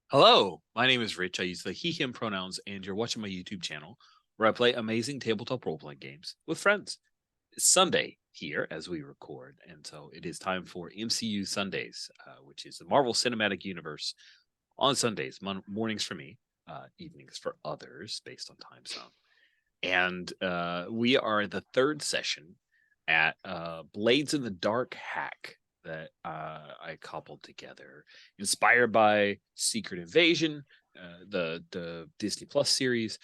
Hello, my name is Rich. I use the he, him pronouns, and you're watching my YouTube channel where I play amazing tabletop role playing games with friends. It's Sunday here as we record, and so it is time for MCU Sundays, which is the Marvel Cinematic Universe on Sundays, mornings for me, evenings for others based on time zone. And we are in the third session at Blades in the Dark hack that I cobbled together, inspired by Secret Invasion, the Disney Plus series,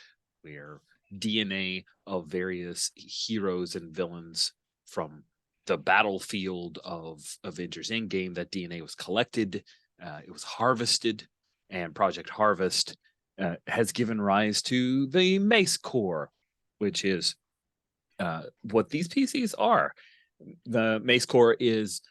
where DNA of various heroes and villains from the battlefield of Avengers Endgame, that DNA was collected, it was harvested, and Project Harvest has given rise to the MACE core, which is what these PCs are. The MACE core is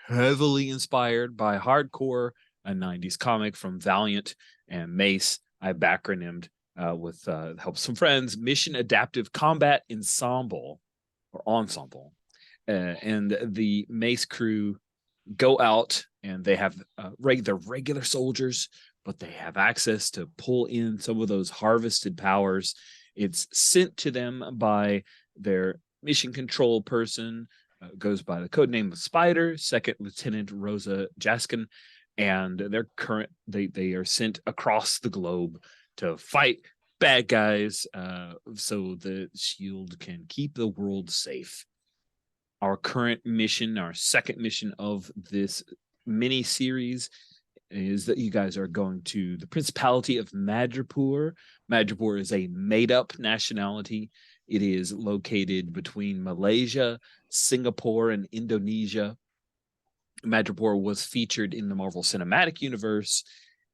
heavily inspired by Hardcore, a 90s comic from Valiant, and MACE. I backronymed with the help of some friends, Mission Adaptive Combat Ensemble, or Ensemble. And the MACE crew go out and they have they're regular soldiers, but they have access to pull in some of those harvested powers. It's sent to them by their mission control person, goes by the code name of Spider, Second Lieutenant Rosa Jaskin, and they are sent across the globe to fight bad guys, so the S.H.I.E.L.D can keep the world safe. Our current mission, our second mission of this mini series, is that you guys are going to the Principality of Madripoor. Madripoor is a made-up nationality. It is located between Malaysia, Singapore, and Indonesia. Madripoor was featured in the Marvel Cinematic Universe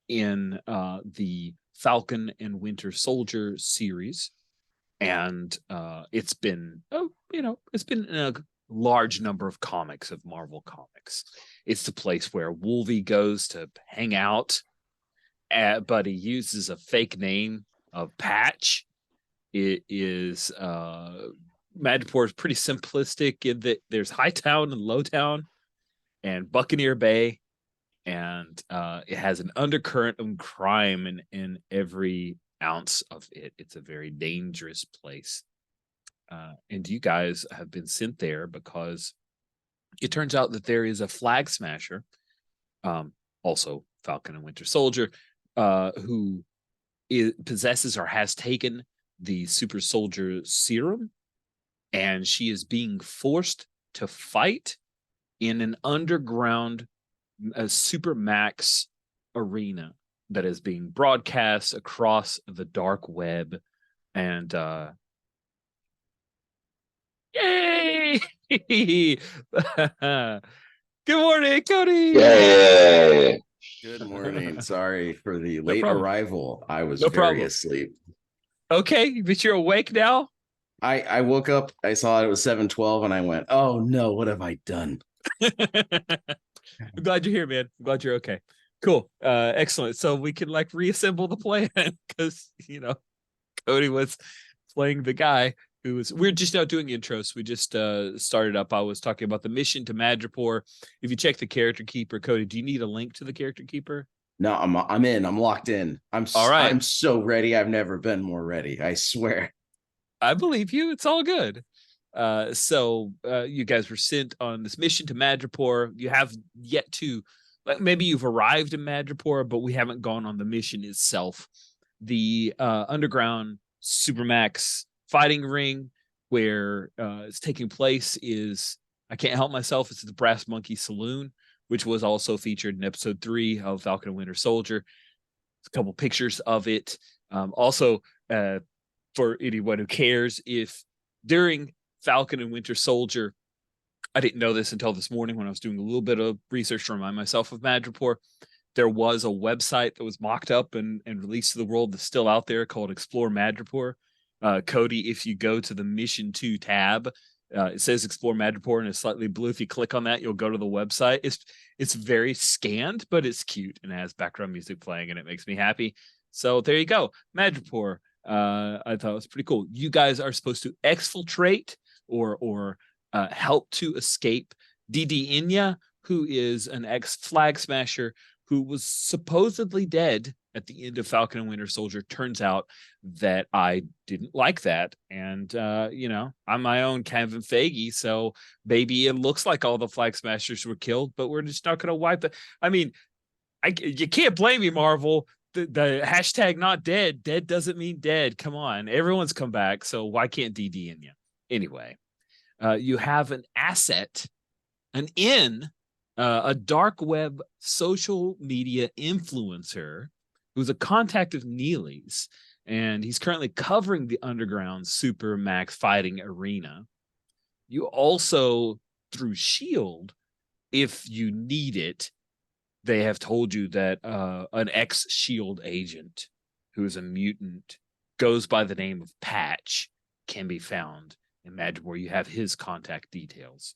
in the Falcon and Winter Soldier series, and it's been it's been in a large number of comics of Marvel Comics. It's the place where Wolvie goes to hang out, but he uses a fake name of Patch. It is Madripoor is pretty simplistic in that there's Hightown and Lowtown and Buccaneer Bay, and it has an undercurrent of crime in every ounce of it. It's a very dangerous place. And you guys have been sent there because it turns out that there is a flag smasher, also Falcon and Winter Soldier, who possesses or has taken the super soldier serum, and she is being forced to fight in an underground super max arena that is being broadcast across the dark web. And yay! Good morning, Cody. Yay! Good morning. Sorry for the No late problem. arrival. I was No very problem. asleep. Okay, but you're awake now. I woke up, I saw it was 7:12, and I went, oh no, what have I done? I'm glad you're here, man. I'm glad you're okay. Cool. Excellent. So we can like reassemble the plan because Cody was playing the guy who was. We're just now doing intros. We just started up. I was talking about the mission to Madripoor. If you check the character keeper, Cody, do you need a link to the character keeper? No, I'm in. I'm locked in. All right. I'm so ready. I've never been more ready. I swear. I believe you. It's all good. So you guys were sent on this mission to Madripoor. You have yet to, maybe you've arrived in Madripoor, but we haven't gone on the mission itself. The underground Supermax fighting ring where it's taking place is, I can't help myself, it's the Brass Monkey Saloon, which was also featured in episode 3 of Falcon and Winter Soldier. A couple pictures of it. Also, for anyone who cares, if during Falcon and Winter Soldier, I didn't know this until this morning when I was doing a little bit of research to remind myself of Madripoor, there was a website that was mocked up and released to the world that's still out there called Explore Madripoor. Cody, if you go to the Mission 2 tab, it says Explore Madripoor and it's slightly blue. If you click on that, you'll go to the website. It's very scanned, but it's cute and has background music playing and it makes me happy. So there you go. Madripoor. I thought it was pretty cool. You guys are supposed to exfiltrate or help to escape Didi Inya, who is an ex-flag smasher who was supposedly dead at the end of Falcon and Winter Soldier. Turns out that I didn't like that. And, I'm my own Kevin Feige. So maybe it looks like all the Flag Smashers were killed, but we're just not going to wipe it. I mean, you can't blame me, Marvel. The hashtag not dead. Dead doesn't mean dead. Come on. Everyone's come back. So why can't DD in you? Anyway, you have an asset, a dark web social media influencer who's a contact of Neely's, and he's currently covering the underground Super Max fighting arena. You also, through S.H.I.E.L.D, if you need it, they have told you that an ex-S.H.I.E.L.D agent who is a mutant goes by the name of Patch can be found in Magic, where you have his contact details.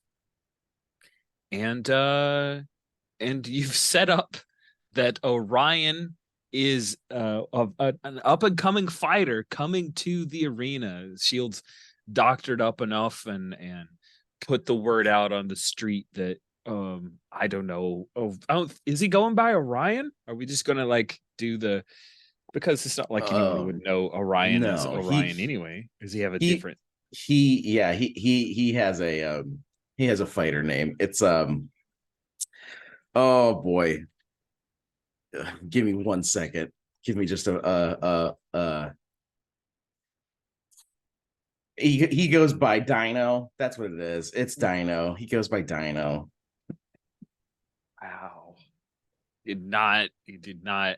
And you've set up that Orion is an up-and-coming fighter coming to the arena. S.H.I.E.L.D's doctored up enough and put the word out on the street that I don't know. Is he going by Orion? Are we just gonna do the, because it's not like anyone would know Orion as No, Orion anyway. Does he have a he different? he has a fighter name. It's oh boy. Give me 1 second. Give me just he goes by Dino. That's what it is. It's Dino. He goes by Dino. Wow. He did not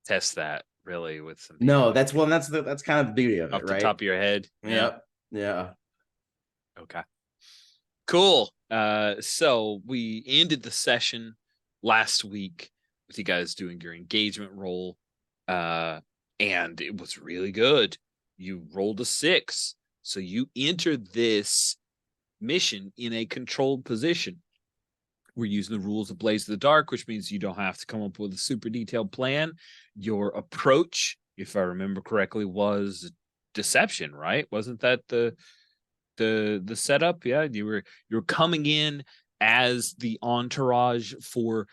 test that really with some people. No, that's kind of the beauty of it, off the right? top of your head. Yep. Yeah. Okay. Cool. So we ended the session last week with you guys doing your engagement roll. And it was really good. You rolled a 6. So you entered this mission in a controlled position. We're using the rules of Blaze of the Dark, which means you don't have to come up with a super detailed plan. Your approach, if I remember correctly, was deception, right? Wasn't that the setup? Yeah, you were coming in as the entourage for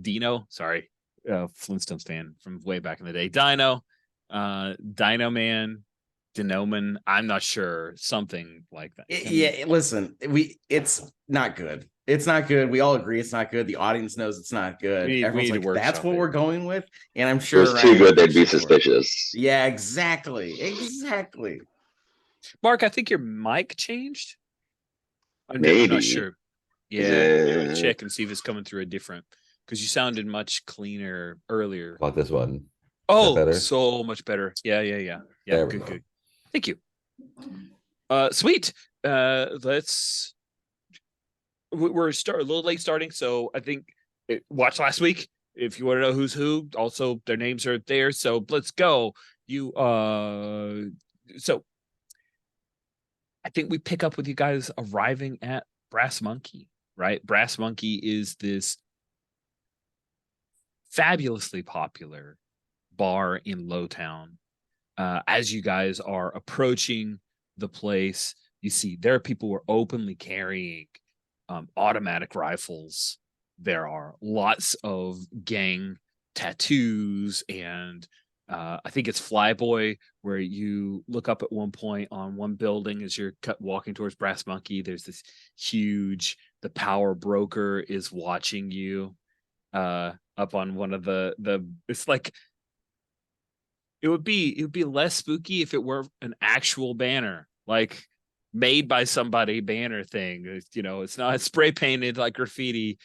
Dino. Sorry, Flintstones fan from way back in the day. Dino Man, Dinoman. I'm not sure, something like that. Listen, it's not good. It's not good. We all agree it's not good. The audience knows it's not good. Everyone's like, that's what we're going with. And I'm sure it was too good they'd be suspicious. Yeah, exactly. Mark, I think your mic changed. I'm not sure. Yeah, check and see if it's coming through a different, because you sounded much cleaner earlier. About this one. Oh, so much better. Yeah. Good. Thank you. Sweet. We're a little late starting, so I think watch last week if you want to know who's who. Also, their names are there, so let's go. So I think we pick up with you guys arriving at Brass Monkey, right? Brass Monkey is this fabulously popular bar in Lowtown. As you guys are approaching the place, you see there are people who are openly carrying automatic rifles. There are lots of gang tattoos, and I think it's Flyboy, where you look up at one point on one building as you're walking towards Brass Monkey. There's this huge, the power broker is watching you up on one of the it's like, it would be less spooky if it were an actual banner, like made by somebody banner thing. It's not spray painted like graffiti.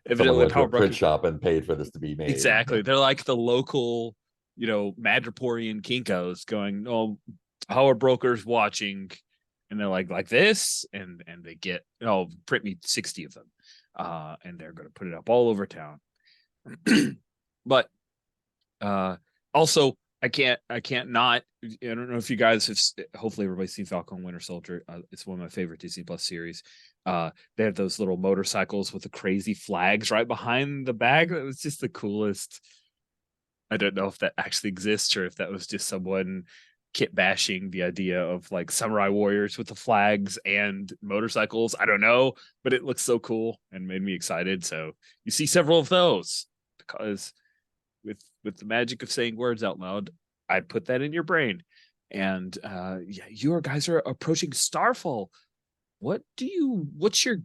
Someone went to a print shop and paid for this to be made. Exactly. They're like the local, Madripoorian Kinkos going, oh, power brokers watching, and they're like this, and they get, print me 60 of them, and they're going to put it up all over town. But also, I can't not. I don't know if you guys have. Hopefully, everybody's seen Falcon and Winter Soldier. It's one of my favorite Disney Plus series. They have those little motorcycles with the crazy flags right behind the bag. That was just the coolest. I don't know if that actually exists or if that was just someone kit bashing the idea of like samurai warriors with the flags and motorcycles. I don't know, but it looks so cool and made me excited. So you see several of those because with the magic of saying words out loud, I put that in your brain. And yeah, you guys are approaching Starfall. What's your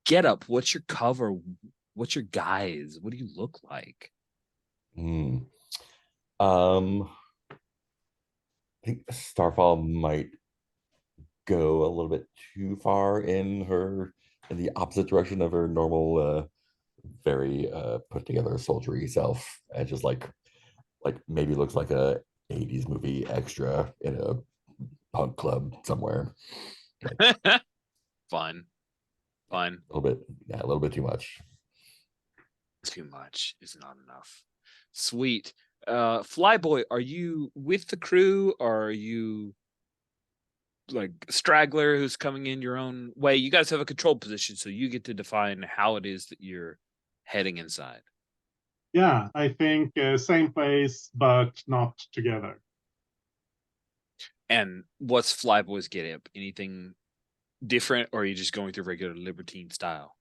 get up? What's your cover? What's your guise? What do you look like? I think Starfall might go a little bit too far in the opposite direction of her normal very put together soldiery self, and just like maybe looks like a 80s movie extra in a punk club somewhere. Like, fun. A little bit too much. Too much is not enough. Sweet. Flyboy, are you with the crew, or are you like straggler who's coming in your own way? You guys have a control position, so you get to define how it is that you're heading inside. Yeah, I think same place, but not together. And what's Flyboy's get up? Anything different, or are you just going through regular libertine style?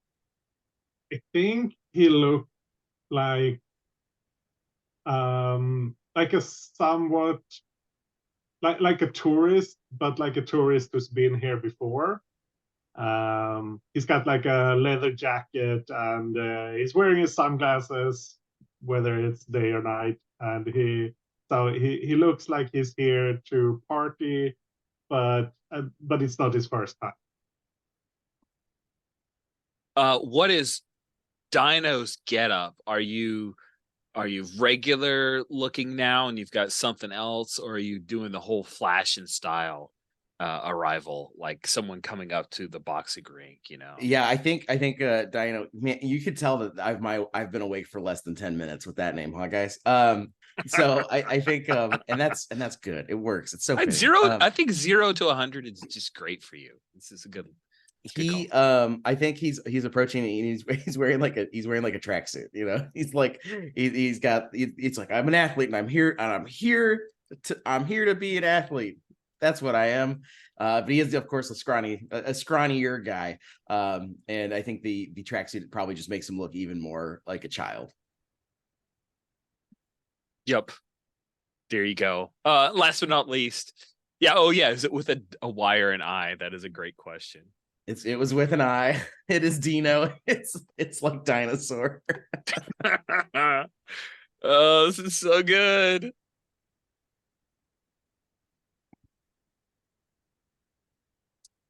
I think he looked like a somewhat like a tourist, but like a tourist who's been here before. He's got like a leather jacket, and he's wearing his sunglasses, whether it's day or night. And he looks like he's here to party, but it's not his first time. What is Dino's get up? Are you regular looking now and you've got something else, or are you doing the whole Flash and style arrival, like someone coming up to the boxing rink, you know? Yeah, I think Dino, man, you could tell that I've been awake for less than 10 minutes with that name, huh, guys? So I think and that's good. It works. It's so I think 0 to 100 is just great for you. This is a good. I think he's approaching and he's wearing like a tracksuit, you know. He's like he's got it's like, I'm an athlete and I'm here to be an athlete. That's what I am. But he is, of course, a scrawnier guy. And I think the tracksuit probably just makes him look even more like a child. Yep. There you go. Last but not least. Yeah. Oh yeah. Is it with a wire and eye? That is a great question. It was with an eye. It is Dino. It's like dinosaur. Oh, this is so good.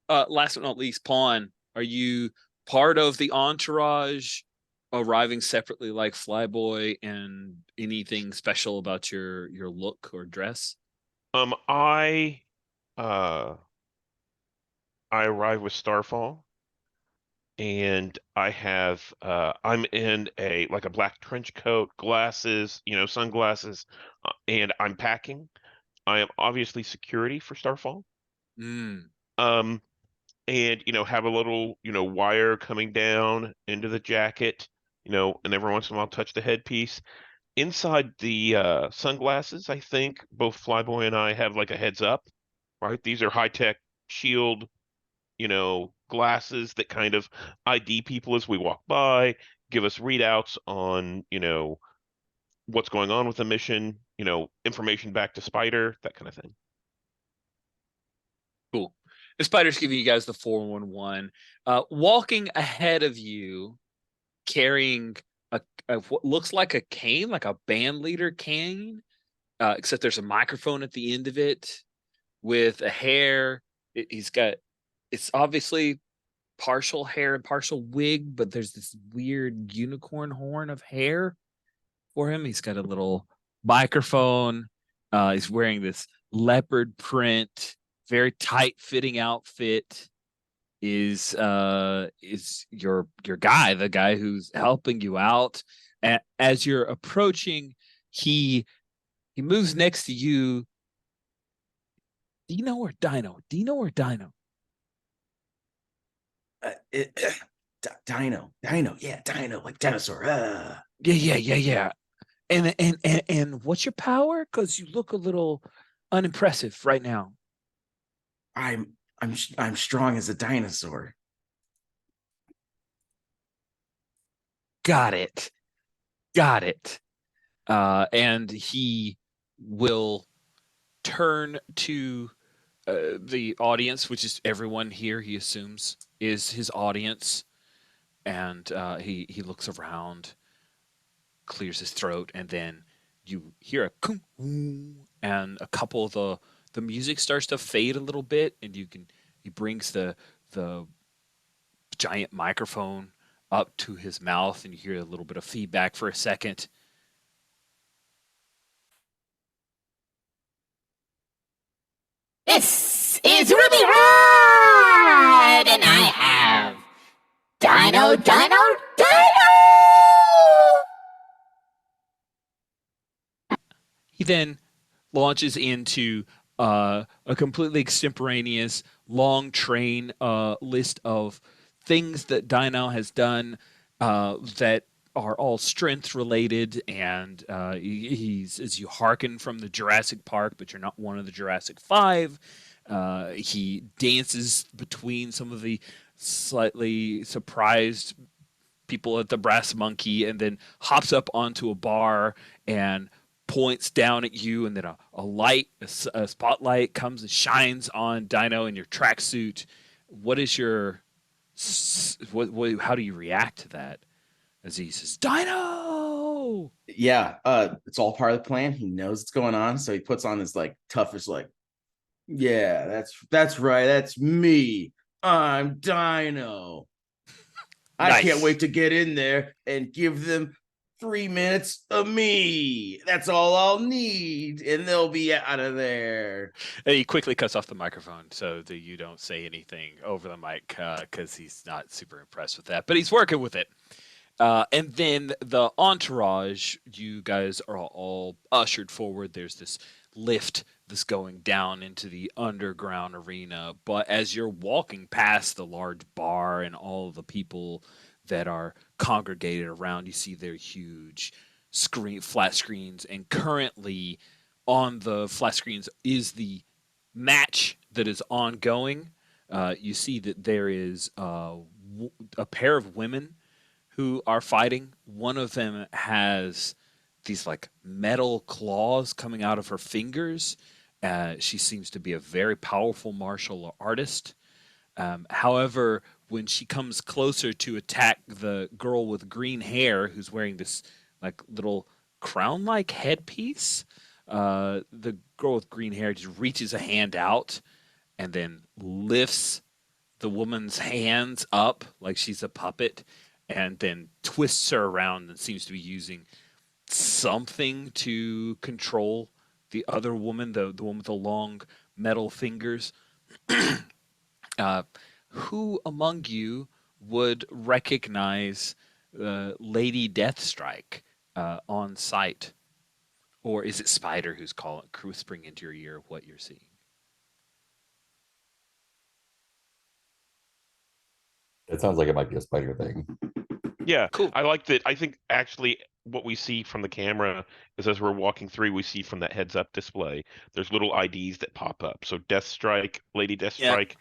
Last but not least, Pawn, are you part of the entourage arriving separately like Flyboy, and anything special about your look or dress? I arrive with Starfall, and I have I'm in a black trench coat, glasses, sunglasses, and I'm packing. I am obviously security for Starfall. And have a little wire coming down into the jacket, and every once in a while touch the headpiece. Inside the sunglasses, I think both Flyboy and I have like a heads up, right? These are high-tech S.H.I.E.L.D. Glasses that kind of ID people as we walk by, give us readouts on, what's going on with the mission, information back to Spider, that kind of thing. Cool. The Spider's giving you guys the 411. Walking ahead of you, carrying a what looks like a cane, like a band leader cane, except there's a microphone at the end of it with a hair. It's obviously partial hair and partial wig, but there's this weird unicorn horn of hair for him. He's got a little microphone. He's wearing this leopard print, very tight fitting outfit. Is your guy, the guy who's helping you out. As you're approaching, he moves next to you. Dino or Dino? Dino or Dino? Dino. Yeah, Dino, like dinosaur. Yeah. And what's your power? Because you look a little unimpressive right now. I'm strong as a dinosaur. Got it. Got it. And he will turn to the audience, which is everyone here, he assumes, is his audience. And he looks around, clears his throat, and then you hear a and a couple of the music starts to fade a little bit, and he brings the giant microphone up to his mouth, and you hear a little bit of feedback for a second. This is Ruby Ride, and I have Dino, Dino, Dino! He then launches into a completely extemporaneous long train list of things that Dino has done that are all strength related, and he's as you hearken from the Jurassic Park, but you're not one of the Jurassic Five. He dances between some of the slightly surprised people at the Brass Monkey, and then hops up onto a bar and points down at you, and then a light, a spotlight comes and shines on Dino in your tracksuit. What is your what? How do you react to that? As he says, "Dino!" Yeah, it's all part of the plan. He knows what's going on, so he puts on his like toughest, like, yeah, that's right, that's me. I'm Dino. I can't Nice. wait to get in there and give them 3 minutes of me. That's all I'll need, and they'll be out of there. And he quickly cuts off the microphone so that you don't say anything over the mic because he's not super impressed with that, but he's working with it. And then the entourage, you guys are all ushered forward. There's this lift that's going down into the underground arena. But as you're walking past the large bar and all of the people that are congregated around, you see their huge flat screens. And currently on the flat screens is the match that is ongoing. You see that there is a pair of women who are fighting. One of them has these like metal claws coming out of her fingers. She seems to be a very powerful martial artist. However, when she comes closer to attack the girl with green hair who's wearing this like little crown-like headpiece, the girl with green hair just reaches a hand out and then lifts the woman's hands up like she's a puppet, and then twists her around and seems to be using something to control the other woman, the one with the long metal fingers. Who among you would recognize Lady Deathstrike on sight? Or is it Spider who's whispering into your ear what you're seeing? It sounds like it might be a spider thing. Yeah, Cool. I like that. I think actually what we see from the camera is as we're walking through, we see from that heads up display, there's little IDs that pop up. So Deathstrike, Lady Deathstrike,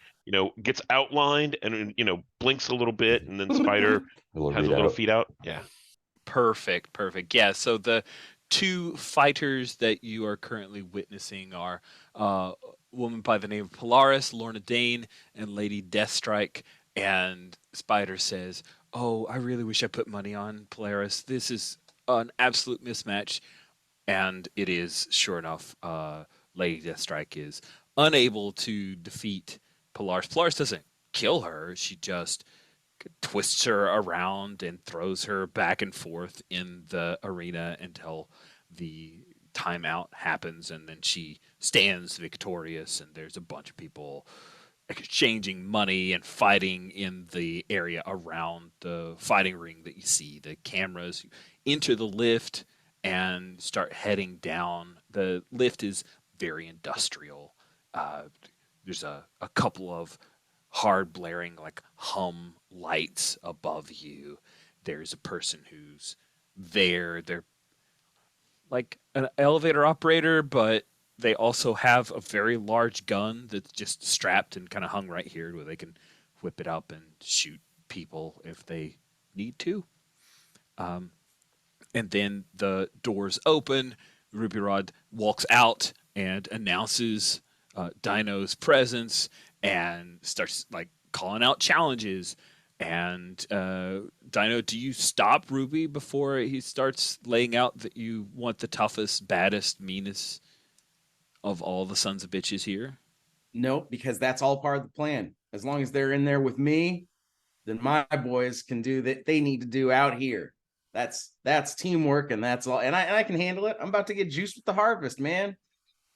gets outlined and, blinks a little bit, and then Spider A little has a little readout. feed out. Yeah. Perfect. Yeah. So the two fighters that you are currently witnessing are a woman by the name of Polaris, Lorna Dane, and Lady Deathstrike. And Spider says, "Oh, I really wish I put money on Polaris. This is an absolute mismatch." And it is, sure enough, Lady Deathstrike is unable to defeat Polaris. Polaris doesn't kill her. She just twists her around and throws her back and forth in the arena until the timeout happens, and then she stands victorious, and there's a bunch of people exchanging money and fighting in the area around the fighting ring that you see. The cameras enter the lift and start heading down. The lift is very industrial. There's a couple of hard blaring like hum lights above you. There's a person who's there. They're like an elevator operator, but they also have a very large gun that's just strapped and kind of hung right here where they can whip it up and shoot people if they need to. Um, and then the doors open. Ruby Rod walks out and announces Dino's presence and starts like calling out challenges. And Dino, do you stop Ruby before he starts laying out that you want the toughest, baddest, meanest of all the sons of bitches here? Nope, because that's all part of the plan. As long as they're in there with me, then my boys can do that they need to do out here. That's teamwork, and that's all. And I can handle it. I'm about to get juiced with the harvest, man.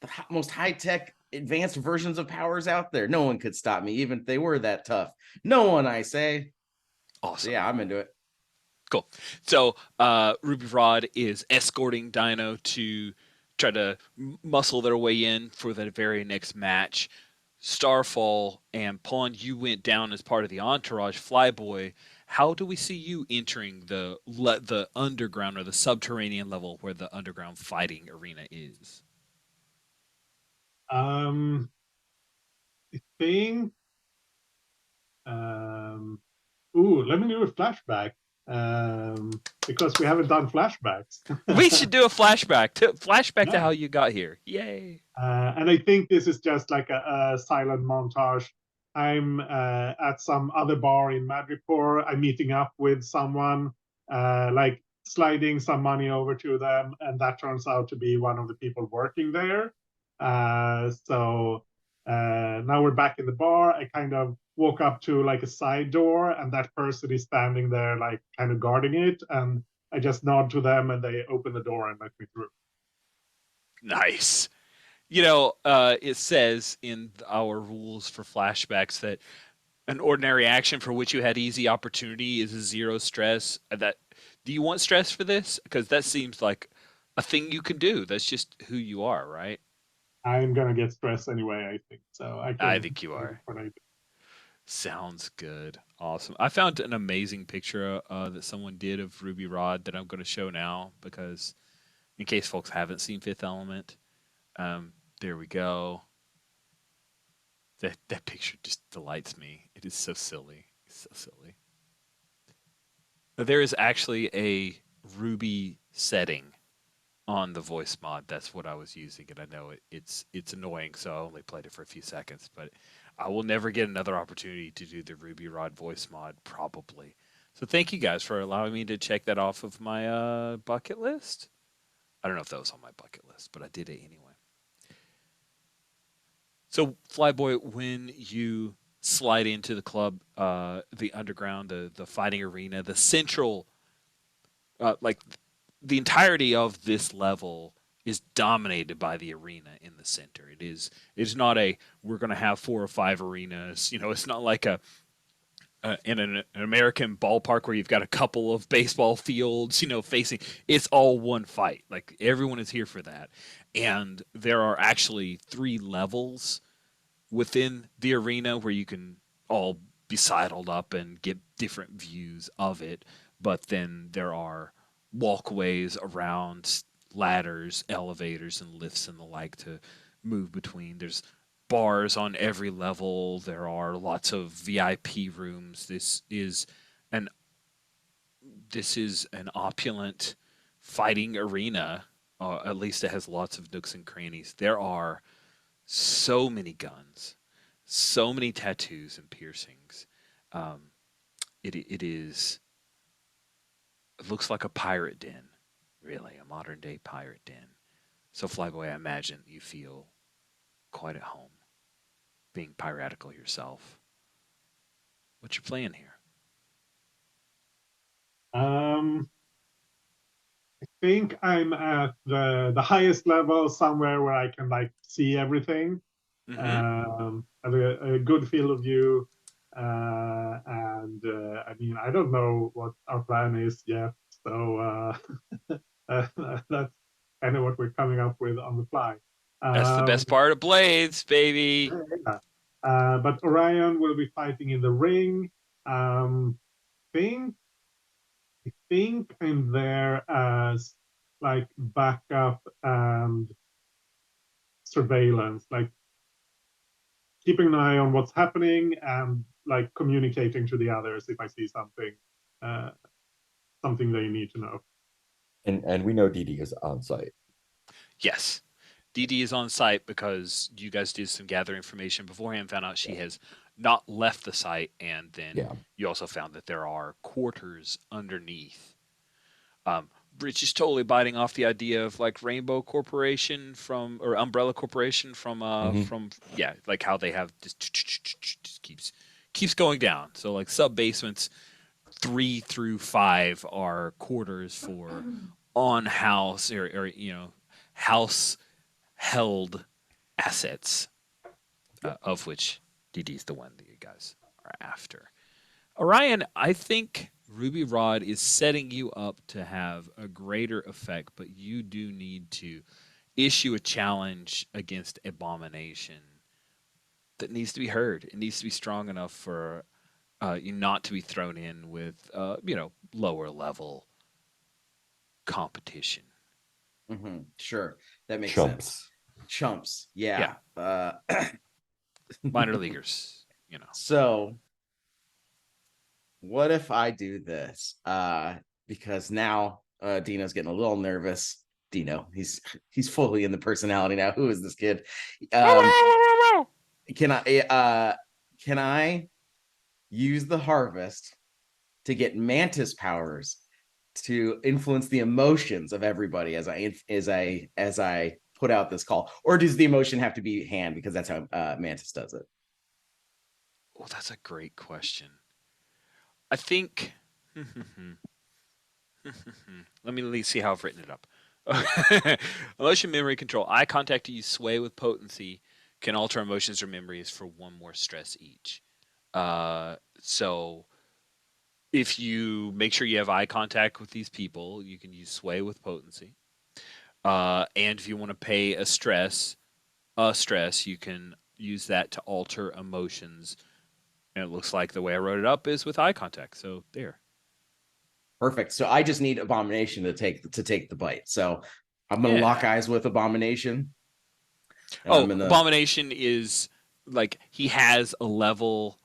The most high-tech, advanced versions of powers out there. No one could stop me, even if they were that tough. No one, I say. Awesome. So yeah, I'm into it. Cool. So Ruby Rod is escorting Dino to try to muscle their way in for the very next match. Starfall and Pawn, you went down as part of the entourage. Flyboy, how do we see you entering the underground or the subterranean level where the underground fighting arena is? I think. Let me do a flashback. Because we haven't done flashbacks. We should do a flashback to Yeah. how you got here. Yay! And I think this is just like a silent montage. I'm at some other bar in Madripoor. I'm meeting up with someone, like sliding some money over to them, and that turns out to be one of the people working there. So now we're back in the bar. I kind of walk up to like a side door, and that person is standing there, like kind of guarding it. And I just nod to them, and they open the door and let me through. Nice. It says in our rules for flashbacks that an ordinary action for which you had easy opportunity is a 0 stress. That do you want stress for this? Because that seems like a thing you can do. That's just who you are, right? I'm gonna get stressed anyway, I think. So I I can. think you are. Sounds good. Awesome. I found an amazing picture that someone did of Ruby Rod that I'm going to show now because, in case folks haven't seen Fifth Element, there we go. That picture just delights me. It is so silly. It's so silly. There is actually a Ruby setting on the voice mod. That's what I was using, and I know it's annoying, so I only played it for a few seconds. But I will never get another opportunity to do the Ruby Rod voice mod, probably. So thank you guys for allowing me to check that off of my bucket list. I don't know if that was on my bucket list, but I did it anyway. So Flyboy, when you slide into the club, the underground, the fighting arena, the central, like the entirety of this level is dominated by the arena in the center. It's not a we're going to have 4 or 5 arenas. It's not like in an American ballpark where you've got a couple of baseball fields, facing. It's all one fight. Like everyone is here for that, and there are actually 3 levels within the arena where you can all be sidled up and get different views of it. But then there are walkways around, ladders, elevators, and lifts and the like to move between. There's bars on every level. There are lots of VIP rooms. An this is an opulent fighting arena. At least it has lots of nooks and crannies. There are so many guns, so many tattoos and piercings. Um, it looks like a pirate den, really, a modern day pirate den. So Flyboy, I imagine you feel quite at home being piratical yourself. What's your plan here? I think I'm at the highest level, somewhere where I can like see everything. Have a good field of view. And I mean, I don't know what our plan is yet. So that's kind of what we're coming up with on the fly. That's the best part of Blades, baby. Yeah. But Orion will be fighting in the ring. Think I think I'm there as like backup and surveillance, like keeping an eye on what's happening and like communicating to the others if I see something, something they need to know. And we know Dee Dee is on site. Yes. DD is on site because you guys did some gather information beforehand, found out she has not left the site, and then Yeah. you also found that there are quarters underneath. Rich is totally biting off the idea of like Rainbow Corporation or Umbrella Corporation from like how they have just keeps going down. So like sub basements 3 through 5 are quarters for on house or house held assets, of which DD is the one that you guys are after. Orion, I think Ruby Rod is setting you up to have a greater effect, but you do need to issue a challenge against Abomination that needs to be heard. It needs to be strong enough for you not to be thrown in with lower level competition. Sure, that makes Chumps. sense. Chumps, yeah. Minor leaguers, So what if I do this? Because now Dino's getting a little nervous. Dino, he's fully in the personality now. Who is this kid? Can I use the harvest to get mantis powers to influence the emotions of everybody as I put out this call, or does the emotion have to be hand because that's how mantis does it? Oh, that's a great question. I think let me see how I've written it up. Emotion memory control. Eye contact to use sway with potency can alter emotions or memories for 1 more stress each. So if you make sure you have eye contact with these people, you can use sway with potency. And if you want to pay a stress, you can use that to alter emotions. And it looks like the way I wrote it up is with eye contact. So there. Perfect. So I just need Abomination to take the bite. So I'm gonna lock eyes with Abomination. Abomination is like he has a level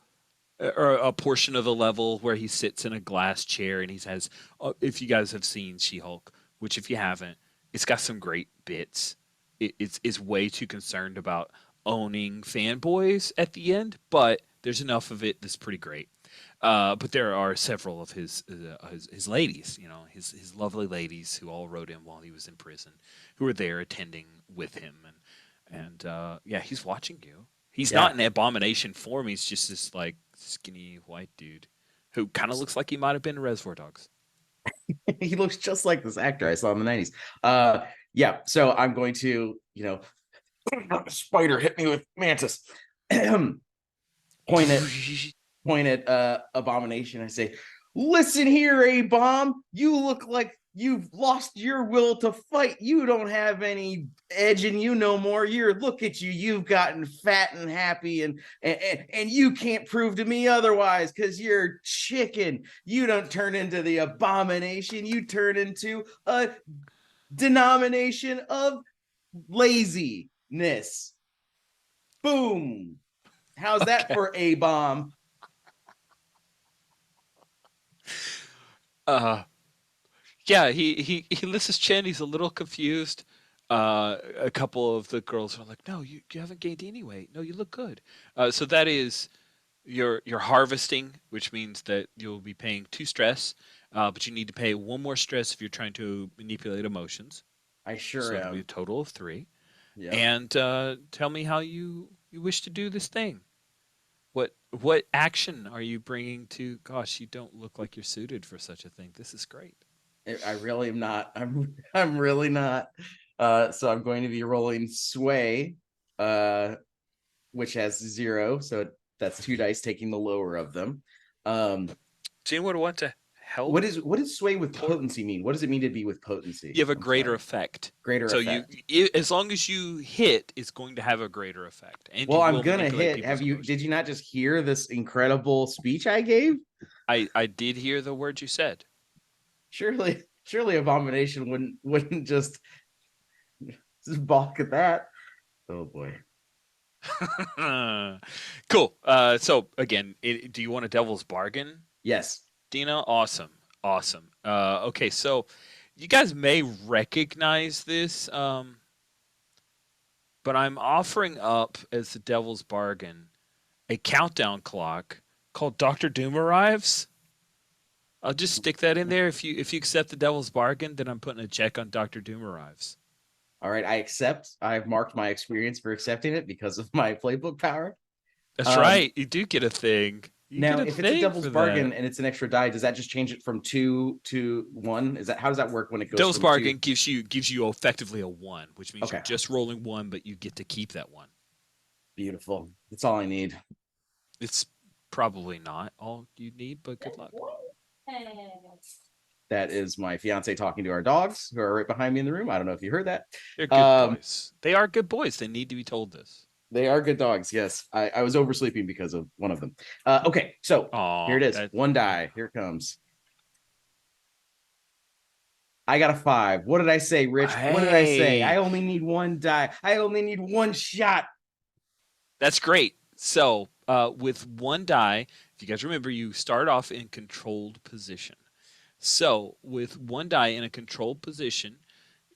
or a portion of the level where he sits in a glass chair, and he has. If you guys have seen She-Hulk, which if you haven't, it's got some great bits. It's way too concerned about owning fanboys at the end, but there's enough of it that's pretty great. But there are several of his ladies, his lovely ladies who all wrote him while he was in prison, who were there attending with him, and he's watching you. He's not an Abomination form. He's just this like skinny white dude who kind of looks like he might have been in Reservoir Dogs. He looks just like this actor I saw in the 90s. So I'm going to, spider hit me with mantis. point at Abomination. I say, listen here, A-Bomb. You look like you've lost your will to fight. You don't have any edge in you no more. Look at you. You've gotten fat and happy, and you can't prove to me otherwise because you're chicken. You don't turn into the Abomination. You turn into a denomination of laziness. Boom. How's that for A-Bomb? He lifts his chin. He's a little confused. A couple of the girls are like, "No, you haven't gained any weight. No, you look good." So that is you're harvesting, which means that you'll be paying 2 stress, but you need to pay 1 more stress if you're trying to manipulate emotions. I sure so am. It'll be a total of 3. Yeah. And tell me how you wish to do this thing. What action are you bringing to? Gosh, you don't look like you're suited for such a thing. This is great. I really am not. I'm really not. So I'm going to be rolling sway, which has 0. So that's 2 dice, taking the lower of them. Does anyone want to help? What does sway with potency mean? What does it mean to be with potency? You have a greater effect. Greater effect. So as long as you hit, it's going to have a greater effect. And well, I'm gonna hit. Did you not just hear this incredible speech I gave? I did hear the words you said. Surely Abomination wouldn't just balk at that. Oh boy. Cool. So again, do you want a devil's bargain, Yes. Dina? Awesome. Awesome. Okay, so you guys may recognize this, but I'm offering up as the devil's bargain a countdown clock called Doctor Doom Arrives. I'll just stick that in there. If you accept the devil's bargain, then I'm putting a check on Doctor Doom Arrives. All right, I accept. I've marked my experience for accepting it because of my playbook power. That's right. You do get a thing. You Now, get a if it's a thing devil's for bargain that. and it's an extra die, does that just change it from 2 to 1? Is that how does that work when it goes Devil's from bargain 2? gives you effectively a 1, which means Okay. you're just rolling 1, but you get to keep that 1. Beautiful. That's all I need. It's probably not all you need, but good luck. That is my fiance talking to our dogs who are right behind me in the room. I don't know if you heard that. They're good boys. They are good boys. They need to be told this. They are good dogs. Yes. I was oversleeping because of one of them. Okay. So here it is. One die. Here it comes. I got a 5. What did I say, Rich? What did I say? I only need 1 die. I only need 1 shot. That's great. So with 1 die, if you guys remember, you start off in controlled position. So with 1 die in a controlled position,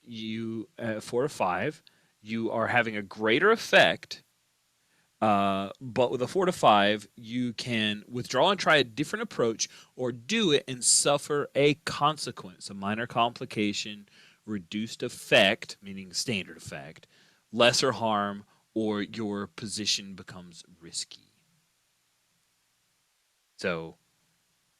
you 4 or 5, you are having a greater effect. But with a 4 to 5, you can withdraw and try a different approach, or do it and suffer a consequence, a minor complication, reduced effect, meaning standard effect, lesser harm, or your position becomes risky. So,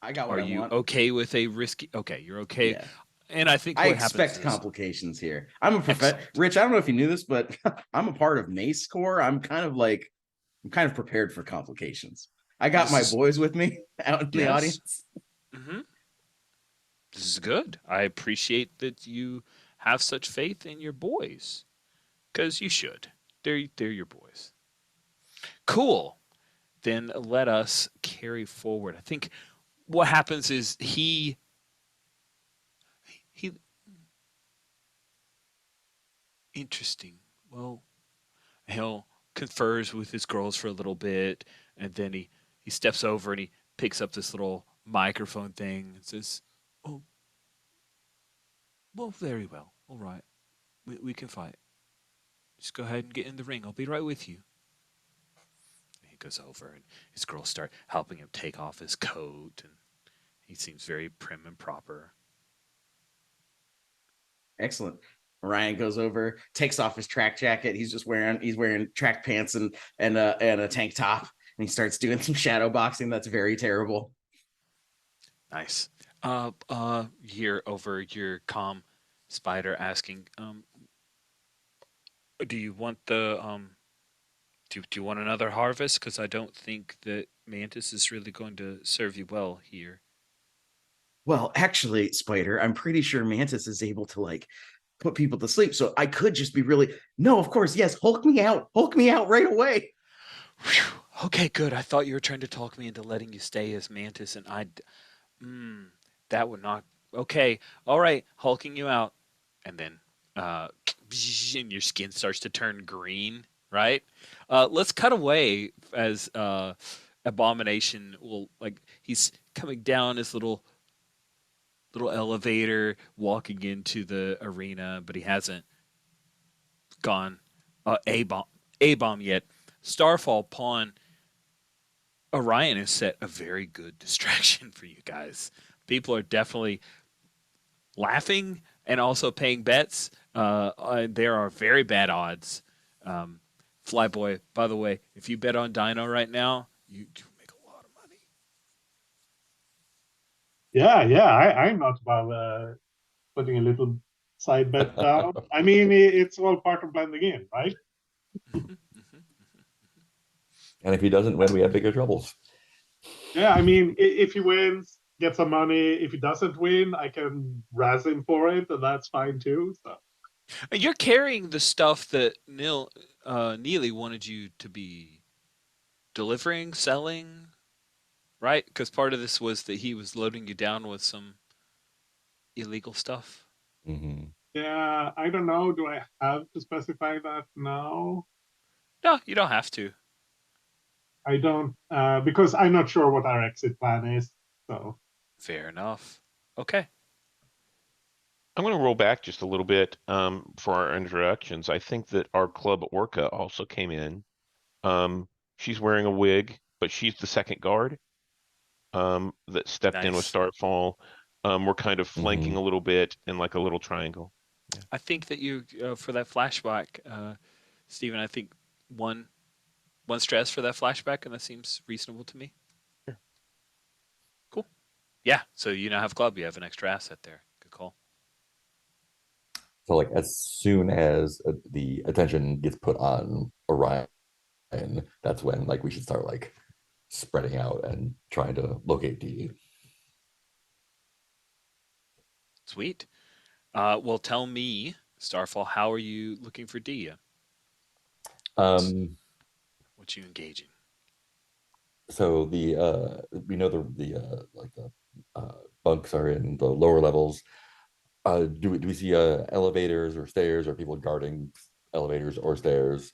I got what are I you want. okay with a risky? Okay, you're okay. Yeah. And I think I what expect happens is, complications here. I'm a professor. Rich, I don't know if you knew this, but I'm a part of MACE Corps. I'm kind of prepared for complications. I got my boys with me out in the audience. Mm-hmm. This is good. I appreciate that you have such faith in your boys, because you should. They're your boys. Cool. Then let us carry forward. I think what happens is he interesting. Well, he'll confers with his girls for a little bit, and then he steps over and he picks up this little microphone thing and says, "Oh, well, very well. All right, we can fight. Just go ahead and get in the ring. I'll be right with you." And he goes over, and his girls start helping him take off his coat, and he seems very prim and proper. Excellent. Ryan goes over, takes off his track jacket. He's wearing track pants and a tank top, and he starts doing some shadow boxing. That's very terrible. Nice. Here over your comm spider asking, do you want the do you want another harvest? Because I don't think that Mantis is really going to serve you well here. Well, actually, Spider, I'm pretty sure Mantis is able to like put people to sleep. So I could just be really no, of course, yes. Hulk me out right away. Whew. Okay, good. I thought you were trying to talk me into letting you stay as Mantis, and that would not. Okay, all right, hulking you out, and then and your skin starts to turn green. Right. Let's cut away as Abomination will he's coming down his little elevator, walking into the arena, but he hasn't gone a bomb yet. Starfall Pawn Orion has set a very good distraction for you guys. People are definitely laughing and also paying bets. There are very bad odds. Flyboy, by the way, if you bet on Dino right now, you make a lot of money. Yeah, I'm not above putting a little side bet down. I mean, it's all part of blending in, right? And if he doesn't win, we have bigger troubles. Yeah, I mean, if he wins, get some money. If he doesn't win, I can razz him for it, and that's fine too. So. You're carrying the stuff that Neely wanted you to be delivering, selling, right? Because part of this was that he was loading you down with some illegal stuff. Mm-hmm. Yeah, I don't know. Do I have to specify that now? No, you don't have to. I don't, because I'm not sure what our exit plan is. So Fair enough. Okay. I'm going to roll back just a little bit for our introductions. I think that our club Orca also came in. She's wearing a wig, but she's the second guard that stepped in with Nice. Starfall. We're kind of flanking Mhm. a little bit in like a little triangle. I think that you for that flashback, Stephen. I think one stress for that flashback, and that seems reasonable to me. Sure. Cool. Yeah. So you now have club. You have an extra asset there. Good call. So like as soon as the attention gets put on Orion, that's when like we should start like spreading out and trying to locate D. Sweet. Well, tell me, Starfall, how are you looking for Dia? Um, What you engaging? so the we know the like the bunks are in the lower levels. Do we see elevators or stairs or people guarding elevators or stairs?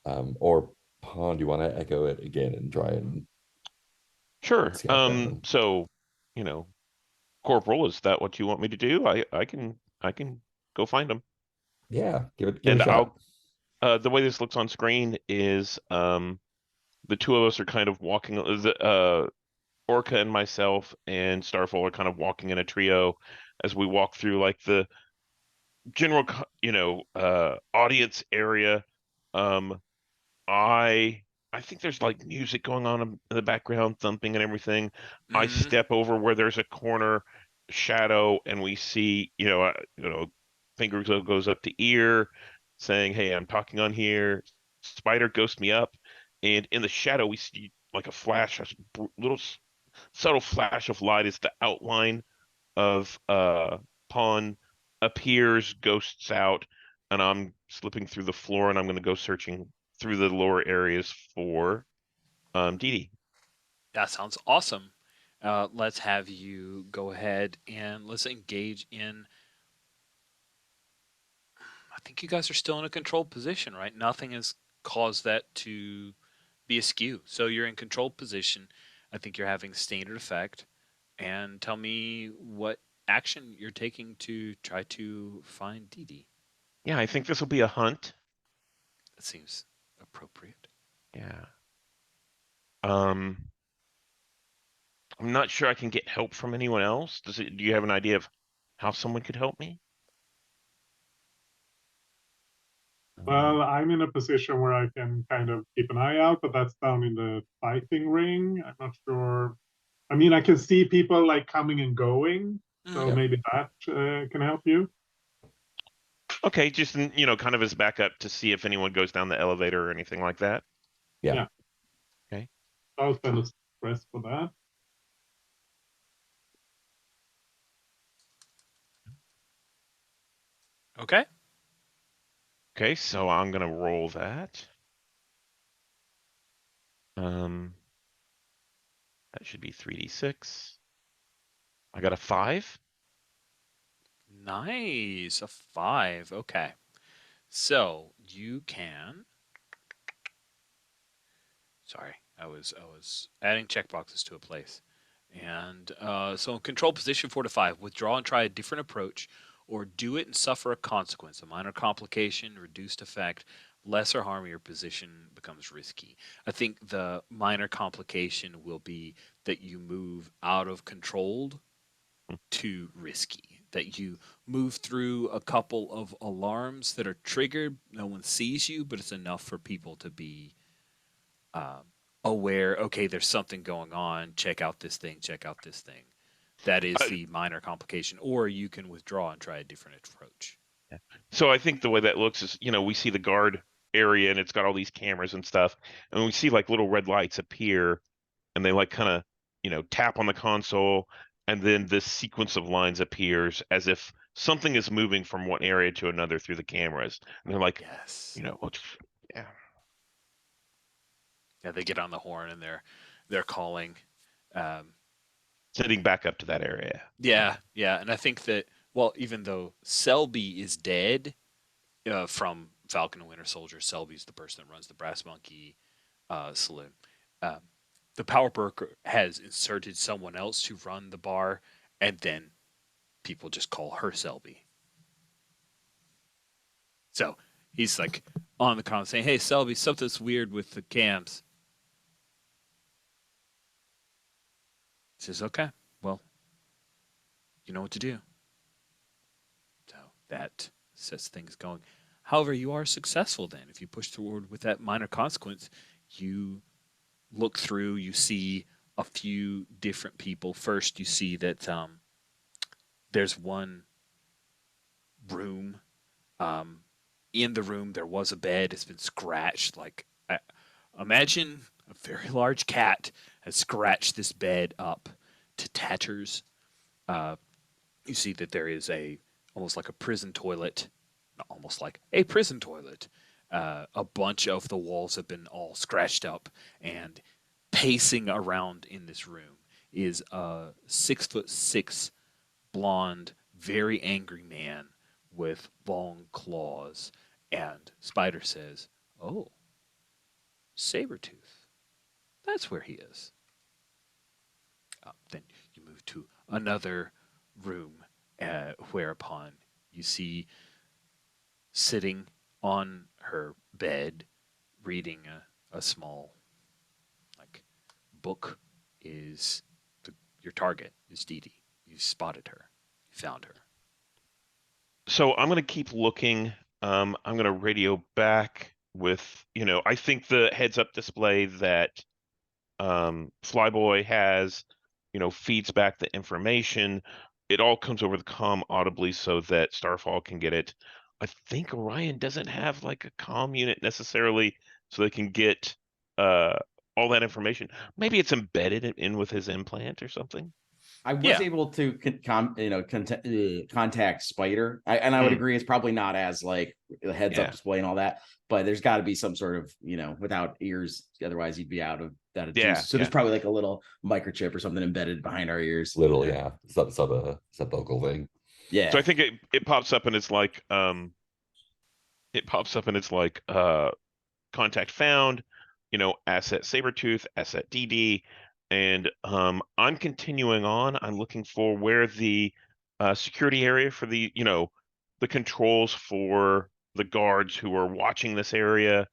Or Pond, do you want to echo it again and try and Sure. scout down? So, you know, Corporal, is that what you want me to do? I can go find them. Yeah, give it And a shot. I'll the way this looks on screen is the two of us are kind of walking Orca and myself and Starfall are kind of walking in a trio as we walk through like the general audience area. Um I I think there's like music going on in the background, thumping and everything. I Mm-hmm. step over where there's a corner shadow, and we see, finger goes up to ear, saying, "Hey, I'm talking on here." Spider ghosts me up, and in the shadow we see like a flash, little subtle flash of light is the outline of Pawn appears, ghosts out, and I'm slipping through the floor, and I'm going to go searching through the lower areas for Dee Dee. That sounds awesome. Let's have you go ahead and let's engage in. I think you guys are still in a controlled position, right? Nothing has caused that to be askew. So you're in controlled position. I think you're having standard effect. And tell me what action you're taking to try to find Dee Dee. Yeah, I think this will be a hunt. That seems appropriate. Yeah. Um, I'm not sure I can get help from anyone else. Do you have an idea of how someone could help me? well, I'm in a position where I can kind of keep an eye out, but that's down in the fighting ring. I'm not sure. I mean, I can see people like coming and going, so Mm. Yeah, maybe that can help you. Okay, just kind of as backup to see if anyone goes down the elevator or anything like that. yeah. Yeah. Okay. I'll spend a stress for that. Okay. Okay, so I'm gonna roll that. Um, that should be 3d6. I got a 5. Nice. A 5. Okay. So you can. Sorry, I was adding checkboxes to a place. And so in control position 4 to 5, withdraw and try a different approach, or do it and suffer a consequence. A minor complication, reduced effect, lesser harm. Your position becomes risky. I think the minor complication will be that you move out of controlled to risky. That you move through a couple of alarms that are triggered. No one sees you, but it's enough for people to be um, aware. Okay, there's something going on. Check out this thing. Check out this thing. That is Uh, the minor complication. Or you can withdraw and try a different approach. so I think the way that looks is, we see the guard area and it's got all these cameras and stuff, and we see like little red lights appear, and they like kind of, tap on the console, and then this sequence of lines appears as if something is moving from one area to another through the cameras, and they're like, Yes. well, yeah. Yeah, they get on the horn and they're calling. Um, Sitting back up to that area. yeah, and I think that, well, even though Selby is dead from Falcon and Winter Soldier. Selby's the person that runs the Brass Monkey Saloon. The power broker has inserted someone else to run the bar, and then people just call her Selby. So he's like on the con saying, "Hey, Selby, something's weird with the cams." He says, "Okay, well, you know what to do." So that sets things going. However, you are successful then. If you push forward with that minor consequence, you look through, you see a few different people. First, you see that there's one room. In the room, there was a bed. It's been scratched. Like, imagine a very large cat has scratched this bed up to tatters. You see that there is almost like a prison toilet, not almost like a prison toilet. A bunch of the walls have been all scratched up, and pacing around in this room is a 6'6" blonde, very angry man with long claws. And Spider says, "Oh, Sabretooth. That's where he is." Then you move to another room, whereupon you see sitting on her bed, reading a small book, is your target is Dee Dee. You spotted her. You found her. So I'm gonna keep looking. I'm gonna radio back with, I think the heads-up display that Flyboy has, feeds back the information. It all comes over the comm audibly so that Starfall can get it. I think Orion doesn't have like a comm unit necessarily, so they can get all that information. Maybe it's embedded in with his implant or something. I was able to contact Spider, and I would agree it's probably not as like a heads up display and all that, but there's got to be some sort of without ears, otherwise you'd be out of juice. So there's probably like a little microchip or something embedded behind our ears. Little, sub-vocal thing. Yeah. So I think it pops up and it's like contact found, asset Sabretooth, asset DD. And I'm continuing on. I'm looking for where the security area for the controls for the guards who are watching this area.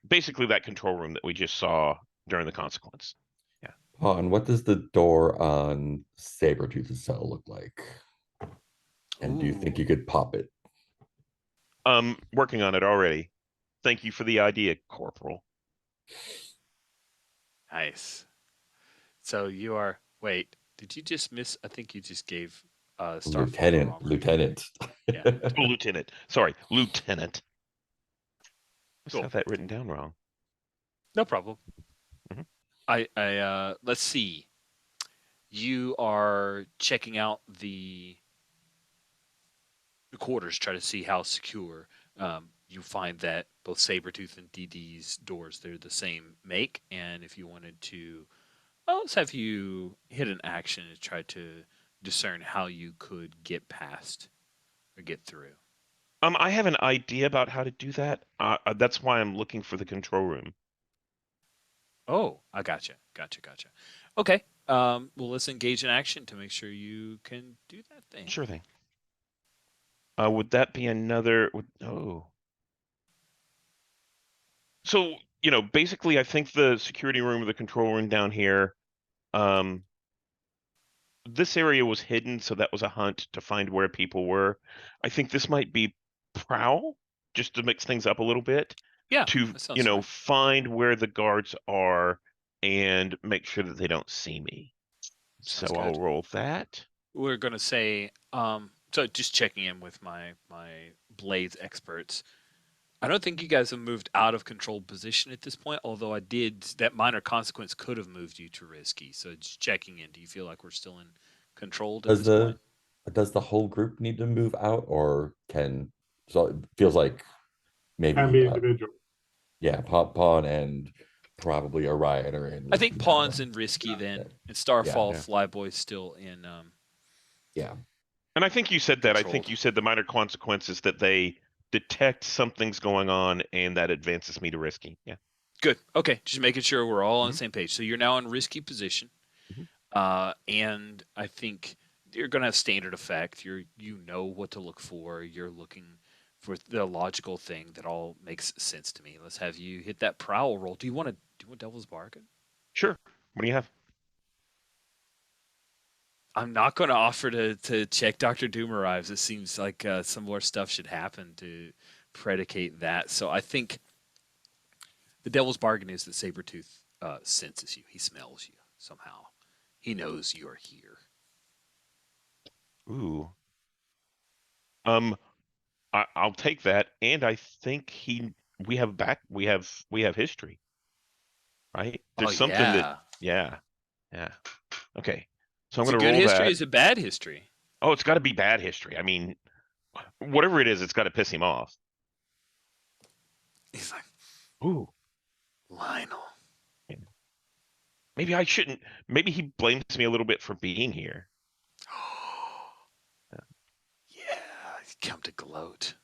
Basically that control room that we just saw during the consequence. Yeah. And what does the door on Sabretooth's cell look like? And do you think you could pop it? Working on it already. Thank you for the idea, Corporal. Nice. So you are. Wait, did you just miss? I think you just gave Lieutenant. Yeah. Oh, Lieutenant. Sorry, Lieutenant. Cool. I have that written down wrong. No problem. Mm-hmm. I let's see. You are checking out the quarters, try to see how secure. You find that both Sabretooth and DD's doors, they're the same make, and if you wanted to, let's have you hit an action to try to discern how you could get past or get through. I have an idea about how to do that. That's why I'm looking for the control room. Oh, I gotcha. Okay. Well, let's engage in action to make sure you can do that thing. Sure thing. Would that be another? Oh. So, basically, I think the security room or the control room down here, this area was hidden, so that was a hunt to find where people were. I think this might be prowl, just to mix things up a little bit. Yeah. To, fine. find where the guards are and make sure that they don't see me. Sounds so good. I'll roll that. We're going to say, so just checking in with my Blades experts. I don't think you guys have moved out of controlled position at this point, although that minor consequence could have moved you to risky. So just checking in. Do you feel like we're still in controlled at this point? Does the whole group need to move out, or so it feels like maybe Can be individual. Pawn and probably Orion are in. I think Pawn's in risky then, and Starfall, Yeah. Flyboy's still in. And I think you said that. Controlled. I think you said the minor consequence is that they detect something's going on, and that advances me to risky. Yeah. Good. Okay, just making sure we're all on the Mhm. same page. So you're now in risky position, Mhm. and I think you're going to have standard effect. You know what to look for. You're looking for the logical thing that all makes sense to me. Let's have you hit that prowl roll. Do you want Devil's Bargain? Sure. What do you have? I'm not going to offer to check Dr. Doom arrives. It seems like some more stuff should happen to predicate that. So I think the Devil's Bargain is that Sabretooth senses you. He smells you somehow. He knows you're here. Ooh. I'll take that, and I think we have history, right? Oh There's something that, yeah. yeah, yeah. Okay, so I'm Is it gonna good roll history? that. Is it bad history? Oh, it's got to be bad history. I mean, whatever it is, it's got to piss him off. He's like, Ooh, Lionel. maybe I shouldn't. Maybe he blames me a little bit for being here. Yeah, he's come to gloat.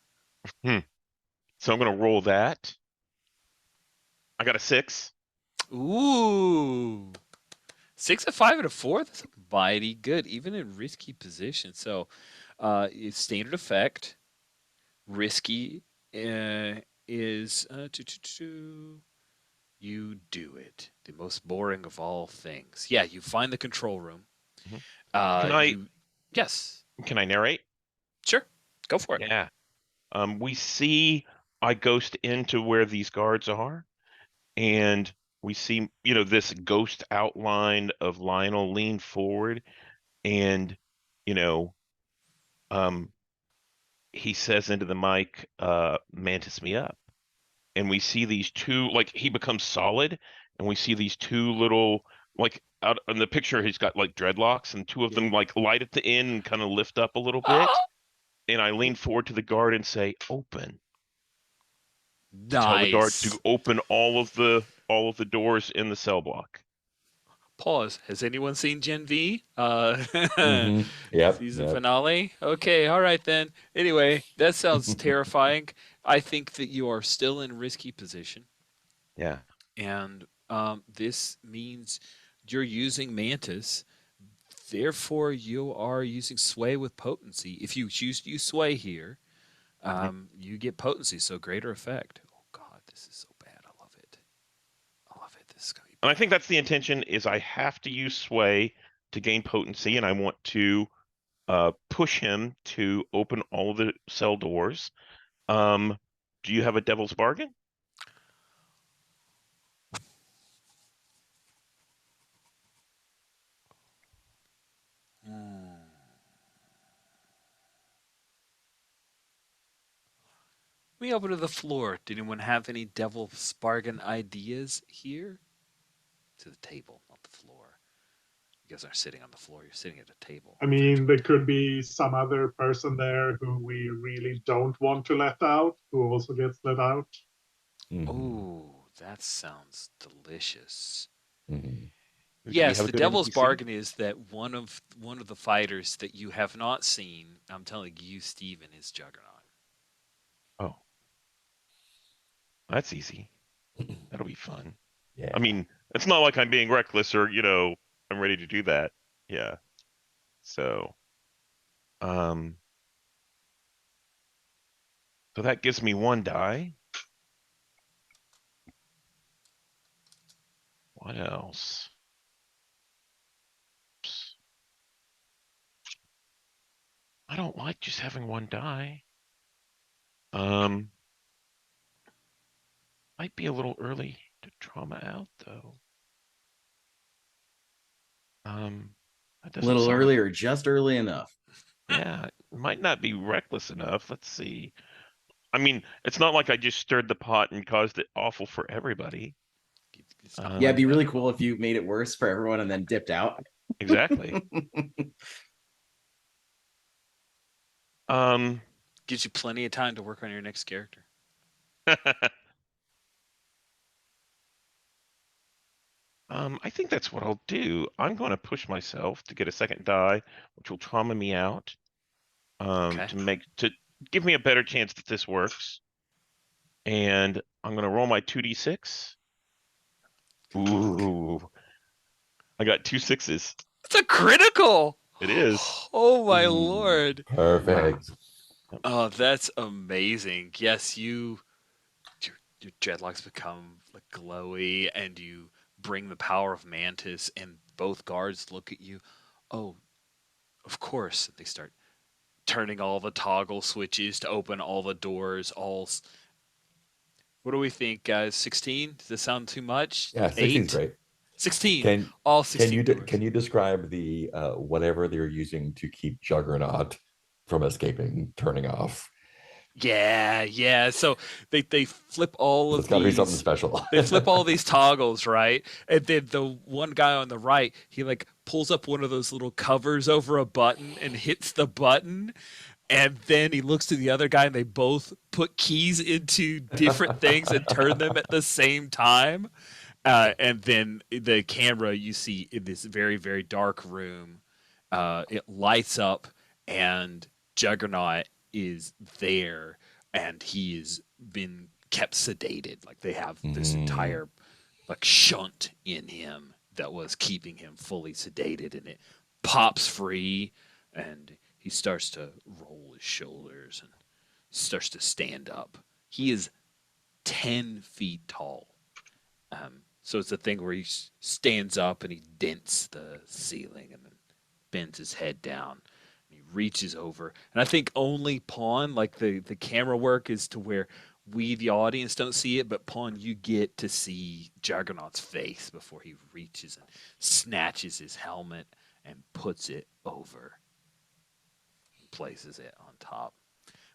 So I'm gonna roll that. I got a 6. Ooh. 6, a 5, and a 4. That's mighty good, even in risky position. So, it's standard effect. Risky is you do it. The most boring of all things. Yeah, you find the control room. Mhm. Can I You yes, can I narrate? sure, go for it. Yeah. We see I ghost into where these guards are, and we see, this ghost outline of Lionel lean forward, and, you know, um, he says into the mic, mantis me up. And we see these two, like, he becomes solid, and we see these two little, like, out in the picture, he's got like dreadlocks, and two of them like light at the end and kind of lift up a little Oh, bit. And I lean forward to the guard and say, open. Tell the guard to nice. open all of the doors in the cell block. Pause. Has anyone seen Gen V? Yep. Season Yep. finale? Okay, all right then. Anyway, that sounds terrifying. I think that you are still in risky position, Yeah. and this means you're using Mantis. Therefore, you are using Sway with potency. If you choose to use Sway here, you get potency, so greater effect. Oh God, this is so bad. I love it. I love it. This is gonna be And I bad. think that's the intention, is I have to use sway to gain potency, and I want to push him to open all of the cell doors. Do you have a devil's bargain? Hmm. Let me open to the floor. Did anyone have any devil's bargain ideas here? To the table, not the floor. You guys aren't sitting on the floor. You're sitting at a table. I mean, there could be some other person there who we really don't want to let out, who also gets let out. Mhm. Oh, that sounds delicious. Mhm. Do we Yes, have a the good devil's NPC? bargain is that one of the fighters that you have not seen, I'm telling you, Steven, is Juggernaut. Oh, that's easy. That'll be fun. Yeah. I mean, it's not like I'm being reckless or, I'm ready to do that. Yeah. So, um, so that gives me 1 die. What else? I don't like just having 1 die. Might be a little early to trauma out though. That A doesn't little sound early or just early enough. yeah, it might not be reckless enough. Let's see. I mean, it's not like I just stirred the pot and caused it awful for everybody. It's not Yeah, it'd like be that really at cool all. if you made it worse for everyone and then dipped out. Exactly. Um, Gives you plenty of time to work on your next character. I think that's what I'll do. I'm going to push myself to get a 2nd die, which will trauma me out. Okay. give me a better chance that this works. And I'm gonna roll my 2d6. Ooh, I got 2 6s. It's a critical. It is. Oh my Ooh. lord. Perfect. Oh, that's amazing. Yes, your dreadlocks become like glowy, and you bring the power of Mantis, and both guards look at you. Oh, of course. They start turning all the toggle switches to open all the doors. What do we think, guys? 16? Does this sound too much? Yeah, 16's 8? great. 16. Can All can 16 you doors. can you describe the whatever they're using to keep Juggernaut from escaping, turning off? Yeah. So they flip all It's of got to be something these. special. They flip all these toggles, right? And then the one guy on the right, he like pulls up one of those little covers over a button and hits the button. And then he looks to the other guy, and they both put keys into different things and turn them at the same time. And then the camera you see in this very, very dark room, it lights up, and Juggernaut is there, and he has been kept sedated. Like they have this entire like shunt in him that was keeping him fully sedated, and it pops free, and he starts to roll his shoulders and starts to stand up. He is 10 feet tall. So it's a thing where he stands up and he dents the ceiling and then bends his head down. And he reaches over. And I think only Pawn, like the camera work is to where we, the audience, don't see it, but Pawn, you get to see Juggernaut's face before he reaches and snatches his helmet and puts it over, places it on top.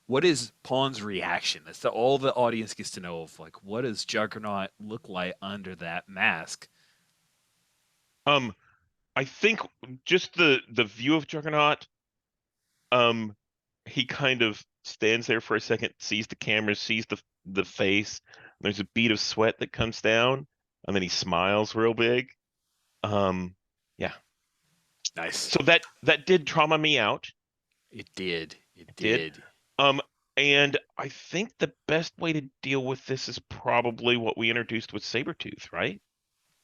What is Pawn's reaction? That's all the audience gets to know of. Like, what does Juggernaut look like under that mask? I think just the view of Juggernaut, he kind of stands there for a second, sees the camera, sees the face. There's a bead of sweat that comes down, and then he smiles real big. Yeah. Nice. So that did trauma me out. It did. It did. did. And I think the best way to deal with this is probably what we introduced with Sabretooth, right?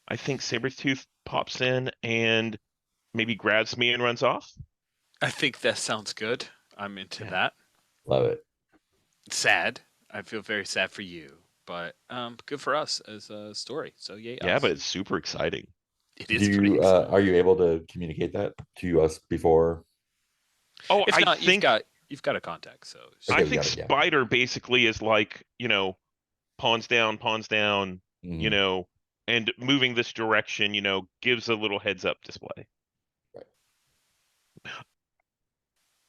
I think Sabretooth pops in and maybe grabs me and runs off. I think that sounds good. I'm into that. Love it. Sad. I feel very sad for you, but good for us as a story. So yay. Yeah, us. but it's super exciting. It is pretty You exciting. are you able to communicate that to us before? Oh, If I not, think you've got a contact. So Okay, I we think got it, yeah. Spider basically is like, pawns down, Mhm. and moving this direction, gives a little heads up display.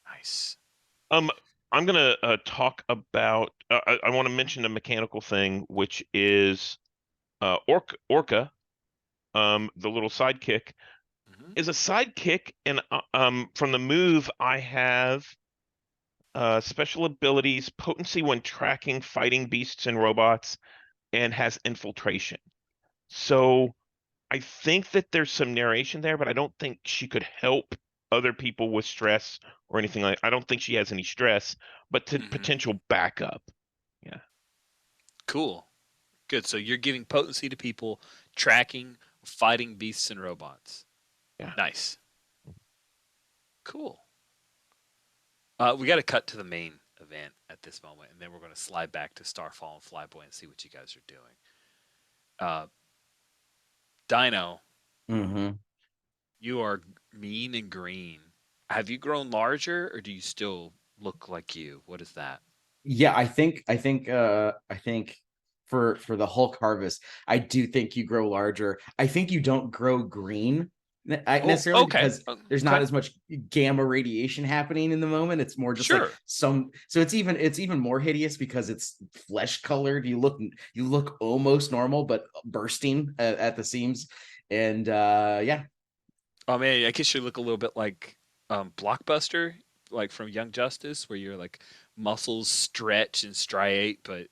nice. I'm gonna talk about. I want to mention a mechanical thing, which is Orca, the little sidekick, is a sidekick, and from the move I have special abilities, potency when tracking, fighting beasts and robots, and has infiltration. So I think that there's some narration there, but I don't think she could help other people with stress or anything like. I don't think she has any stress, but to potential backup. Yeah. Cool. Good. So you're giving potency to people, tracking, fighting beasts and robots. Yeah. Nice. Cool. We got to cut to the main event at this moment, and then we're going to slide back to Starfall and Flyboy and see what you guys are doing. Dino, you are mean and green. Have you grown larger, or do you still look like you? What is that? Yeah, I think for the Hulk harvest, I do think you grow larger. I think you don't grow green necessarily okay. because there's not as much gamma radiation happening in the moment. It's more just like so it's even more hideous because it's flesh colored. You look almost normal, but bursting at the seams. And yeah. Oh man, I guess you look a little bit like Blockbuster, like from Young Justice, where your like muscles stretch and striate, but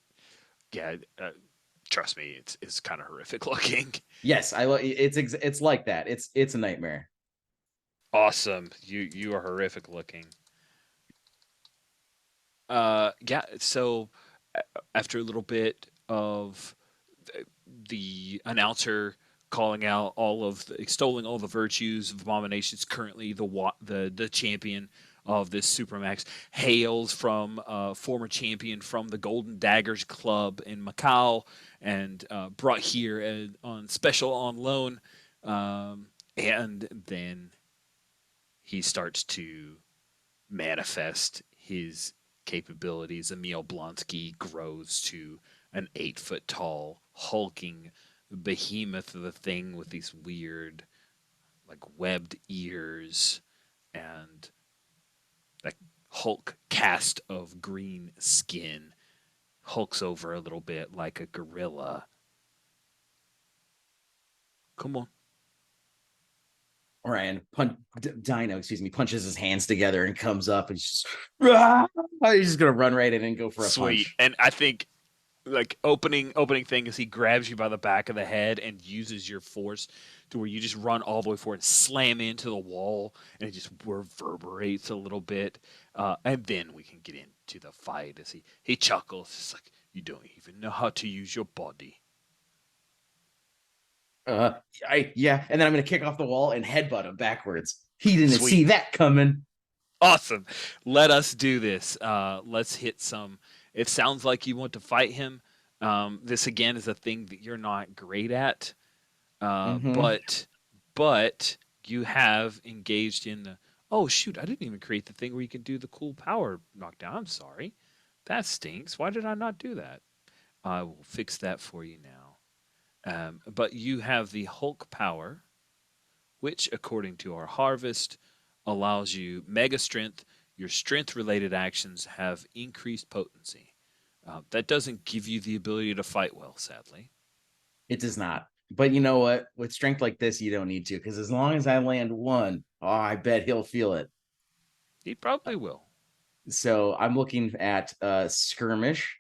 yeah, trust me, it's kind of horrific looking. Yes, it's like that. It's a nightmare. Awesome, you are horrific looking. Yeah. So after a little bit of the announcer calling out extolling all the virtues of Abominations, currently the champion of this Supermax, hails from former champion from the Golden Daggers Club in Macau, and brought here on special on loan, and then he starts to manifest his capabilities. Emil Blonsky grows to an 8 foot tall, hulking behemoth of a thing with these weird, like webbed ears and like Hulk cast of green skin. Hulks over a little bit like a gorilla. Come on. Ryan Dino, excuse me, punches his hands together and comes up and just he's just gonna run right in and go for a Sweet. punch. And I think like opening thing is he grabs you by the back of the head and uses your force to where you just run all the way forward and slam into the wall, and it just reverberates a little bit, and then we can get into the fight as he chuckles. It's like, you don't even know how to use your body. Uh, yeah, and then I'm gonna kick off the wall and headbutt him backwards. He didn't Sweet. see that coming. Awesome. Let us do this. Let's hit some. It sounds like you want to fight him. This again is a thing that you're not great at. Mhm. But you have engaged in the. Oh shoot! I didn't even create the thing where you can do the cool power knockdown. I'm sorry, that stinks. Why did I not do that? I will fix that for you now. But you have the Hulk power, which, according to our harvest, allows you mega strength. Your strength related actions have increased potency. That doesn't give you the ability to fight well, sadly. It does not. But you know what? With strength like this, you don't need to, because as long as I land one, oh, I bet he'll feel it. He probably will. So I'm looking at skirmish.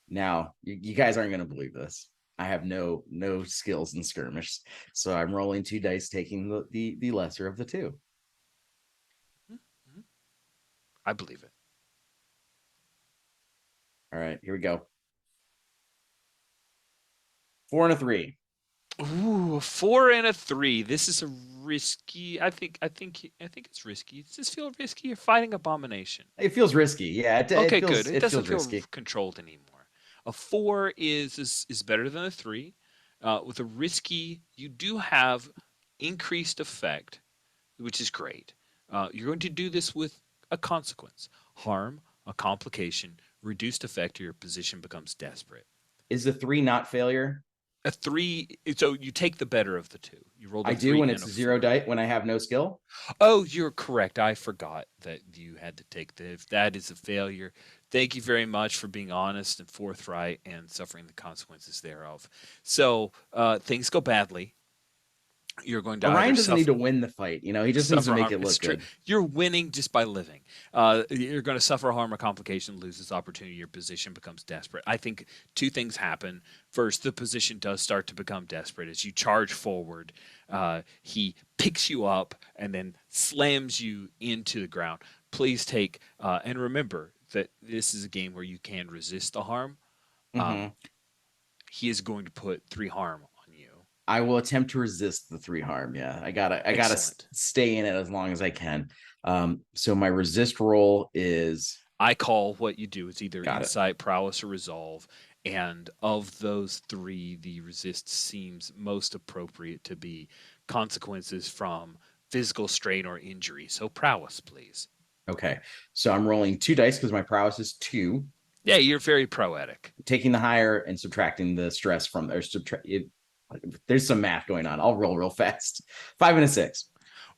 Now, you guys aren't gonna believe this. I have no skills in skirmish. So I'm rolling 2 dice, taking the lesser of the two. Mm-hmm. I believe it. All right, here we go. 4 and a 3. Ooh, a 4 and a 3. This is a risky. I think it's risky. Does this feel risky? You're fighting Abomination. It feels risky. Yeah, Okay, it feels, good. It it doesn't feels feel risky. controlled anymore. A 4 is better than a 3. With a risky, you do have increased effect, which is great. You're going to do this with a consequence: harm, a complication, reduced effect, or your position becomes desperate. Is the 3 not failure? A 3, so you take the better of the two. You rolled a I 3 do when and it's a 0 4. die when I have no skill. Oh, you're correct. I forgot that you had to take the. If that is a failure, thank you very much for being honest and forthright and suffering the consequences thereof. So things go badly. You're going to Orion either doesn't need suffer. to win the fight. You know, he just needs to Suffer make harm. it look It's true. good. You're winning just by living. You're going to suffer harm or complication, loses opportunity, your position becomes desperate. I think two things happen. First, the position does start to become desperate as you charge forward. He picks you up and then slams you into the ground. Please take and remember that this is a game where you can resist the harm. Mm-hmm. He is going to put 3 harm on you. I will attempt to resist the 3 harm. Yeah, I gotta Excellent. stay in it as long as I can. So my resist roll is. I call what you do is either Got it. insight, prowess, or resolve. And of those 3, the resist seems most appropriate to be consequences from physical strain or injury. So prowess, please. Okay, so I'm rolling 2 dice because my prowess is 2. Yeah, you're very proetic. Taking the higher and subtracting the stress from there. There's some math going on. I'll roll real fast. 5 and a 6.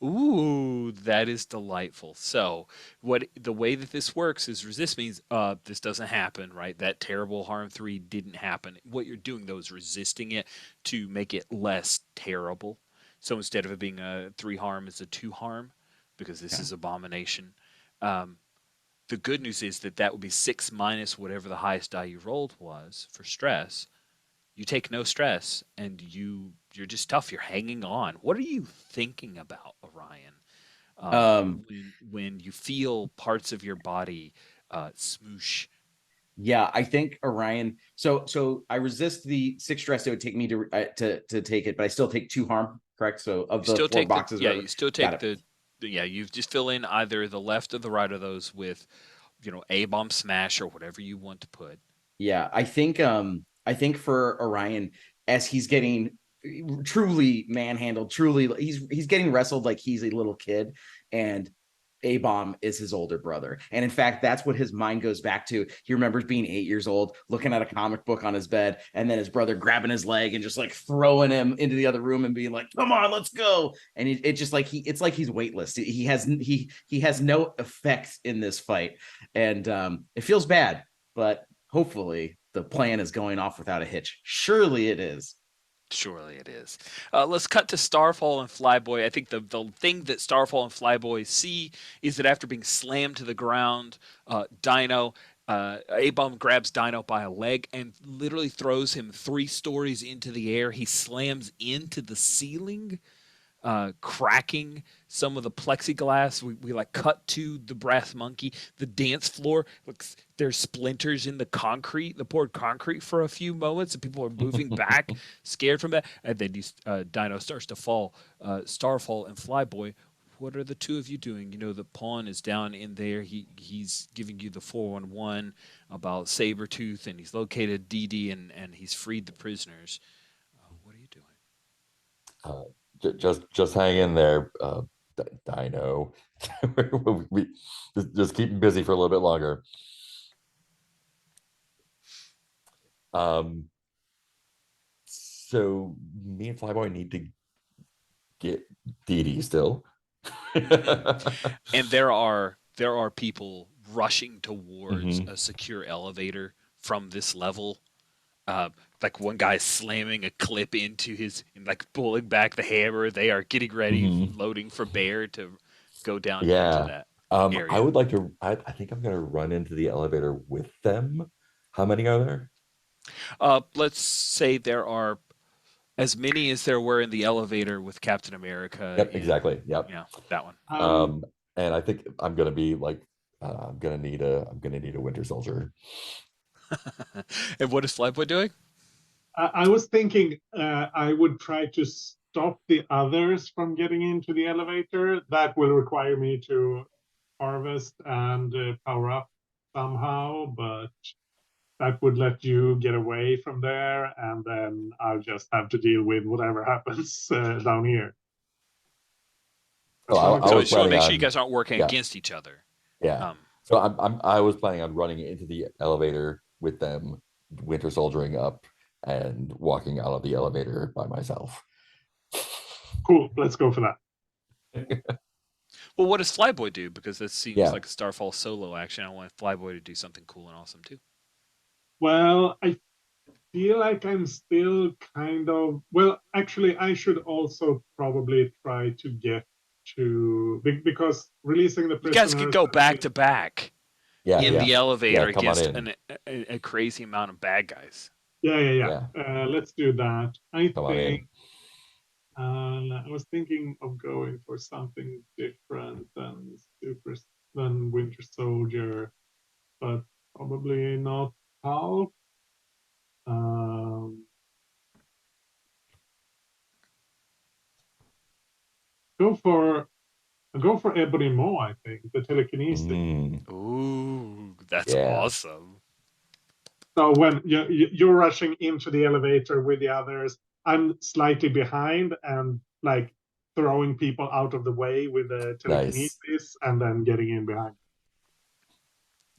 Ooh, that is delightful. So, what the way that this works is resist means this doesn't happen, right? That terrible harm 3 didn't happen. What you're doing though is resisting it to make it less terrible. So instead of it being a 3 harm, it's a 2 harm because this is abomination. The good news is that would be 6 minus whatever the highest die you rolled was for stress. You take no stress and you're just tough. You're hanging on. What are you thinking about, Orion? Um, When you feel parts of your body smoosh. Yeah, I think Orion. So I resist the 6 stress it would take me to take it, but I still take 2 harm. Correct. So of You the still 4 take the boxes, yeah. whatever. You still Got take it. yeah. You just fill in either the left or the right of those with, A bomb smash or whatever you want to put. Yeah, I think for Orion, as he's getting truly manhandled, truly he's getting wrestled like he's a little kid, and A Bomb is his older brother. And in fact, that's what his mind goes back to. He remembers being 8 years old, looking at a comic book on his bed, and then his brother grabbing his leg and just like throwing him into the other room and being like, "Come on, let's go!" And it's just like it's like he's weightless. He has no effect in this fight, and it feels bad, but hopefully the plan is going off without a hitch. Surely it is. Surely it is. Let's cut to Starfall and Flyboy. I think the thing that Starfall and Flyboy see is that after being slammed to the ground, Dino, A-Bomb grabs Dino by a leg and literally throws him 3 stories into the air. He slams into the ceiling, cracking some of the plexiglass. We like cut to the brass monkey. The dance floor looks, there's splinters in the concrete, the poured concrete for a few moments, and people are moving back, scared from that. And then Dino starts to fall. Starfall and Flyboy, what are the 2 of you doing? The pawn is down in there. He's giving you the 411 about Sabretooth, and he's located DD, and he's freed the prisoners. What are you doing? Just hang in there, Dino. we just keep him busy for a little bit longer. So me and Flyboy need to get Dee Dee still. And there are people rushing towards Mhm. a secure elevator from this level. Like one guy slamming a clip into his, and like pulling back the hammer. They are getting ready, Mhm. loading for bear to go down into Yeah. that I area. would like to. I think I'm gonna run into the elevator with them. How many are there? Let's say there are as many as there were in the elevator with Captain America Yep, in, exactly. Yep. that one. And I think I'm gonna be like, I'm gonna need a Winter Soldier. And what is Flyboy doing? I was thinking I would try to stop the others from getting into the elevator. That will require me to harvest and power up somehow, but that would let you get away from there, and then I'll just have to deal with whatever happens down here. Oh, I So I was just want to planning make sure you on, guys aren't working yeah, against each other. yeah. So I was planning on running into the elevator with them, Winter Soldiering up, and walking out of the elevator by myself. Cool, let's go for that. Well, what does Flyboy do? Because this seems Yeah. like a Starfall solo action. I want Flyboy to do something cool and awesome too. Well, I feel like I'm still kind of, well, actually, I should also probably try to get to, because releasing the You guys could prisoners. go back to back Yeah, in yeah. the elevator Yeah, come on against in. a crazy amount of bad guys. Yeah. Let's do that. I Come on think in. I was thinking of going for something different than Winter Soldier, but probably not Hulk. Um, go for Ebony Maw. I think the telekinesis. Mm, Ooh, that's yeah. awesome. So when you're rushing into the elevator with the others, I'm slightly behind and like throwing people out of the way with the Nice. telekinesis, and then getting in behind.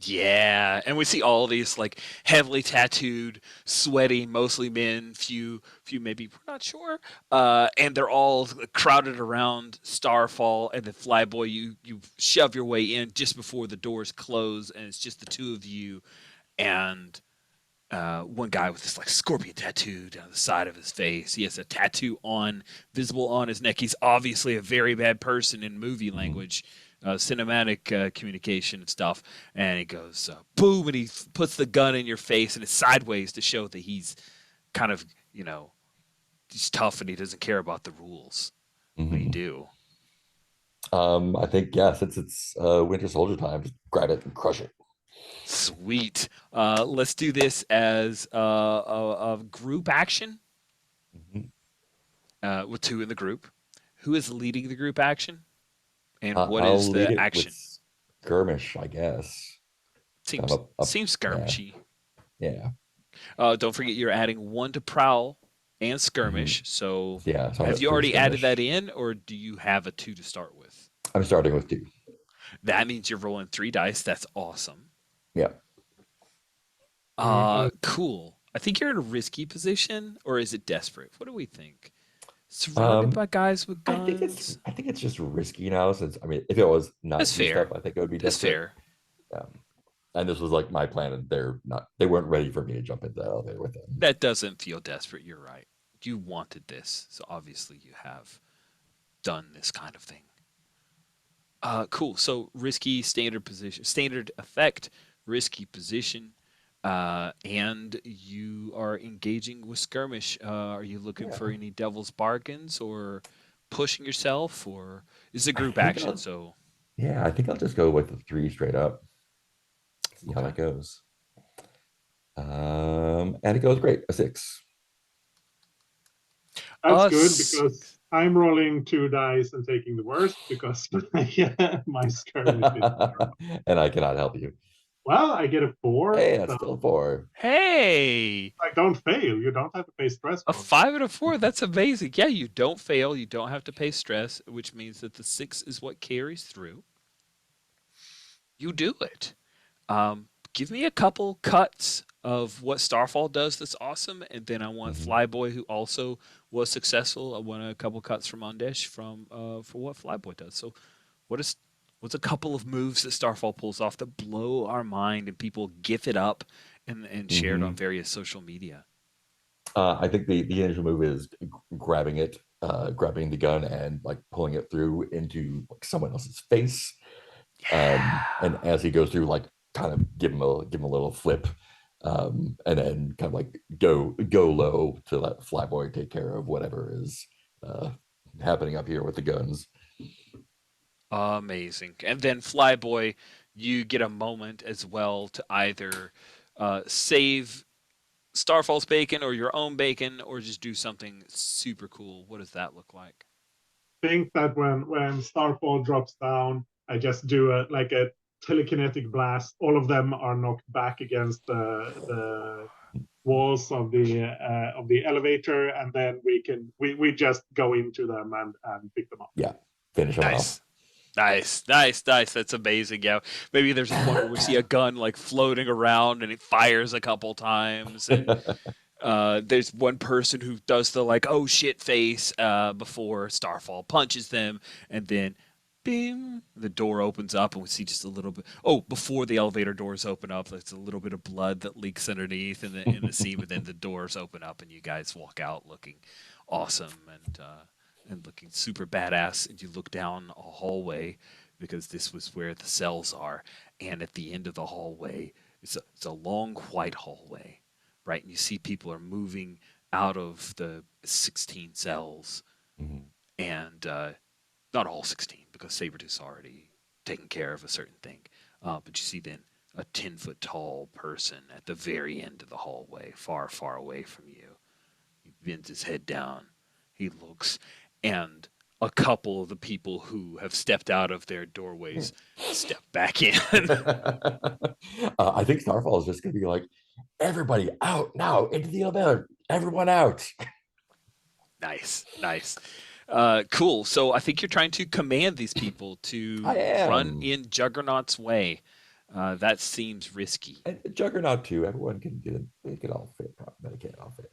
Yeah, and we see all these like heavily tattooed, sweaty, mostly men, few maybe we're not sure, and they're all crowded around Starfall and the Flyboy. You shove your way in just before the doors close, and it's just the 2 of you and one guy with this like scorpion tattoo down the side of his face. He has a tattoo visible on his neck. He's obviously a very bad person in movie language, cinematic communication and stuff. And he goes, boom, and he puts the gun in your face, and it's sideways to show that he's kind of, he's tough and he doesn't care about the rules. What do you do? I think, yeah, since it's Winter Soldier time, just grab it and crush it. Sweet. Let's do this as a group action Mhm. with 2 in the group. Who is leading the group action, and what is I'll lead the it with action? skirmish, I guess. Kind Seems of seems yeah, skirmishy. yeah. Don't forget you're adding 1 to prowl and Mhm. skirmish. So Yeah, so I'm have at you 3 already added that skirmish. in, or do you have a 2 to start with? I'm starting with 2. That means you're rolling 3 dice. That's awesome. Yeah. Mhm. Cool. I think you're in a risky position, or is it desperate? What do we think? Surrounded Um, by guys with I think it's guns. I think it's just risky now. Since I mean, if it was That's night view stuff, fair. I think it would be That's desperate. fair. Um, and this was like my plan, and they weren't ready for me to jump into the elevator with them. That doesn't feel desperate. You're right. You wanted this, so obviously you have done this kind of thing. Cool. So risky standard position, standard effect, risky position, and you are engaging with skirmish. Are you looking for Yeah, any devil's bargains or pushing yourself, or is it I group think action? I'll So yeah, I think I'll just go with the 3 straight up. See how okay, that goes. And it goes great. A 6. That's good because six. I'm rolling 2 dice and taking the worst because my skirmish is terrible. And I cannot help you. Well, I get a 4, Hey, that's so still a 4. Hey, I don't fail. You don't have to pay stress a bonus. 5 and a 4. That's amazing. Yeah, you don't fail. You don't have to pay stress, which means that the 6 is what carries through. You do it. Give me a couple cuts of what Starfall does that's awesome, and then I want Mhm. Flyboy, who also was successful. I want a couple cuts from Ondesh from for what Flyboy does. So, what is what's a couple of moves that Starfall pulls off that blow our mind and people gif it up and share it on Mhm. various social media? I think the initial move is grabbing it, grabbing the gun and like pulling it through into like someone else's face. And Yeah. as he goes through, like kind of give him a little flip, and then kind of like go low to let Flyboy take care of whatever is uh, happening up here with the guns. Amazing. And then Flyboy, you get a moment as well to either save Starfall's bacon or your own bacon or just do something super cool. What does that look like? Think that when Starfall drops down, I just do a telekinetic blast. All of them are knocked back against the walls of the elevator, and then we just go into them and pick them up. Yeah, finish him off. Nice. Nice, nice, nice. That's amazing. Yeah. Maybe there's a point where we see a gun like floating around and it fires a couple times and there's one person who does the like oh shit face before Starfall punches them, and then bing, the door opens up and we see just a little bit. Oh, before the elevator doors open up, there's a little bit of blood that leaks underneath in the scene, but then the doors open up and you guys walk out looking awesome and looking super badass. And you look down a hallway because this was where the cells are, and at the end of the hallway, it's a long white hallway, right? And you see people are moving out of the 16 cells, Mhm. and not all 16 because Sabretooth's already taken care of a certain thing. But you see then a 10-foot tall person at the very end of the hallway, far, far away from you. He bends his head down. He looks, and a couple of the people who have stepped out of their doorways step back in. I think Starfall is just going to be like, everybody out now into the elevator, everyone out. Nice, nice. Cool. So I think you're trying to command these people I to run am. in Juggernaut's way. That seems risky. And Juggernaut too. Everyone can get it. They can all fit. They can't all fit.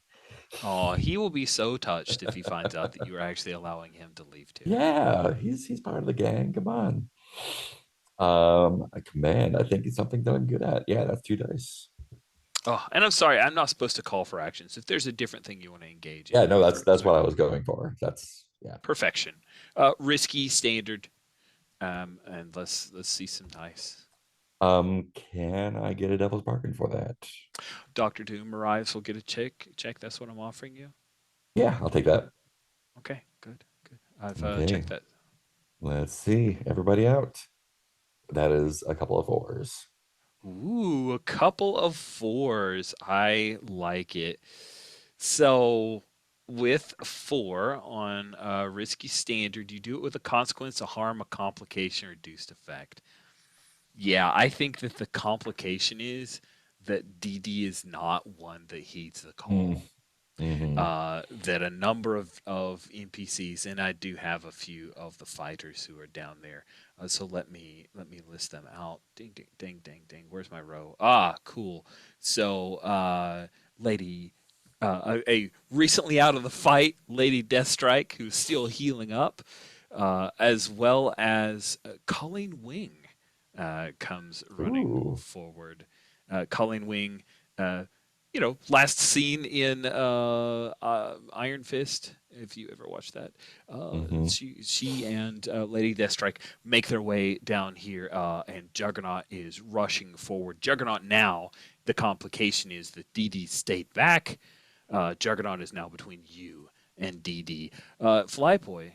Oh, he will be so touched if he finds out that you are actually allowing him to leave too. Yeah, he's part of the gang. Come on. A command. I think it's something that I'm good at. Yeah, that's 2 dice. Oh, and I'm sorry, I'm not supposed to call for actions. If there's a different thing you want to engage in, Yeah, no, that's perfect. what I was going for. That's yeah. Perfection. Risky, standard. And let's see some dice. Can I get a devil's bargain for that? Doctor Doom arrives. Will get a check. Check. That's what I'm offering you. Yeah, I'll take that. Okay, good, good. I've Okay, checked that. let's see. Everybody out. That is a couple of 4s. Ooh, a couple of 4s. I like it. So with 4 on risky standard, you do it with a consequence, a harm, a complication, or reduced effect. Yeah, I think that the complication is that DD is not one that heeds the call. Mm-hmm. That a number of NPCs, and I do have a few of the fighters who are down there. So let me list them out. Ding ding ding ding ding. Where's my row? Ah, cool. So Lady, a recently out of the fight, Lady Deathstrike, who's still healing up, as well as Colleen Wing comes running Ooh. forward. Colleen Wing. Last seen in Iron Fist. If you ever watched that, Mm-hmm. she and Lady Deathstrike make their way down here, and Juggernaut is rushing forward. Juggernaut now. The complication is that DD stayed back. Juggernaut is now between you and DD. Flyboy.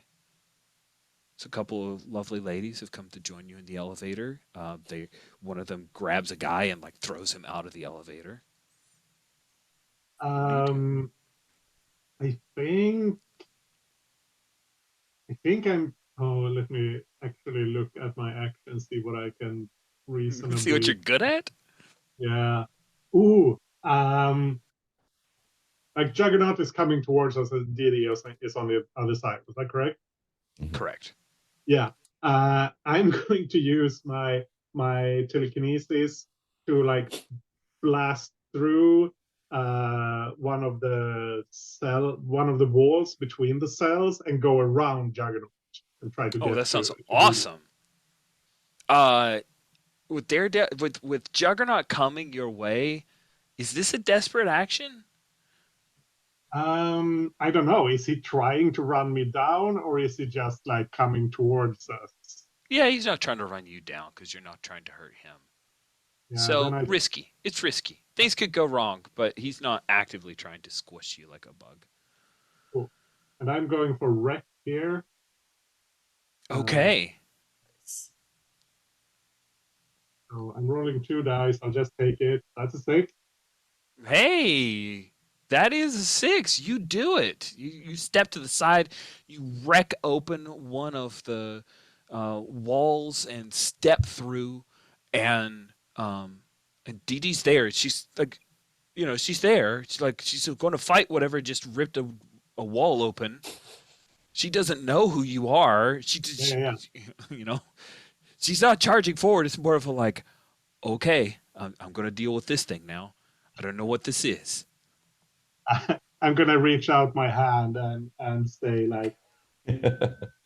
So a couple of lovely ladies have come to join you in the elevator. One of them grabs a guy and like throws him out of the elevator. What do you do? Um, I think I'm. Oh, let me actually look at my actions, see what I can See what you're reasonably. good at? Yeah. Ooh. Like Juggernaut is coming towards us, and DD is on the other side. Was that correct? Mm-hmm. Correct. Yeah. I'm going to use my telekinesis to like blast through one of the walls between the cells and go around Juggernaut and try to Oh, get that sounds to DD. awesome. With with Juggernaut coming your way, is this a desperate action? I don't know. Is he trying to run me down, or is he just like coming towards us? Yeah, he's not trying to run you down because you're not trying to hurt him. Yeah, then So I risky. It's risky. Things could go wrong, but he's not actively trying to squish you like a bug. cool. And I'm going for wreck here. Uh, Okay. so I'm rolling 2 dice. I'll just take it. That's a 6. Hey, that is a 6. You do it. You step to the side, you wreck open one of the walls and step through, and Dee Dee's there. She's like, she's there. She's like, she's going to fight whatever just ripped a wall open. She doesn't know who you are. Yeah. You know, she's not charging forward. It's more of a like, okay, I'm going to deal with this thing now. I don't know what this is. I'm gonna reach out my hand and say like,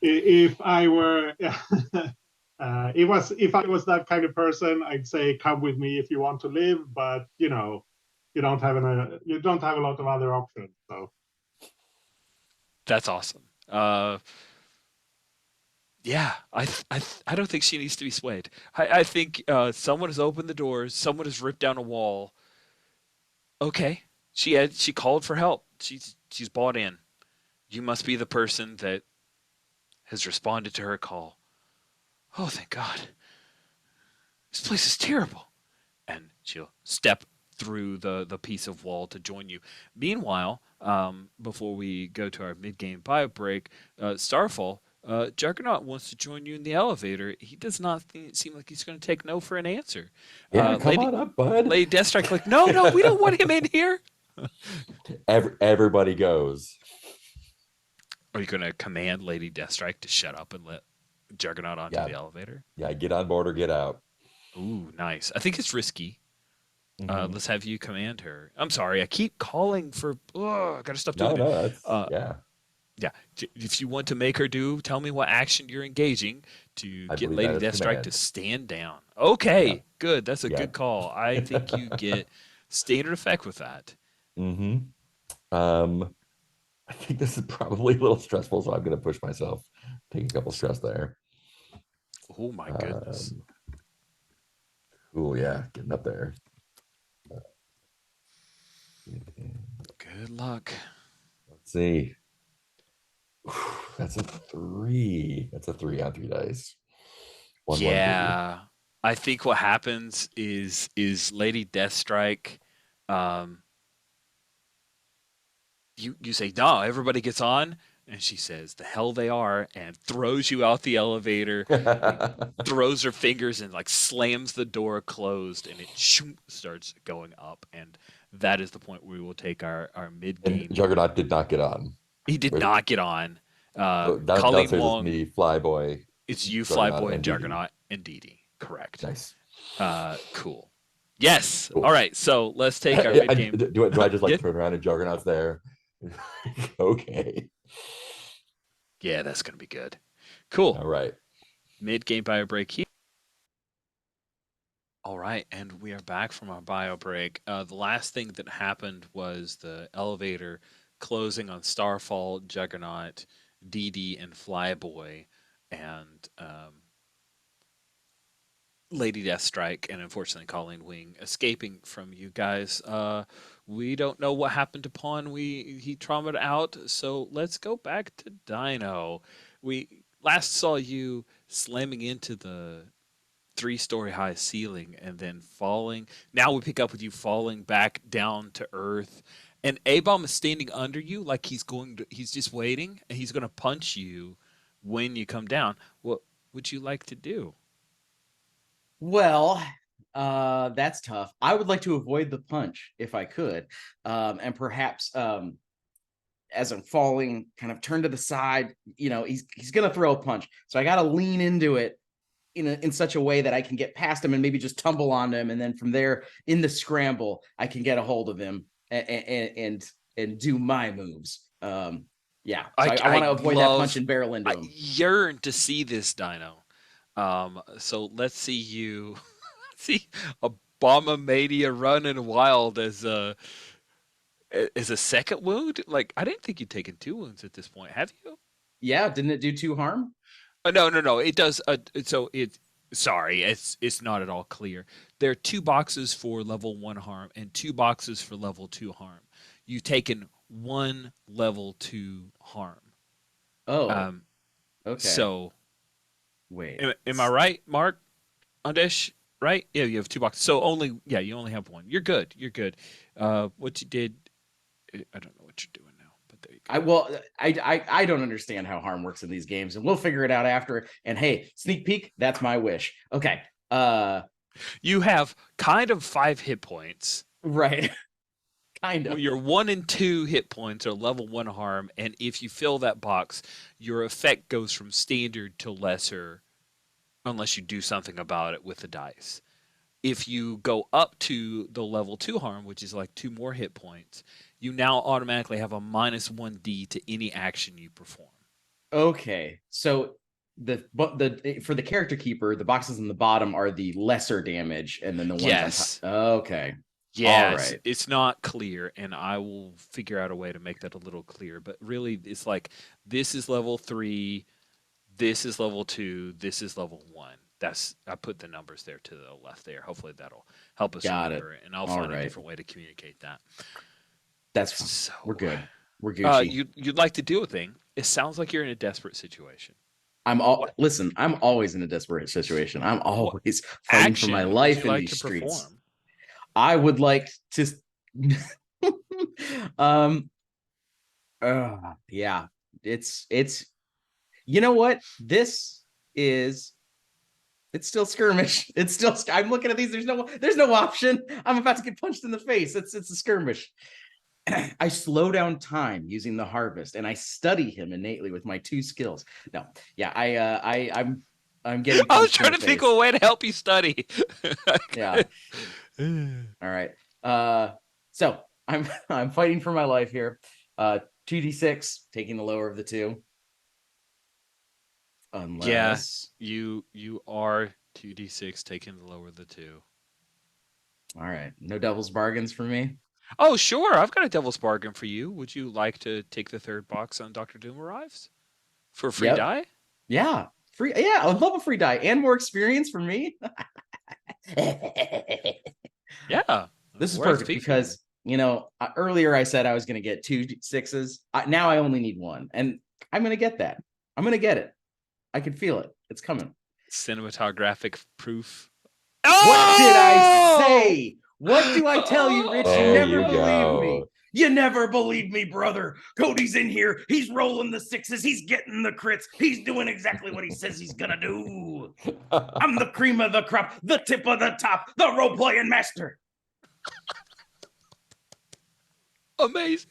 if I were if I was that kind of person, I'd say come with me if you want to live, but you don't have a lot of other options. So That's awesome. Yeah, I don't think she needs to be swayed. I think someone has opened the doors. Someone has ripped down a wall. Okay, she called for help. She's bought in. You must be the person that has responded to her call. Oh, thank God. This place is terrible. And she'll step through the piece of wall to join you. Meanwhile, before we go to our mid-game bio break, Starfall, Juggernaut wants to join you in the elevator. He does not seem like he's going to take no for an answer. Yeah, come on up, bud. Lady Deathstrike, like, no, we don't want him in here. Everybody goes. Are you going to command Lady Deathstrike to shut up and let Juggernaut onto the elevator? Yeah, get on board or get out. Ooh, nice. I think it's risky. Mm-hmm. Let's have you command her. I'm sorry, I keep calling for. I gotta stop doing No, it. that's yeah. Yeah. If you want to make her tell me what action you're engaging to I get believe Lady that is Deathstrike command. to stand down. Okay, Yeah. good. That's a Yeah. good call. I think you get standard effect with that. Mm-hmm. I think this is probably a little stressful, so I'm gonna push myself. Take a couple stress there. Oh my goodness. Cool, yeah, getting up there. Good luck. Let's see. That's a 3. That's a 3 on 3 dice. 1, 1, 3. Yeah. I think what happens is Lady Deathstrike, um, you say, no, everybody gets on, and she says, the hell they are, and throws you out the elevator, throws her fingers and like slams the door closed, and it starts going up, and that is the point where we will take our mid-game. And Juggernaut did not get on. He did not get on. So Colleen downstairs Wong, is me, Flyboy. it's you, Juggernaut, Flyboy, and and Dee Dee. Juggernaut, and Dee Dee. Correct. Nice. Cool. Yes. Cool. All right. So let's take our Yeah, mid-game. do I just like Yeah. turn around and Juggernaut's there? Okay. Yeah, that's gonna be good. Cool. All right. Mid-game bio break here. All right, and we are back from our bio break. The last thing that happened was the elevator closing on Starfall, Juggernaut, Dee Dee, and Flyboy, and Lady Deathstrike, and unfortunately Colleen Wing escaping from you guys. We don't know what happened to Pawn. He traumatized out, so let's go back to Dino. We last saw you slamming into the 3-story high ceiling and then falling. Now we pick up with you falling back down to earth. And A-Bomb is standing under you like he's just waiting, and he's going to punch you when you come down. What would you like to do? Well, that's tough. I would like to avoid the punch if I could. And perhaps as I'm falling, kind of turn to the side, he's gonna throw a punch. So I gotta lean into it in such a way that I can get past him and maybe just tumble onto him. And then from there, in the scramble, I can get a hold of him and do my moves. Yeah. So I want to avoid that punch and barrel into him. I yearn to see this, Dino. So let's see you see Abomination running wild as a second wound. Like, I didn't think you'd taken 2 wounds at this point, have you? Yeah, didn't it do 2 harm? No. It does. Sorry, it's not at all clear. There are 2 boxes for level 1 harm and 2 boxes for level 2 harm. You've taken 1 level 2 harm. Oh. Okay. So. Wait. Am I right, Mark? Undish? Right? Yeah, you have 2 boxes. So you only have 1. You're good. What you did, I don't know what you're doing now, but there you go. I don't understand how harm works in these games, and we'll figure it out after. And hey, sneak peek, that's my wish. Okay. You have kind of 5 hit points. Right. Kind of. Your 1 and 2 hit points are level 1 harm, and if you fill that box, your effect goes from standard to lesser unless you do something about it with the dice. If you go up to the level 2 harm, which is like 2 more hit points, you now automatically have a -1d to any action you perform. Okay. So for the character keeper, the boxes in the bottom are the lesser damage, and then the ones Yes. on top. Okay. Yeah, All right. it's not clear, and I will figure out a way to make that a little clear. But really, it's like, this is level 3, this is level 2, this is level 1. I put the numbers there to the left there. Hopefully that'll help us remember it, and I'll find a different way to communicate that. That's So, we're good. We're Gucci. You'd like to do a thing. It sounds like you're in a desperate situation. Listen, I'm always in a desperate situation. I'm always fighting for my life in these streets. Perform? I would like to yeah, it's you know what? It's still skirmish. It's still I'm looking at these. There's no option. I'm about to get punched in the face. It's a skirmish. I slow down time using the harvest, and I study him innately with my 2 skills. No, yeah, I'm getting. I was trying to think of a way to help you study. Yeah. All right. So I'm fighting for my life here. 2d6, taking the lower of the 2. Unless you are 2d6, taking the lower of the 2. All right. No devil's bargains for me. Oh, sure. I've got a devil's bargain for you. Would you like to take the 3rd box on Dr. Doom Arrives for a free die? Yeah. Free. Yeah. I would love a free die and more experience for me. Yeah. This is perfect because, earlier I said I was going to get 2 6s. Now I only need 1, and I'm going to get that. I'm going to get it. I can feel it. It's coming. Cinematographic proof What did I Oh! say? What do I tell you, Rich? You There never you believe me. go. You never believe me, brother. Cody's in here. He's rolling the sixes. He's getting the crits. He's doing exactly what he says he's gonna do. I'm the cream of the crop, the tip of the top, the role-playing master. Amazing.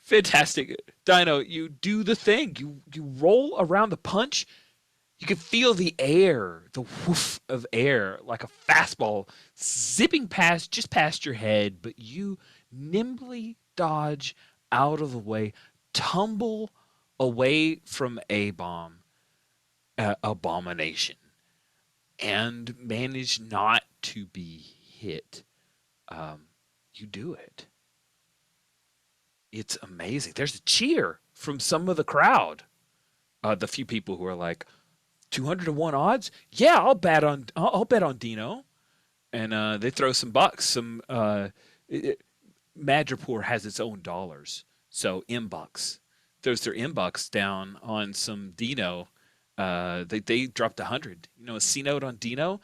Fantastic. Dino, you do the thing. You roll around the punch. You can feel the air, the woof of air, like a fastball zipping past, just past your head, but you nimbly dodge out of the way, tumble away from A-bomb, abomination, and manage not to be hit. You do it. It's amazing. There's a cheer from some of the crowd. The few people who are like, 201 odds? Yeah, I'll bet on Dino. And they throw some bucks. Madripoor has its own dollars, so M-Bucks throws their M-Bucks down on some Dino. They dropped 100. You know, a C note on Dino,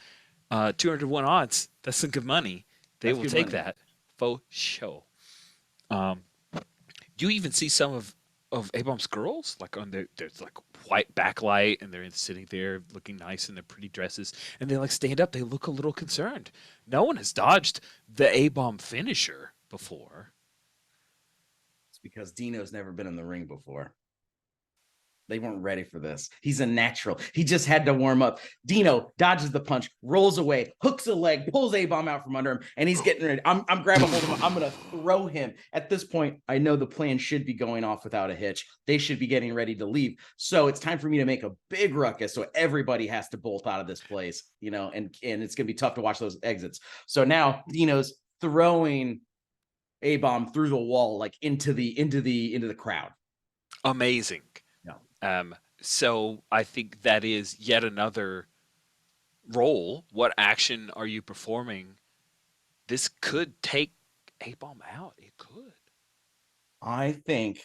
201 odds. That's some good money. They will take that for sure. You even see some of A-Bomb's girls, like on there's like white backlight, and they're sitting there looking nice in their pretty dresses, and they like stand up. They look a little concerned. No one has dodged the A-Bomb finisher before. It's because Dino's never been in the ring before. They weren't ready for this. He's a natural. He just had to warm up. Dino dodges the punch, rolls away, hooks a leg, pulls A-Bomb out from under him, and he's getting ready. I'm grabbing hold of him. I'm going to throw him. At this point, I know the plan should be going off without a hitch. They should be getting ready to leave. So it's time for me to make a big ruckus. So everybody has to bolt out of this place, you know, and it's going to be tough to watch those exits. So now Dino's throwing A-Bomb through the wall, like into the crowd. Amazing. So I think that is yet another role. What action are you performing? This could take A-Bomb out. It could. I think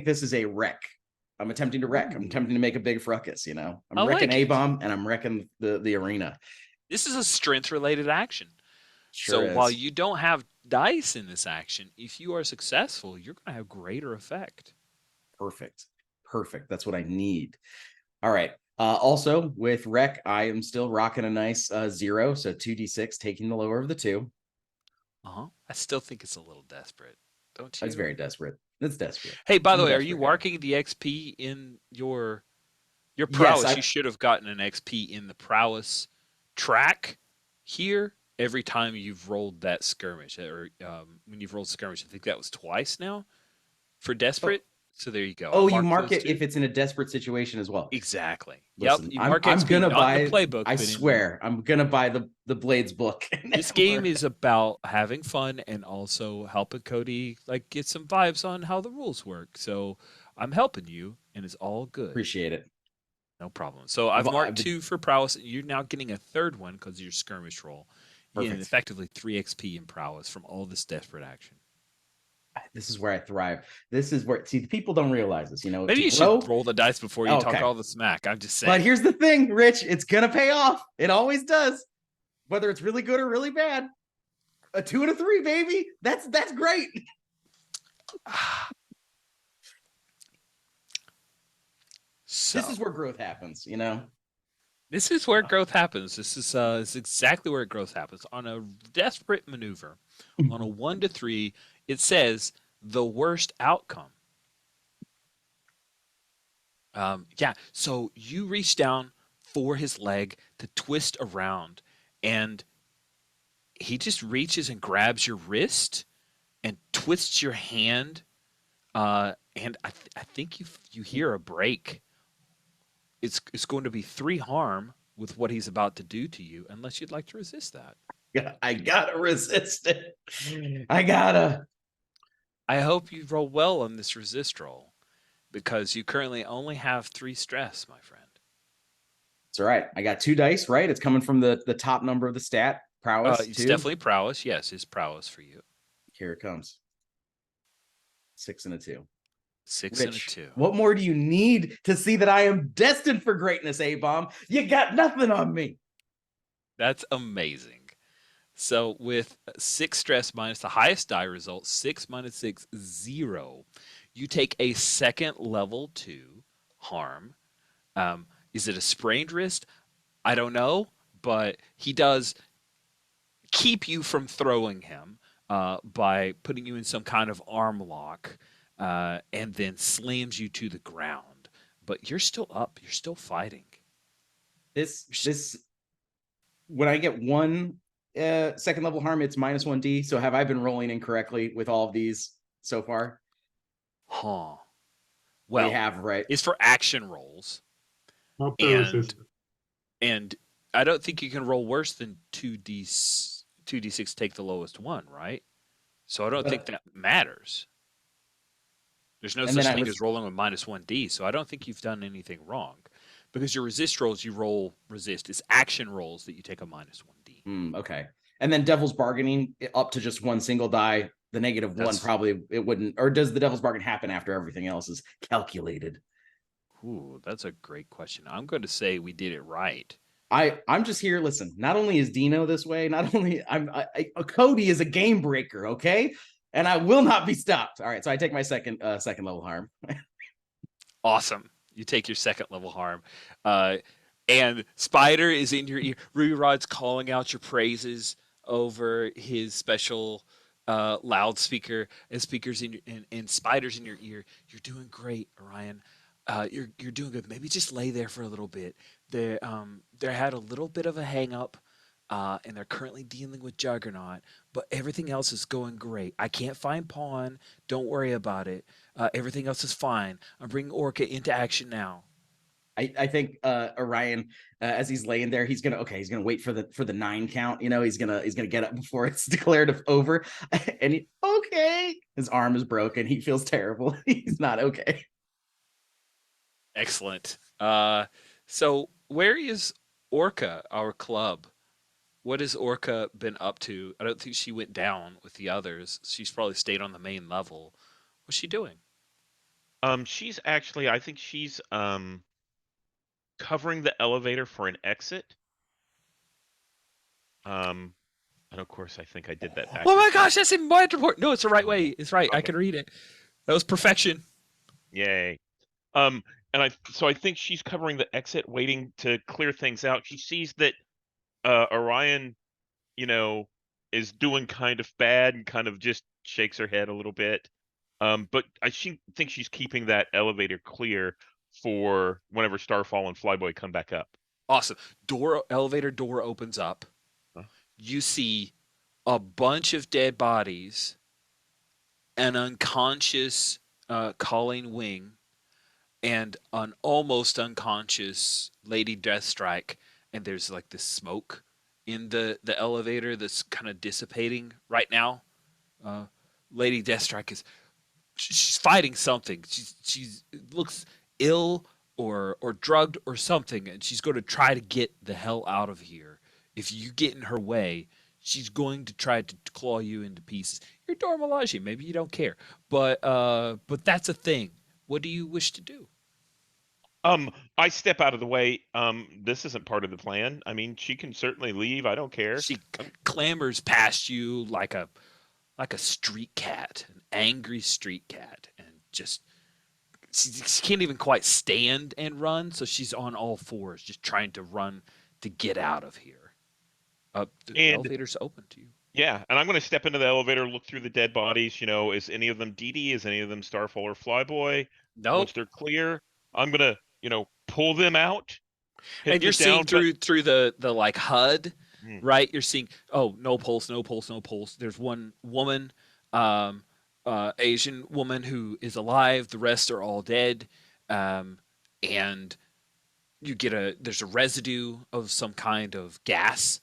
this is a wreck. I'm attempting to wreck. I'm attempting to make a big fracas, you know. I'm wrecking A-Bomb and I'm wrecking the arena. This is a strength-related action. Sure so while is. you don't have dice in this action, if you are successful, you're going to have greater effect. Perfect. That's what I need. All right. Also with wreck, I am still rocking a nice 0. So 2d6, taking the lower of the 2. I still think it's a little desperate, don't you? It's very desperate. It's desperate. Hey, by the way, are you marking the XP in your prowess? Yes, you should have gotten an XP in the prowess track here every time you've rolled that skirmish, or when you've rolled skirmish. I think that was twice now for desperate. So there you go. Oh, you mark it if it's in a desperate situation as well. Exactly. Listen, You mark I'm gonna buy the playbook. I swear, I'm gonna buy the Blades book. This game is about having fun and also helping Cody like get some vibes on how the rules work. So I'm helping you, and it's all good. Appreciate it. No problem. So I've marked 2 for prowess. You're now getting a 3rd one because of your skirmish roll. And effectively 3 XP in prowess from all this desperate action. This is where I thrive. This is where, see, people don't realize this, you know. Maybe you should roll the dice before you talk all the smack. I'm just saying. But here's the thing, Rich, it's gonna pay off. It always does. Whether it's really good or really bad. A 2 and a 3, baby. That's great. So this is where growth happens, you know. This is where growth happens. This is exactly where growth happens. On a desperate maneuver, on a 1 to 3, it says the worst outcome. So you reach down for his leg to twist around, and he just reaches and grabs your wrist and twists your hand. And I think you hear a break. It's going to be 3 harm with what he's about to do to you, unless you'd like to resist that. Yeah, I gotta resist it. I hope you roll well on this resist roll, because you currently only have 3 stress, my friend. It's all right. I got 2 dice, right? It's coming from the top number of the stat. Prowess. It's definitely prowess. Yes, it's prowess for you. Here it comes. 6 and a 2. 6 and a Rich, 2. what more do you need to see that I am destined for greatness, A-Bomb? You got nothing on me. That's amazing. So with 6 stress minus the highest die result, 6 minus 6, 0, you take a second level 2 harm. Is it a sprained wrist? I don't know, but he does keep you from throwing him by putting you in some kind of arm lock and then slams you to the ground. But you're still up. You're still fighting. This when I get one second level harm, it's minus 1d. So have I been rolling incorrectly with all of these so far? Huh. Well, we have, right? It's for action rolls. Not the resist. And I don't think you can roll worse than 2d6 take the lowest one, right? So I don't think that matters. There's no such thing as rolling with minus 1d, so I don't think you've done anything wrong. Because your resist rolls, you roll resist. It's action rolls that you take a minus 1d. Okay. And then Devil's Bargaining up to just one single die. The -1 probably it wouldn't. Or does the Devil's Bargain happen after everything else is calculated? Ooh, that's a great question. I'm going to say we did it right. I'm just here. Listen, not only is Dino this way, not only Cody is a game breaker, okay? And I will not be stopped. All right, so I take my second level harm. Awesome. You take your second level harm. And Spider is in your ear. Ruby Rod's calling out your praises over his special loudspeaker and speakers in your and Spider's in your ear. You're doing great, Orion. You're doing good. Maybe just lay there for a little bit. They had a little bit of a hang up, and they're currently dealing with Juggernaut, but everything else is going great. I can't find Pawn. Don't worry about it. Everything else is fine. I'm bringing Orca into action now. I think Orion, as he's laying there, he's gonna wait for the 9 count. You know, he's gonna get up before it's declared over. And his arm is broken. He feels terrible. He's not okay. Excellent. So where is Orca, our club? What has Orca been up to? I don't think she went down with the others. She's probably stayed on the main level. What's she doing? She's actually, I think she's covering the elevator for an exit. And of course, I think I did that back. Oh my gosh, that's in my report. No, it's the right way. It's right. Okay. I can read it. That was perfection. Yay. And I think she's covering the exit, waiting to clear things out. She sees that Orion, is doing kind of bad and kind of just shakes her head a little bit. But I think she's keeping that elevator clear for whenever Starfall and Flyboy come back up. Awesome. Elevator door opens up. Huh? You see a bunch of dead bodies, an unconscious Colleen Wing, and an almost unconscious Lady Deathstrike, and there's like this smoke in the elevator that's kind of dissipating right now. Lady Deathstrike she's fighting something. She looks ill or drugged or something, and she's going to try to get the hell out of here. If you get in her way, she's going to try to claw you into pieces. You're Dora Milaje. Maybe you don't care, but that's a thing. What do you wish to do? I step out of the way. This isn't part of the plan. I mean, she can certainly leave. I don't care. She clambers past you like a street cat, an angry street cat, and just she can't even quite stand and run, so she's on all fours, just trying to run to get out of here. The elevator's open to you. Yeah, and I'm going to step into the elevator, look through the dead bodies. Is any of them Dee Dee? Is any of them Starfall or Flyboy? No. Once they're clear, I'm going to pull them out. And you're seeing through the like HUD, right? You're seeing no pulse. There's one woman, Asian woman who is alive. The rest are all dead. And you get there's a residue of some kind of gas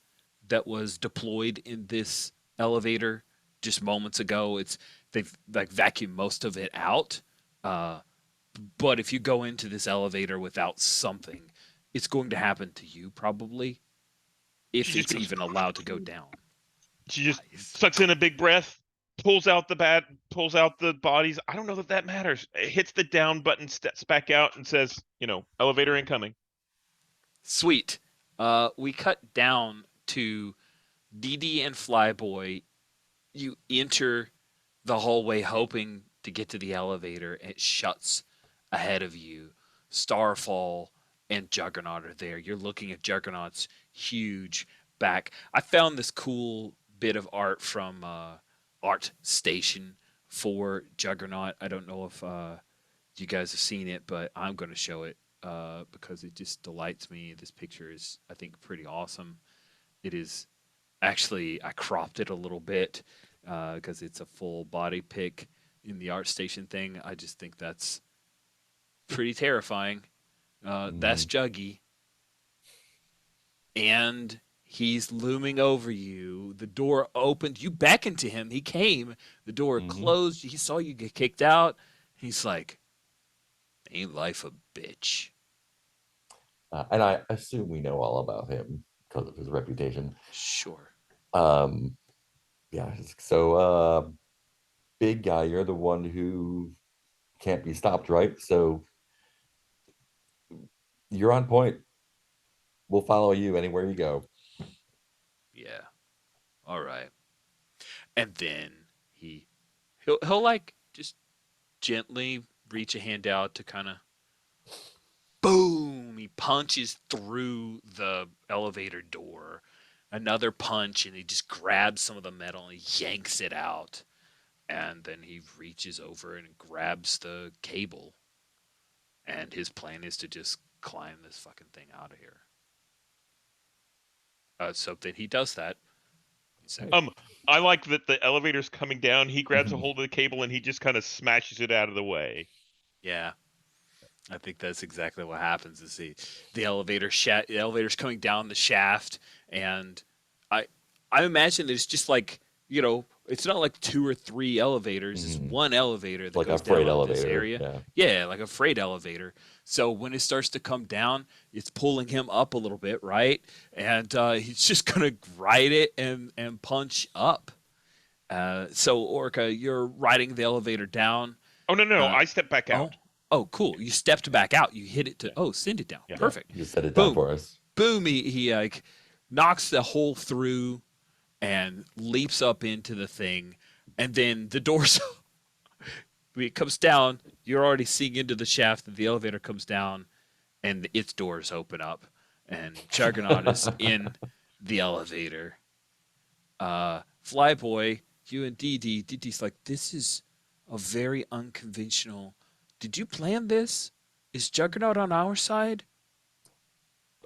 that was deployed in this elevator just moments ago. They've like vacuumed most of it out. But if you go into this elevator without something, it's going to happen to you probably, if it's even allowed to go down. She just sucks in a big breath, pulls out the bodies. I don't know that matters. It hits the down button, steps back out, and says, elevator incoming. Sweet. We cut down to DD and Flyboy. You enter the hallway hoping to get to the elevator. It shuts ahead of you. Starfall and Juggernaut are there. You're looking at Juggernaut's huge back. I found this cool bit of art from Art Station for Juggernaut. I don't know if you guys have seen it, but I'm going to show it because it just delights me. This picture is, I think, pretty awesome. It is actually, I cropped it a little bit because it's a full body pic in the Art Station thing. I just think that's pretty terrifying. That's Juggy. And he's looming over you. The door opened. You beckoned to him. He came. The door closed. He saw you get kicked out. He's like, ain't life a bitch? And I assume we know all about him because of his reputation. Sure. Yeah. So, big guy, you're the one who can't be stopped, right? So you're on point. We'll follow you anywhere you go. Yeah. All right. And then he'll like just gently reach a hand out to kind of boom. He punches through the elevator door. Another punch, and he just grabs some of the metal and he yanks it out. And then he reaches over and grabs the cable. And his plan is to just climb this fucking thing out of here. So then he does that. I like that the elevator's coming down. He grabs a hold of the cable and he just kind of smashes it out of the way. Yeah, I think that's exactly what happens. Is the elevator's coming down the shaft, and I imagine there's just like it's not like 2 or 3 elevators. It's one elevator that like goes a freight down elevator. this area. Yeah, like a freight elevator. So when it starts to come down, it's pulling him up a little bit, right? And he's just gonna ride it and punch up. So Orca, you're riding the elevator down. Oh no! I step back out. Oh, cool! You stepped back out. You hit it to send it down. Yeah. Perfect. You set it down for us. Boom! He like knocks the hole through and leaps up into the thing, and then the doors. It comes down. You're already seeing into the shaft, and the elevator comes down, and its doors open up, and Juggernaut is in the elevator. Flyboy, you and DD's like, this is a very unconventional. Did you plan this? Is Juggernaut on our side?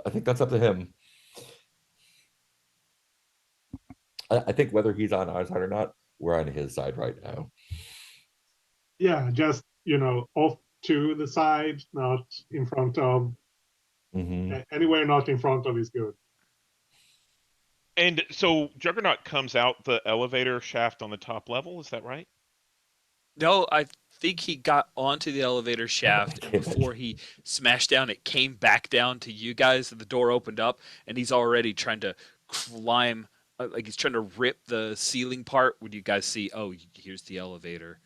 I think that's up to him. I think whether he's on our side or not, we're on his side right now. Yeah, just off to the side, not in front of. Anywhere not in front of is good. And so Juggernaut comes out the elevator shaft on the top level. Is that right? No, I think he got onto the elevator shaft, and before he smashed down, it came back down to you guys, and the door opened up, and he's already trying to climb, like he's trying to rip the ceiling part. When you guys see, here's the elevator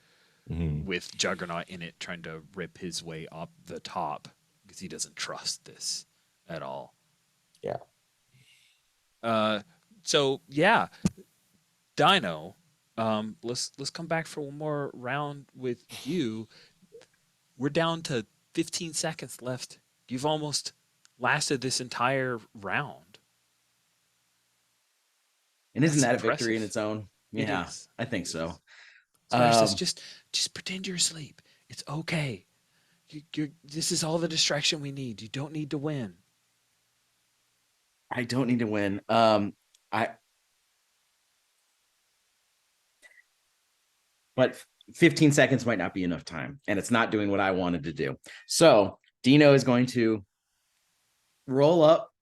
with Juggernaut in it, trying to rip his way up the top because he doesn't trust this at all. Yeah. So yeah, Dino. Let's come back for one more round with you. We're down to 15 seconds left. You've almost lasted this entire round. And isn't That's that a victory in impressive. its own? Yeah, I think so. Says, just pretend you're asleep. It's okay. This is all the distraction we need. You don't need to win. I don't need to win. But 15 seconds might not be enough time, and it's not doing what I wanted to do. So Dino is going to roll up.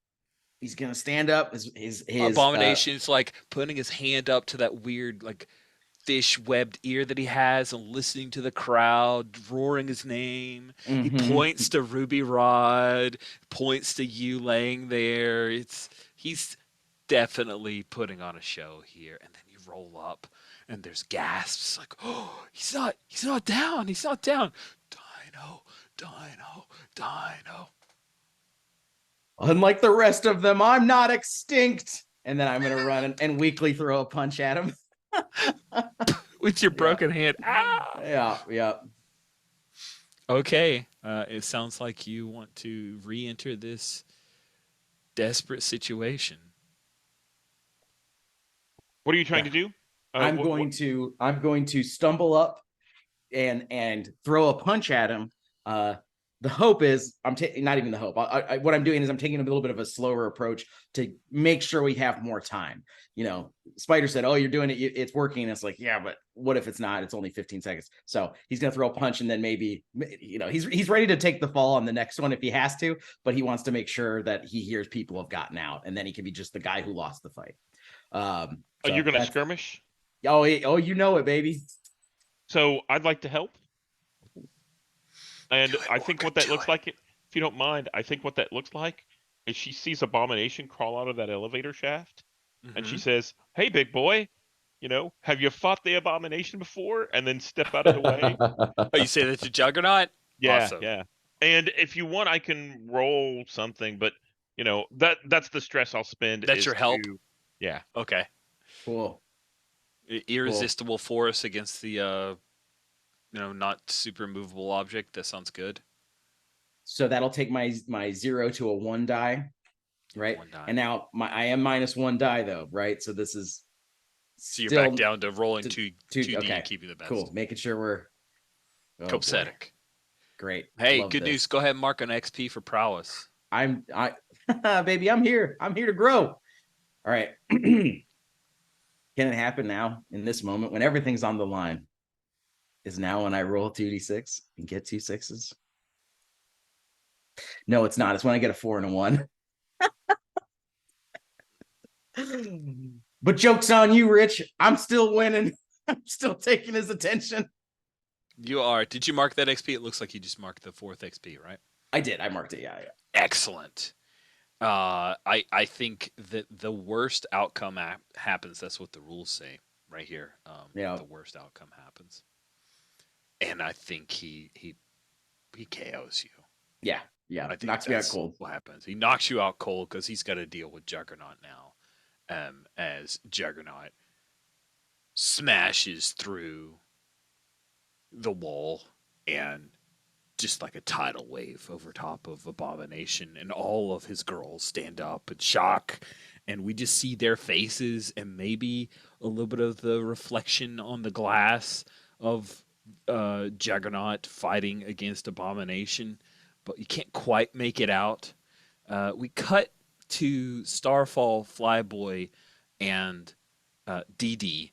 He's going to stand up. His Abomination's like putting his hand up to that weird like fish webbed ear that he has and listening to the crowd roaring his name. He points to Ruby Rod, points to you laying there. He's definitely putting on a show here. And then you roll up, and there's gasps like, "Oh, he's not down. He's not down. Dino, Dino, Dino." Unlike the rest of them, I'm not extinct. And then I'm gonna run and weakly throw a punch at him. With your broken hand. Ah! Yeah. Okay. It sounds like you want to re-enter this desperate situation. What are you trying Yeah. to do? I'm going to stumble up and throw a punch at him. The hope is not even the hope. What I'm doing is I'm taking a little bit of a slower approach to make sure we have more time. You know, Spider said, "Oh, you're doing it. It's working." And it's like, yeah, but what if it's not? It's only 15 seconds. So he's gonna throw a punch, and then maybe, you know, he's ready to take the fall on the next one if he has to, but he wants to make sure that he hears people have gotten out, and then he can be just the guy who lost the fight. Oh, So you're gonna skirmish? Oh, you know it, baby. So I'd like to help. And Do it, I think Orca, what that do looks it. like, if you don't mind, I think what that looks like is she sees Abomination crawl out of that elevator shaft, and she Mhm. says, "Hey, big boy, you know, have you fought the Abomination before?" And then step out of the way. Oh, you say that to Juggernaut? Yeah, Awesome. yeah. And if you want, I can roll something, but you know that's the stress I'll spend. That's is your help? to- yeah. Okay. Cool. Irresistible force against the not super movable object. That sounds good. So that'll take my 0 to a 1 die, right? One die. And now I am -1 die though, right? So this is So you're still back down to rolling to- 2D okay, and keeping the best. cool. Making sure we're boy. Copacetic. Great. Hey, Love good this. news. Go ahead and mark an XP for prowess. Baby, I'm here. I'm here to grow. All right. Can it happen now in this moment when everything's on the line? Is now when I roll 2d6 and get 2 6s? No, it's not. It's when I get a 4 and a 1. But joke's on you, Rich. I'm still winning. I'm still taking his attention. You are. Did you mark that XP? It looks like you just marked the 4th XP, right? I did. I marked it. Yeah. Excellent. I think that the worst outcome happens. That's what the rules say right here. Yeah. The worst outcome happens, and I think he KOs you. Yeah. I think Knocks me out that's cold. what happens. He knocks you out cold because he's got to deal with Juggernaut now. As Juggernaut smashes through the wall and just like a tidal wave over top of Abomination, and all of his girls stand up in shock, and we just see their faces and maybe a little bit of the reflection on the glass of Juggernaut fighting against Abomination, but you can't quite make it out. We cut to Starfall, Flyboy, and DD.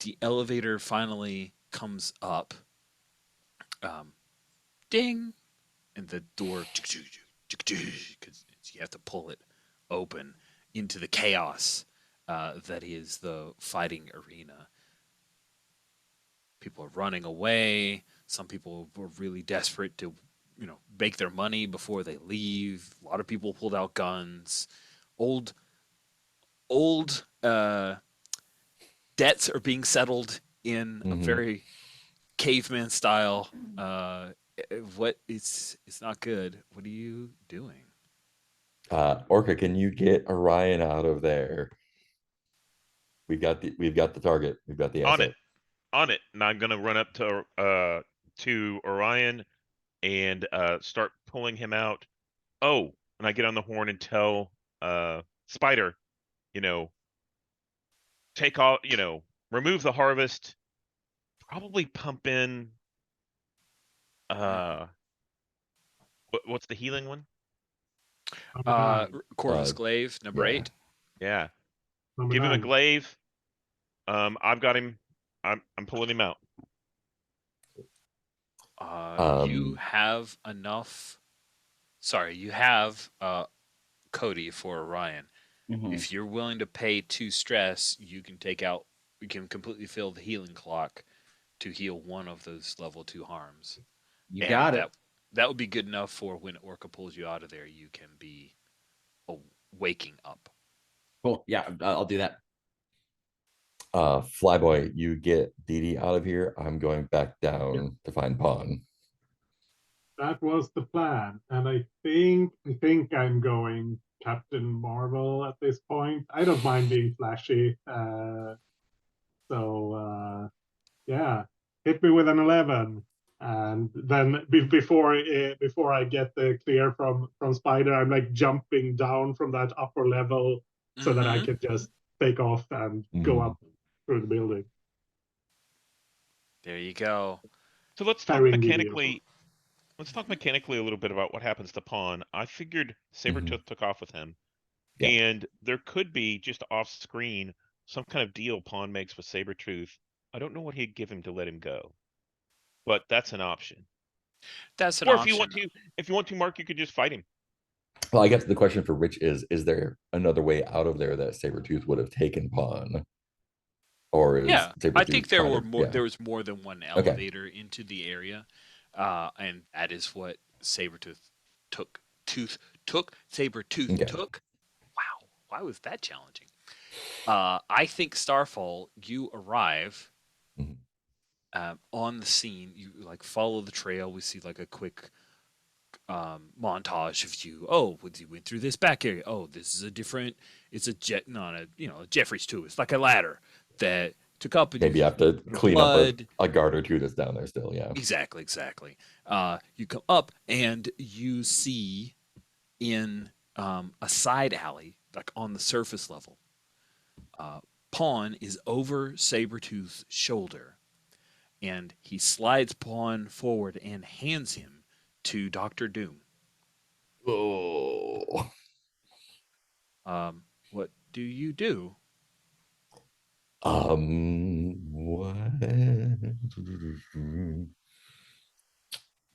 The elevator finally comes up. Ding, and the door, because you have to pull it open into the chaos that is the fighting arena. People are running away. Some people were really desperate to, make their money before they leave. A lot of people pulled out guns. Old debts are being settled in a very caveman style. It's not good. What are you doing? Orca, can you get Orion out of there? We've got the target. We've got the asset. On it. And I'm gonna run up to Orion and start pulling him out. Oh, and I get on the horn and tell Spider, take all, remove the harvest, probably pump in what's the healing one? Cordless Glaive, number 8. Yeah. Number Give him a 9. glaive. I've got him. I'm pulling him out. You have enough. Sorry, you have Cody for Orion. If you're willing to pay 2 stress, you can completely fill the healing clock to heal one of those level 2 harms. You got it. That would be good enough for when Orca pulls you out of there, you can be waking up. Cool. Yeah, I'll do that. Flyboy, you get Dee Dee out of here. I'm going back down Yeah. to find Pawn. That was the plan, and I think I'm going Captain Marvel at this point. I don't mind being flashy, yeah, hit me with an 11, and then before I get the clear from Spider, I'm like jumping down from that upper level so that I Mhm. can just take off and go up through the building. There you go. So let's talk Carrying Dee Dee as well. mechanically. Let's talk mechanically a little bit about what happens to Pawn. I figured Sabretooth took off with him, Yeah. and there could be just off screen some kind of deal Pawn makes with Sabretooth. I don't know what he'd give him to let him go, but that's an option. That's an Or option. if you want to, Mark, you could just fight him. Well, I guess the question for Rich is there another way out of there that Sabretooth would have taken Pawn? Or is Yeah, I Sabretooth think there trying were to, more. yeah. There was more than one elevator into the area, and that is what Sabretooth took. Sabretooth Okay. took. Wow, why was that challenging? I think Starfall, you arrive Mhm. on the scene. You like follow the trail. We see like a quick montage of you. Oh, you went through this back area. Oh, this is a different. It's a jet, not a a Jeffries too. It's like a ladder that took up and Maybe you have to bit of clean up blood. a guard or two that's down there still. Yeah. Exactly, exactly. You come up and you see in a side alley, like on the surface level, Pawn is over Sabretooth's shoulder, and he slides Pawn forward and hands him to Doctor Doom. Oh. What do you do? What?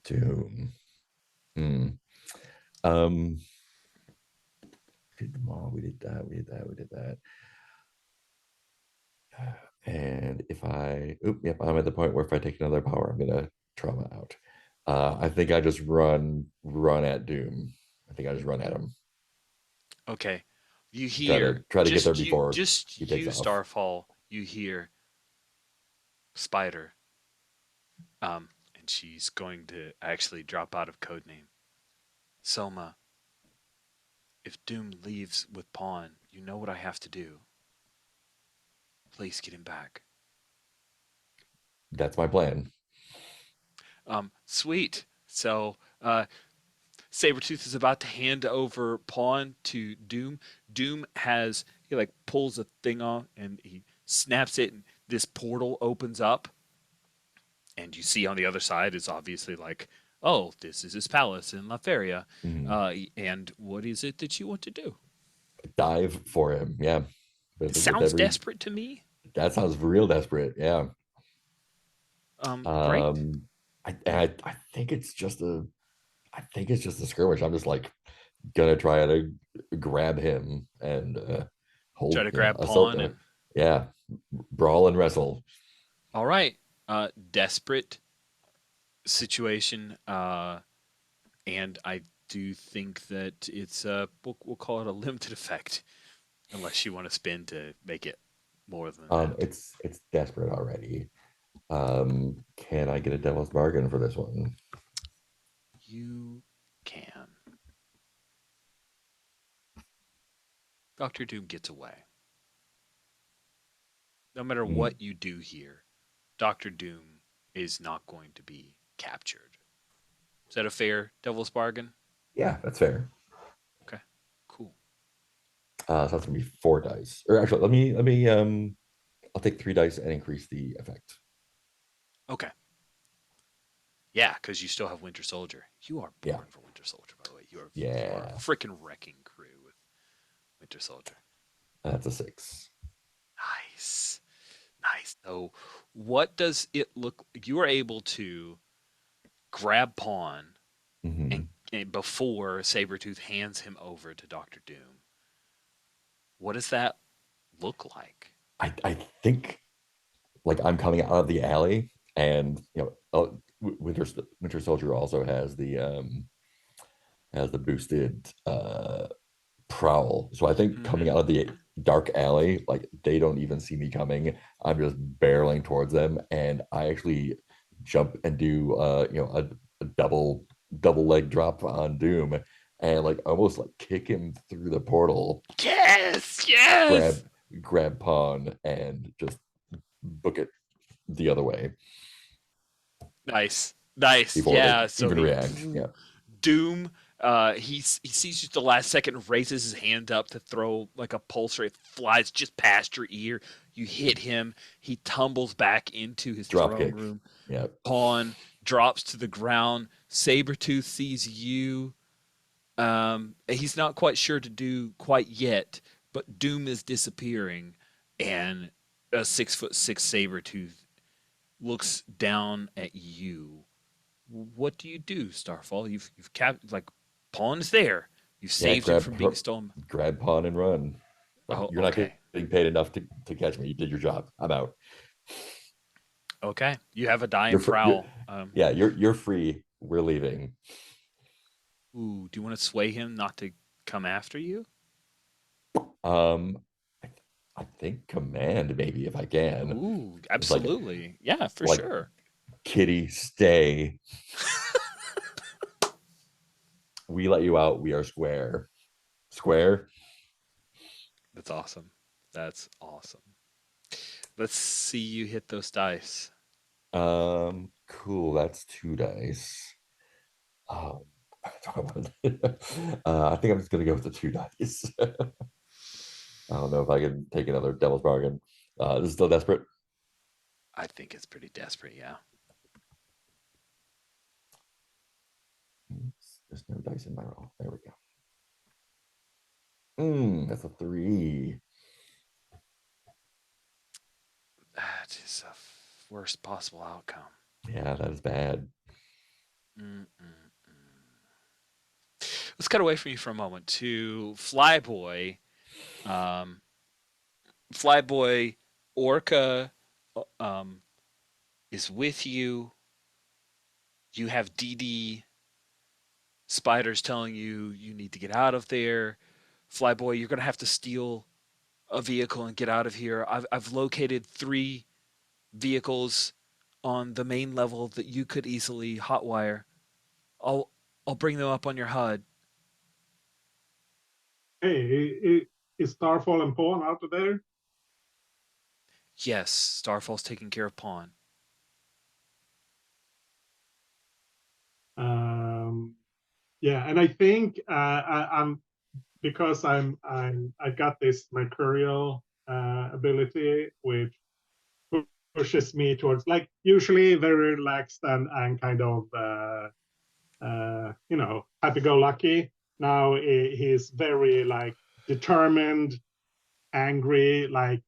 Doom. Hmm. Did them all. We did that. We did that. We did that. And if yep, I'm at the point where if I take another power, I'm gonna trauma out. I think I just run at Doom. I think I just run at him. Okay, you hear Try to get there before just he takes you off. Starfall. You hear Spider. And she's going to actually drop out of codename. Soma, if Doom leaves with Pawn, you know what I have to do. Please get him back. That's my plan. Sweet. So, Sabretooth is about to hand over Pawn to Doom. Doom he like pulls a thing off and he snaps it, and this portal opens up. And you see on the other side is obviously like, oh, this is his palace in La Feria. And what is it that you want to do? Dive for him. Yeah. It sounds desperate to me. That sounds real desperate. Yeah. Great. I think it's just a skirmish. I'm just like gonna try to grab him and hold Try to grab assault Pawn and yeah, brawl and wrestle. all right. Desperate situation. And I do think that it's we'll call it a limited effect, unless you want to spin to make it more than that. It's desperate already. Can I get a devil's bargain for this one? You can. Dr. Doom gets away. No matter what you do here, Dr. Doom is not going to be captured. Is that a fair devil's bargain? Yeah, that's fair. Okay, cool. So that's gonna be 4 dice. Or actually, let me I'll take 3 dice and increase the effect. Okay. Yeah, because you still have Winter Soldier. You are born for Winter Soldier, by the way. You are a freaking wrecking crew with Winter Soldier. That's a 6. Nice. Nice. So what does it look like? You are able to grab Pawn and before Sabretooth hands him over to Dr. Doom. What does that look like? I think like I'm coming out of the alley, and Winter Soldier also has the boosted prowl. So I think coming out of dark alley. Like they don't even see me coming. I'm just barreling towards them, and I actually jump and do a double leg drop on Doom, and like almost like kick him through the portal, Yes, yes. grab Pawn, and just book it the other way Nice, nice. before they Yeah. So even react. Yeah. Doom. He sees you at the last second, raises his hand up to throw like a pulsar. It flies just past your ear. You hit him. He tumbles back into his Drop throne kick. room. Yeah. Pawn drops to the ground. Sabretooth sees you. He's not quite sure to do quite yet, but Doom is disappearing, and a 6'6" Sabretooth looks down at you. What do you do, Starfall? You've capped like Pawn's there. You've Yeah, saved him from being stolen. grab Pawn and run. Like, Oh, you're not okay. getting paid enough to catch me. You did your job. I'm out. Okay. You have a die You're and fr- you're prowl. yeah, you're free. We're leaving. Ooh, do you want to sway him not to come after you? Um, I, I think command maybe if I can. Ooh, It's like absolutely. Yeah, for like sure. Kitty, stay. We let you out. We are square. Square. That's awesome. That's awesome. Let's see you hit those dice. Cool. That's 2 dice. Um, I think I'm just gonna go with the 2 dice. I don't know if I can take another devil's bargain. This is still desperate. I think it's pretty desperate, yeah. There's no dice in my roll. There we go. That's a 3. That is a worst possible outcome. Yeah, that is bad. Let's cut away from you for a moment to Flyboy. Flyboy, Orca is with you. You have DD spiders telling you you need to get out of there. Flyboy, you're going to have to steal a vehicle and get out of here. I've located 3 vehicles on the main level that you could easily hotwire. I'll bring them up on your HUD. Hey, is Starfall and Pawn out of there? Yes, Starfall's taking care of Pawn. Yeah, and I think I'm because I got this mercurial ability, which pushes me towards like usually very relaxed and kind of happy-go-lucky. Now he's very like determined, angry, like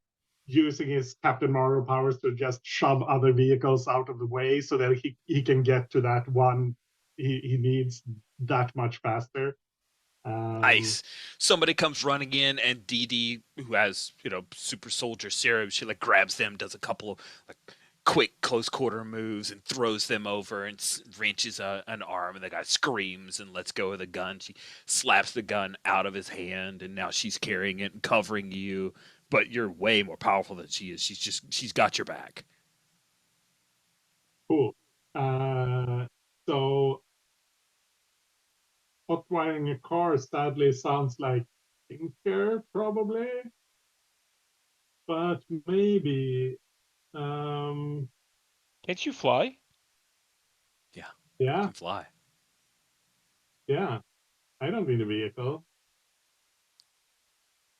using his Captain Marvel powers to just shove other vehicles out of the way so that he can get to that one he needs that much faster. Nice. Somebody comes running in, and DD, who has super soldier serum, she like grabs them, does a couple of like quick close quarter moves, and throws them over and wrenches an arm, and the guy screams and lets go of the gun. She slaps the gun out of his hand, and now she's carrying it and covering you. But you're way more powerful than she is. She's got your back. Cool. So hot wiring a car sadly sounds like Tinker, probably, but maybe. Um, Can't you fly? Yeah, you yeah, can fly. yeah. I don't need a vehicle.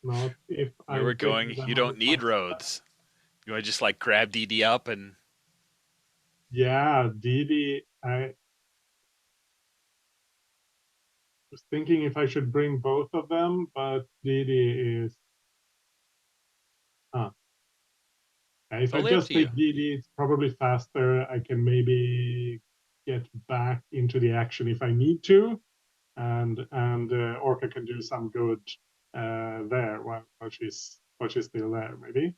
Not if Where we're I'm taking going, you them don't out need myself. roads. You want to just like grab DD up and Yeah, Didi. I was thinking if I should bring both of them, but Didi is. Huh. If I totally up just to you. take Didi, it's probably faster. I can maybe get back into the action if I need to, and Orca can do some good there while she's still there, maybe.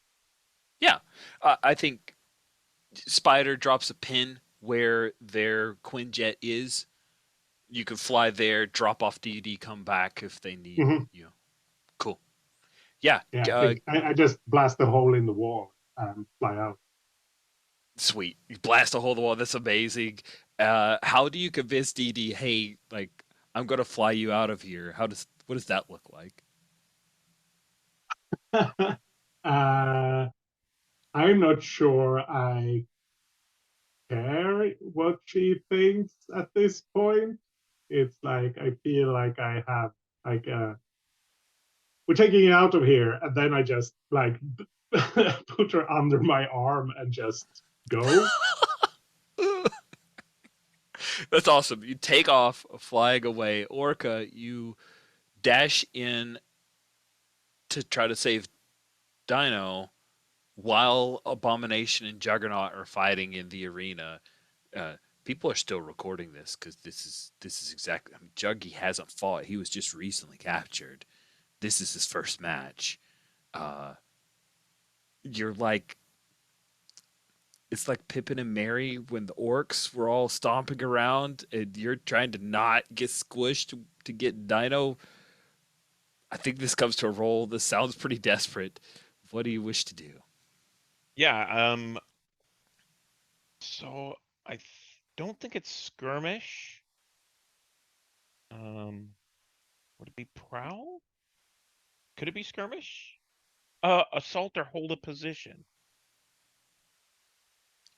Yeah, I think Spider drops a pin where their Quinjet is. You can fly there, drop off DD, come back if they need Mhm. you. Cool. Yeah. Yeah, I just blast a hole in the wall and fly out. Sweet. You blast a hole in the wall. That's amazing. How do you convince DD, hey, like, I'm gonna fly you out of here? What does that look like? I'm not sure I care what she thinks at this point. It's like I feel like I have like we're taking it out of here, and then I just like put her under my arm and just go. That's awesome. You take off, flying away. Orca, you dash in to try to save Dino while Abomination and Juggernaut are fighting in the arena. People are still recording this because this is exactly. I mean, Juggy hasn't fought. He was just recently captured. This is his first match. You're like, it's like Pippin and Mary when the orcs were all stomping around and you're trying to not get squished to get Dino. I think this comes to a roll. This sounds pretty desperate. What do you wish to do? Yeah. So don't think it's skirmish. Would it be prowl? Could it be skirmish? Assault or hold a position.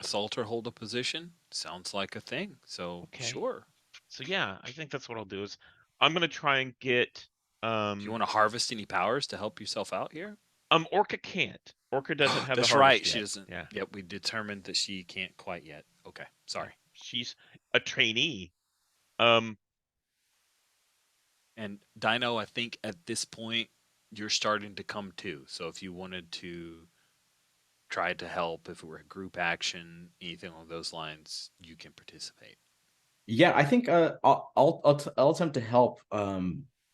Assault or hold a position? Sounds like a thing. So Okay. sure. So yeah, I think that's what I'll do is I'm gonna try and get Do you want to harvest any powers to help yourself out here? Orca can't. Orca doesn't have That's the harvest right. yet. She doesn't. Yeah. Yep, we determined that she can't quite yet. Okay, sorry. She's a trainee. And Dino, I think at this point you're starting to come to. So if you wanted to try to help, if it were a group action, anything along those lines, you can participate. Yeah, I think I'll attempt to help.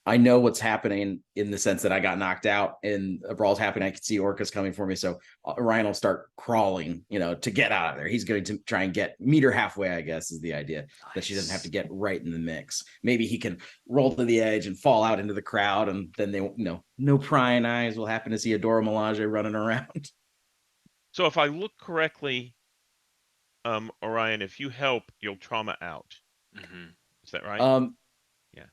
I know what's happening in the sense that I got knocked out and a brawl's happening. I can see orcas coming for me, so Ryan will start crawling, to get out of there. He's going to try and meet her halfway, I guess, is the idea, that she doesn't have to get right in the mix. Maybe he can roll to the edge and fall out into the crowd, and then they, no prying eyes will happen to see Adora Milaje running around. So if I look correctly, Orion, if you help, you'll trauma out. Mm-hmm. Is that right? Yeah.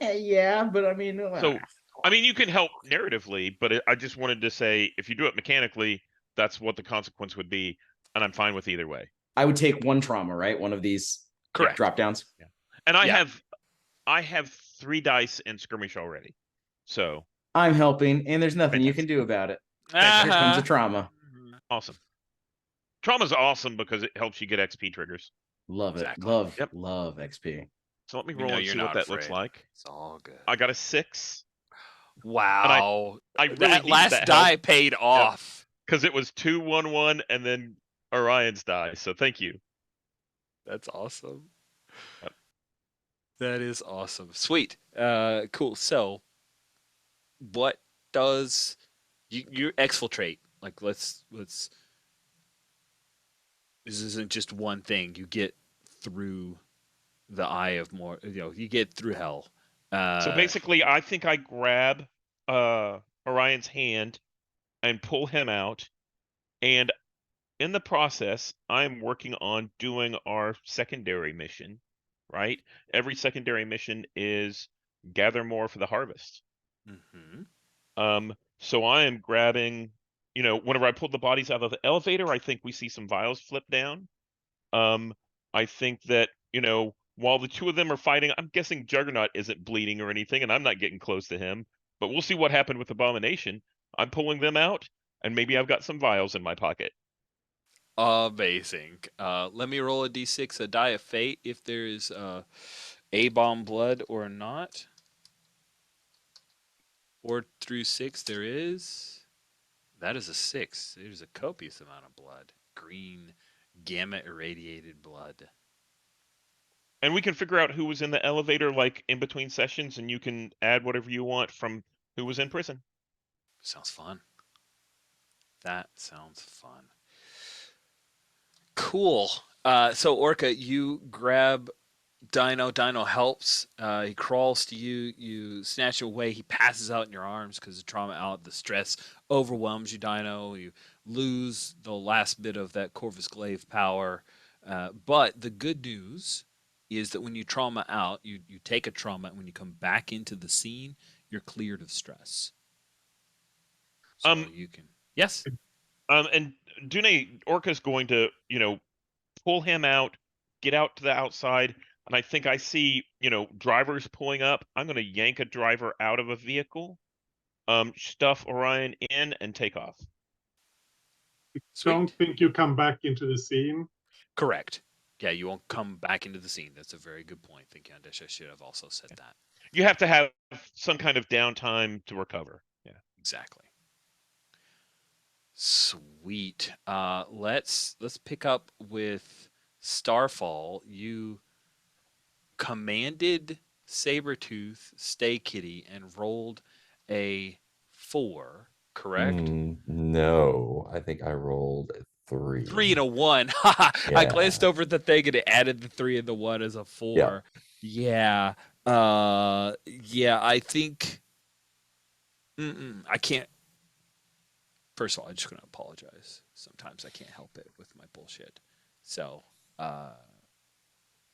Yeah, but I mean, So I mean, you can help narratively, but I just wanted to say if you do it mechanically, that's what the consequence would be, and I'm fine with either way. I would take one trauma, right? One of these Correct. drop downs. Yeah. And Yeah. I have 3 dice in skirmish already. So I'm helping, and there's nothing you can do about it. Here comes a trauma. Awesome. Trauma's awesome because it helps you get XP triggers. Love it. Exactly. Love XP. So let me We roll know and you're see what not that looks afraid. like. It's all good. I got a 6. Wow. I really that needed last that die help. paid off. Because it was 2, 1, 1, and then Orion's die. So thank you. That's awesome. Yep. That is awesome. Sweet. Cool. So what does you exfiltrate? Like let's this isn't just one thing. You get through the eye of more, you get through hell. So basically, I think I grab Orion's hand and pull him out, and in the process, I'm working on doing our secondary mission, right? Every secondary mission is gather more for the harvest. So I am grabbing, whenever I pulled the bodies out of the elevator, I think we see some vials flip down. I think that, while the 2 of them are fighting, I'm guessing Juggernaut isn't bleeding or anything, and I'm not getting close to him. But we'll see what happened with Abomination. I'm pulling them out, and maybe I've got some vials in my pocket. Amazing. Let me roll a d6, a die of fate, if there is A-bomb blood or not. 4 through 6, there is. That is a 6. There's a copious amount of blood. Green, gamma irradiated blood. And we can figure out who was in the elevator, like in between sessions, and you can add whatever you want from who was in prison. Sounds fun. That sounds fun. Cool. So Orca, you grab Dino helps. He crawls to you. You snatch away. He passes out in your arms because the trauma out, the stress overwhelms you, Dino. You lose the last bit of that Corvus Glaive power. But the good news is that when you trauma out, you take a trauma, and when you come back into the scene, you're cleared of stress. So Um, you can. Yes. and Dune Orca's going to, pull him out, get out to the outside, and I think I see, drivers pulling up. I'm going to yank a driver out of a vehicle, stuff Orion in, and take off. Sweet. Don't think you come back into the scene. Correct. Yeah, you won't come back into the scene. That's a very good point. I think Yandish, I should have also said that. You have to have some kind of downtime to recover. Yeah. Exactly. Sweet. Let's pick up with Starfall. You commanded Sabretooth, stay kitty, and rolled a 4, correct? No, I think I rolled a 3. 3 and a 1. I Yeah. glanced over the thing and it added the 3 and the 1 as a 4. Yeah. Yeah, I think I can't. First of all, I'm just going to apologize. Sometimes I can't help it with my bullshit. So,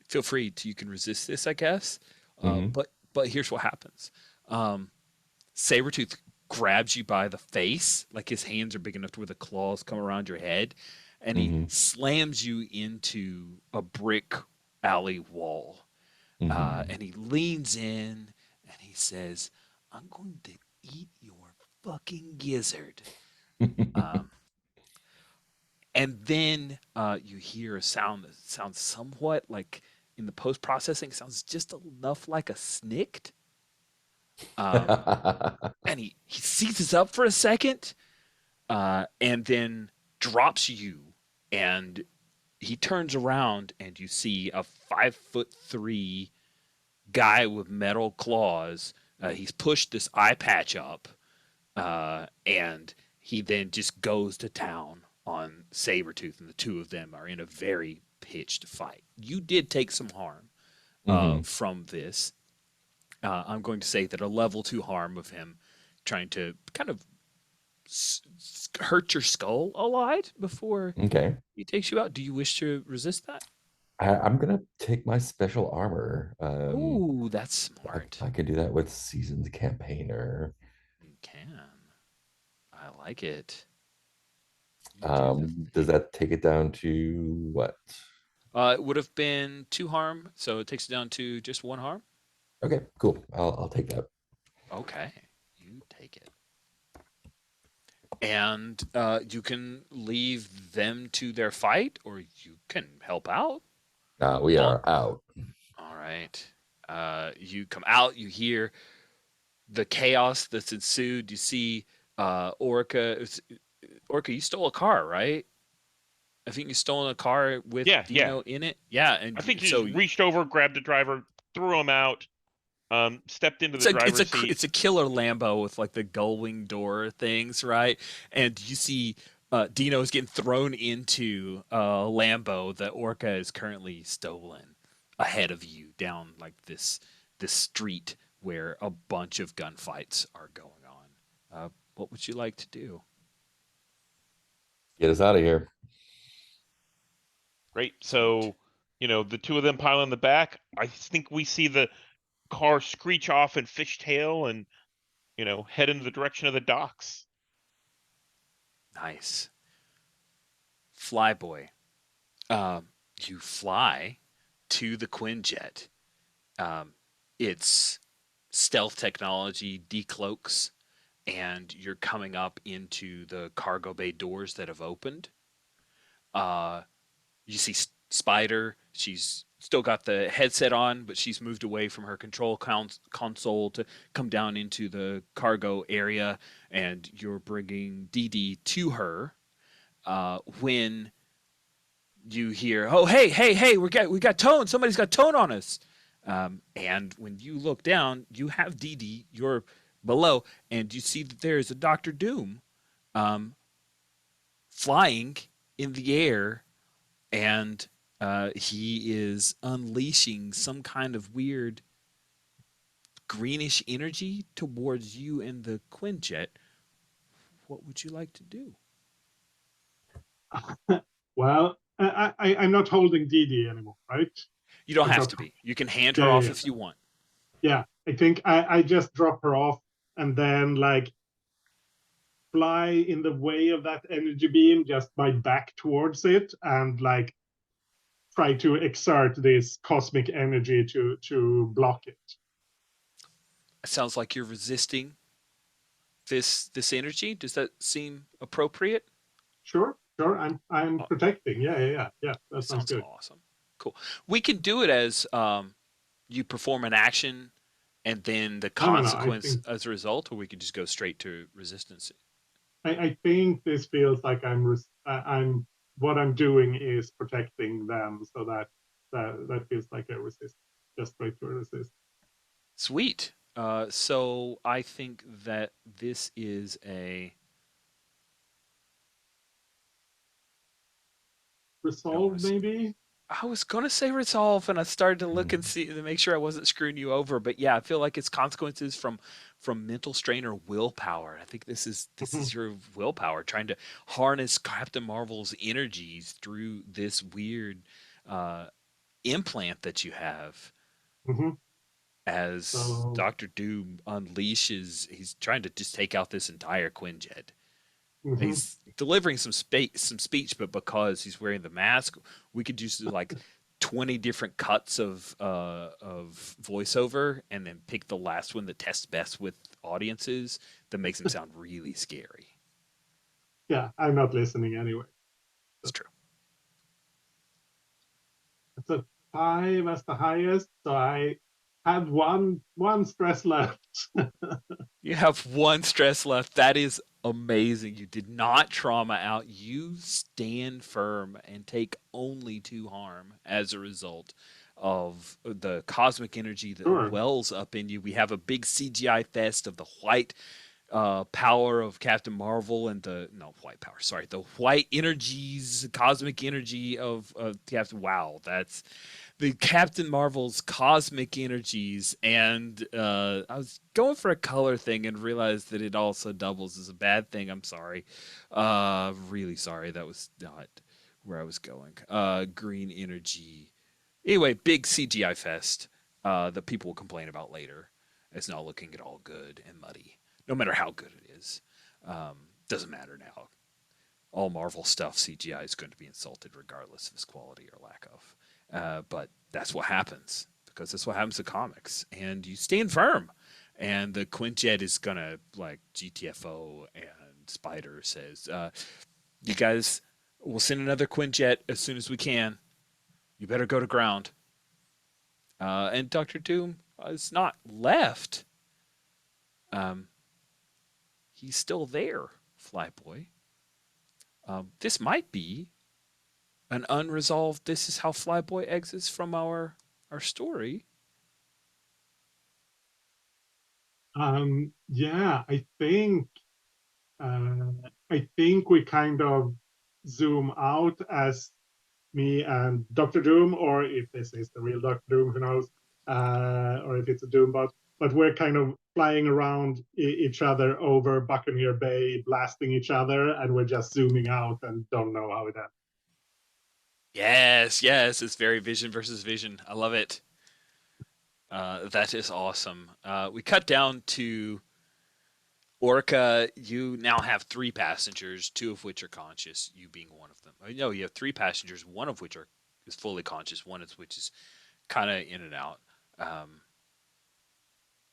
feel free to, you can resist this, I guess. But here's what happens. Sabretooth grabs you by the face, like his hands are big enough to where the claws come around your head, and he slams you into a brick alley wall. And he leans in and he says, "I'm going to eat your fucking gizzard." And then you hear a sound that sounds somewhat like, in the post processing, sounds just enough like a snicked. And he seizes up for a second, and then drops you, and he turns around, and you see a 5'3" guy with metal claws. He's pushed this eye patch up, and he then just goes to town on Sabretooth, and the two of them are in a very pitched fight. You did take some harm from this. I'm going to say that a level 2 harm of him trying to kind of hurt your skull a lot before he takes you out. Do you wish to resist that? I'm gonna take my special armor. Ooh, that's smart. I could do that with seasoned campaigner. You can. I like it. Does that take it down to what? It would have been 2 harm, so it takes it down to just 1 harm. Okay, cool. I'll take that. Okay, you take it. And you can leave them to their fight, or you can help out. We are out. All right. You come out, you hear the chaos that's ensued. You see Orca. Orca, you stole a car, right? I think you stole a car with Dino in it. Yeah, and I think you just reached over, grabbed the driver, threw him out, stepped into the driver's seat. It's a killer Lambo with like the gull-wing door things, right? And you see Dino is getting thrown into a Lambo that Orca is currently stolen ahead of you down like this street where a bunch of gunfights are going on. What would you like to do? Get us out of here. Great. So, the two of them pile in the back. I think we see the car screech off and fishtail and, head into the direction of the docks. Nice. Flyboy. You fly to the Quinjet. It's stealth technology, decloaks, and you're coming up into the cargo bay doors that have opened. You see Spider. She's still got the headset on, but she's moved away from her control console to come down into the cargo area, and you're bringing Dee Dee to her. When you hear, "Oh, hey, we got tone. Somebody's got tone on us." And when you look down, you have Dee Dee. You're below, and you see that there is a Dr. Doom flying in the air, and He is unleashing some kind of weird greenish energy towards you and the Quinjet. What would you like to do? Well, I'm not holding Dee Dee anymore, right? You don't I have dropped to her. be. You can hand Yeah, her yeah, off yeah. if you want. Yeah, I think I just drop her off and then like fly in the way of that energy beam, just my back towards it, and like try to exert this cosmic energy to block it. It sounds like you're resisting this energy. Does that seem appropriate? Sure, sure. I'm Oh, protecting. Yeah. That sounds sounds good. awesome. Cool. We can do it as you perform an action and then the No. I consequence think as a result, or we could just go straight to resistance. I think this feels like I'm what I'm doing is protecting them, so that feels like a resist, just straight to a resist. Sweet. So I think that this is a. I don't want Resolve to. maybe. I was gonna say resolve, and I started to look and Mhm. see to make sure I wasn't screwing you over. But yeah, I feel like it's consequences from mental strain or willpower. I think this Mhm, is your willpower trying to harness Captain Marvel's energies through this weird uh, implant that you have. mhm. As So Doctor Doom unleashes, he's trying to just take out this entire Quinjet. mhm. He's delivering some speech, but because he's wearing the mask, we could just do like 20 different cuts of voiceover and then pick the last one that tests best with audiences that makes him sound really scary. Yeah, I'm not listening anyway. It's true. It's a 5 as the highest, so I have one stress left. You have one stress left. That is amazing. You did not trauma out. You stand firm and take only 2 harm as a result of the cosmic energy that Sure. wells up in you. We have a big CGI fest of the white power of Captain Marvel and the no white power, sorry, the white energies, cosmic energy of Captain. Wow, that's the Captain Marvel's cosmic energies, and I was going for a color thing and realized that it also doubles as a bad thing. I'm sorry, really sorry. That was not where I was going. Green energy. Anyway, big CGI fest that people will complain about later. It's not looking at all good and muddy, no matter how good it is. Doesn't matter now. All Marvel stuff, CGI is going to be insulted regardless of its quality or lack of. But that's what happens because that's what happens to comics. And you stand firm. And the Quinjet is going to, like GTFO and Spider says, you guys, we'll send another Quinjet as soon as we can. You better go to ground. And Doctor Doom is not left. Um, he's still there, Flyboy. This might be an unresolved. This is how Flyboy exits from our story. Yeah, uh, I think we kind of zoom out as me and Doctor Doom, or if this is the real Doctor Doom, who knows, or if it's a Doombot. But we're kind of flying around each other over Buccaneer Bay, blasting each other, and we're just zooming out and don't know how it ends. Yes, yes, it's very vision versus vision. I love it. That is awesome. We cut down to Orca. You now have 3 passengers, 2 of which are conscious. You being one of them. No, you have 3 passengers, one of which is fully conscious, one of which is kind of in and out. Um,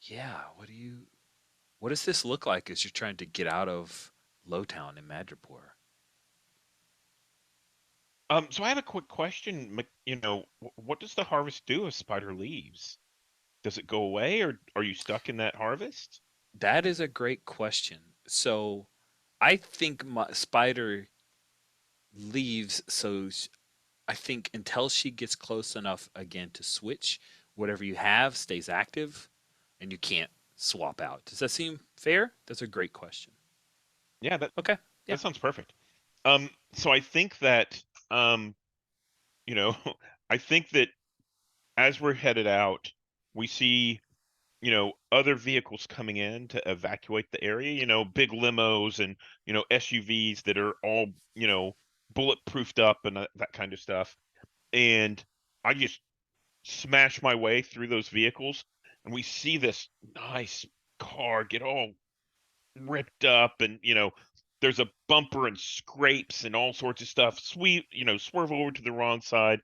yeah. What does this look like as you're trying to get out of Lowtown in Madripoor? So I have a quick question. What does the harvest do if Spider leaves? Does it go away, or are you stuck in that harvest? That is a great question. So, I think my Spider leaves. I think until she gets close enough again to switch, whatever you have stays active, and you can't swap out. Does that seem fair? That's a great question. Yeah, that Okay. Yeah. that sounds perfect. So I think that um you know, I think that as we're headed out, we see, other vehicles coming in to evacuate the area, big limos and, SUVs that are all, bulletproofed up and that kind of stuff. And I just smash my way through those vehicles, and we see this nice car get all ripped up, and there's a bumper and scrapes and all sorts of stuff. Swerve over to the wrong side.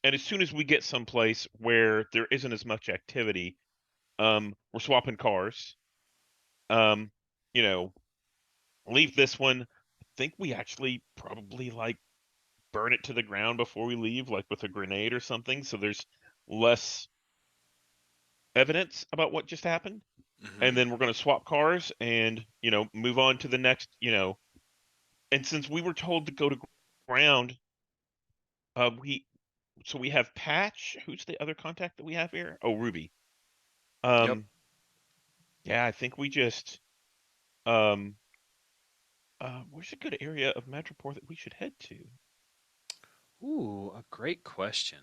And as soon as we get someplace where there isn't as much activity, we're swapping cars. Um, you know, leave this one. I think we actually probably like burn it to the ground before we leave, like with a grenade or something, so there's less evidence about what just happened. And then we're going to swap cars and, move on to the next, and since we were told to go to ground, we have Patch. Who's the other contact that we have here? Oh, Ruby. Yep. Yeah, I think we just um where's a good area of Metroport that we should head to? Ooh, a great question.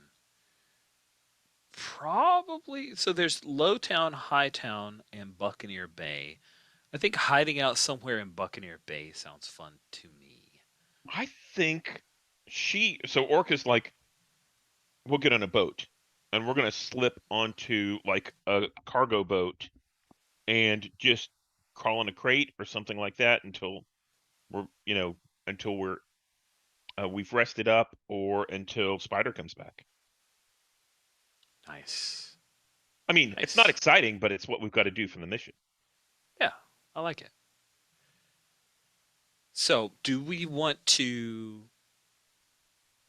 Probably. So there's Lowtown, Hightown, and Buccaneer Bay. I think hiding out somewhere in Buccaneer Bay sounds fun to me. I think Orca's like, we'll get on a boat and we're gonna slip onto like a cargo boat and just crawl in a crate or something like that we're you know until we've rested up or until Spider comes back. Nice. I mean, it's not Nice. exciting, but it's what we've got to do from the mission. Yeah, I like it. So, do we want to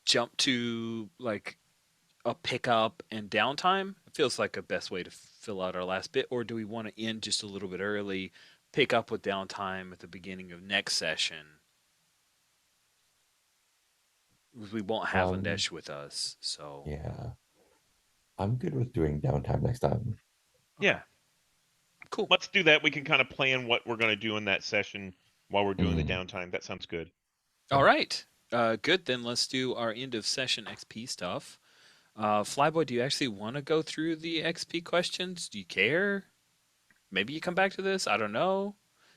jump to like a pickup and downtime? It feels like a best way to fill out our last bit, or do we want to end just a little bit early, pick up with downtime at the beginning of next session? We won't have Um, Undesh with us, so yeah, I'm good with doing downtime next time. okay, Yeah, cool. let's do that. We can kind of plan what we're going to do in that session while we're doing the Mhm. downtime. That sounds good. All right, good. Then let's do our end of session XP stuff. Flyboy, do you actually want to go through the XP questions? Do you care? Maybe you come back to this. I don't know.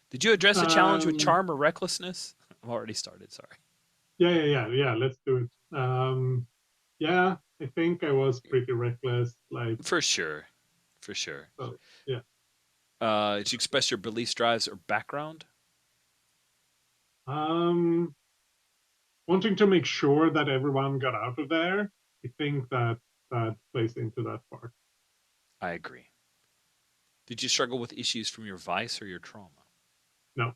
Did you address a challenge with Um, charm or recklessness? I've already started. Sorry. yeah. Let's do it. Yeah, I think I was pretty reckless. Like, For sure. For sure. so, yeah. Did you express your beliefs, drives, or background? Um, Wanting to make sure that everyone got out of there. I think that plays into that part. I agree. Did you struggle with issues from your vice or your trauma? No.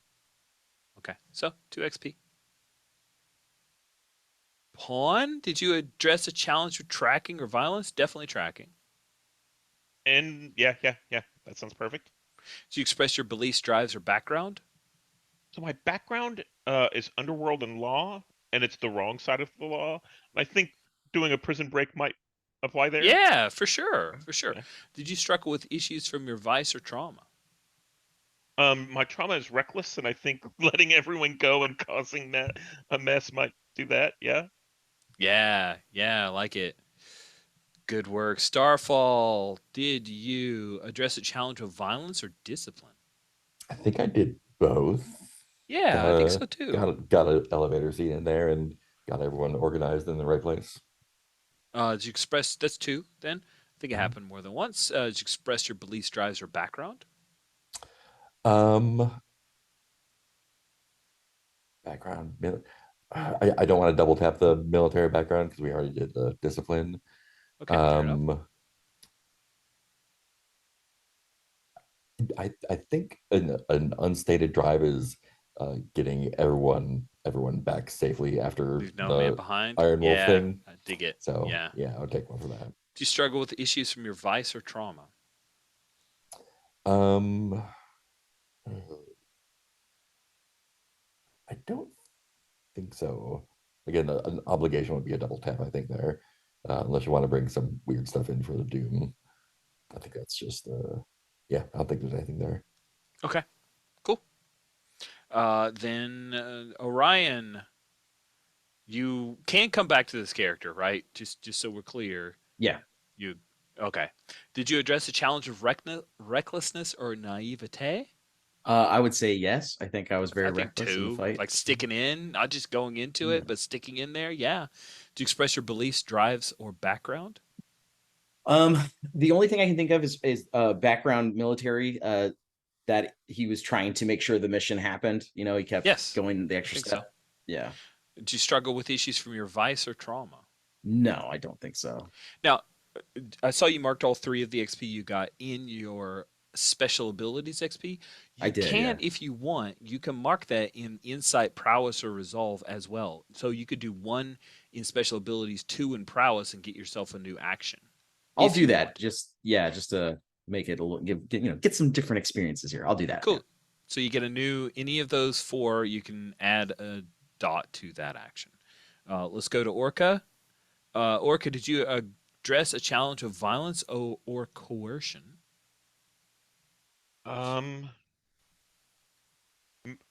Okay, so 2 XP. Pawn, did you address a challenge with tracking or violence? Definitely tracking. And yeah, that sounds perfect. Did you express your beliefs, drives, or background? So my background is underworld and law, and it's the wrong side of the law. And I think doing a prison break might apply there. Yeah, for sure. For sure. Yeah. Did you struggle with issues from your vice or trauma? My trauma is reckless, and I think letting everyone go and causing that a mess might do that. Yeah. Yeah, I like it. Good work. Starfall, did you address a challenge with violence or discipline? I think I did both. Yeah, Got I think a so too. got an elevator seat in there and got everyone organized in the right place. Did you express that's 2 then? I think it Mhm. happened more than once. Did you express your beliefs, drives, or background? Um, background. I don't want to double tap the military background because we already did the discipline. Okay, fair enough. Um, I think an unstated drive is getting everyone back safely after Leave no man the behind. Iron Wolf Yeah, thing. I dig it. So Yeah. yeah, I'll take one for that. Do you struggle with issues from your vice or trauma? Um, I don't think so. Again, an obligation would be a double tap, I think, there. Unless you want to bring some weird stuff in for the Doom. I think that's just, yeah, I don't think there's anything there. Okay, cool. Then Orion, You can come back to this character, right? Just so we're clear. Yeah. You okay? Did you address the challenge of recklessness or naivete? I would say yes. I think I was I very think reckless in the two, fight. like sticking in, not just going into Yeah. it, but sticking in there. Yeah. Do you express your beliefs, drives, or background? Um, the only thing I can think of is background military. That he was trying to make sure the mission happened. You know, he kept Yes, going the I extra think step. so. Yeah. Do you struggle with issues from your vice or trauma? No, I don't think so. Now, I saw you marked all 3 of the XP you got in your special abilities XP. I You did, yeah. can, if you want, you can mark that in insight, prowess, or resolve as well. So you could do 1 in special abilities, 2 in prowess, and get yourself a new action. I'll If do you that. want. Just to make it a little get some different experiences here. I'll do that. Cool. So you get a new, any of those 4, you can add a dot to that action. Let's go to Orca. Orca, did you address a challenge of violence or coercion?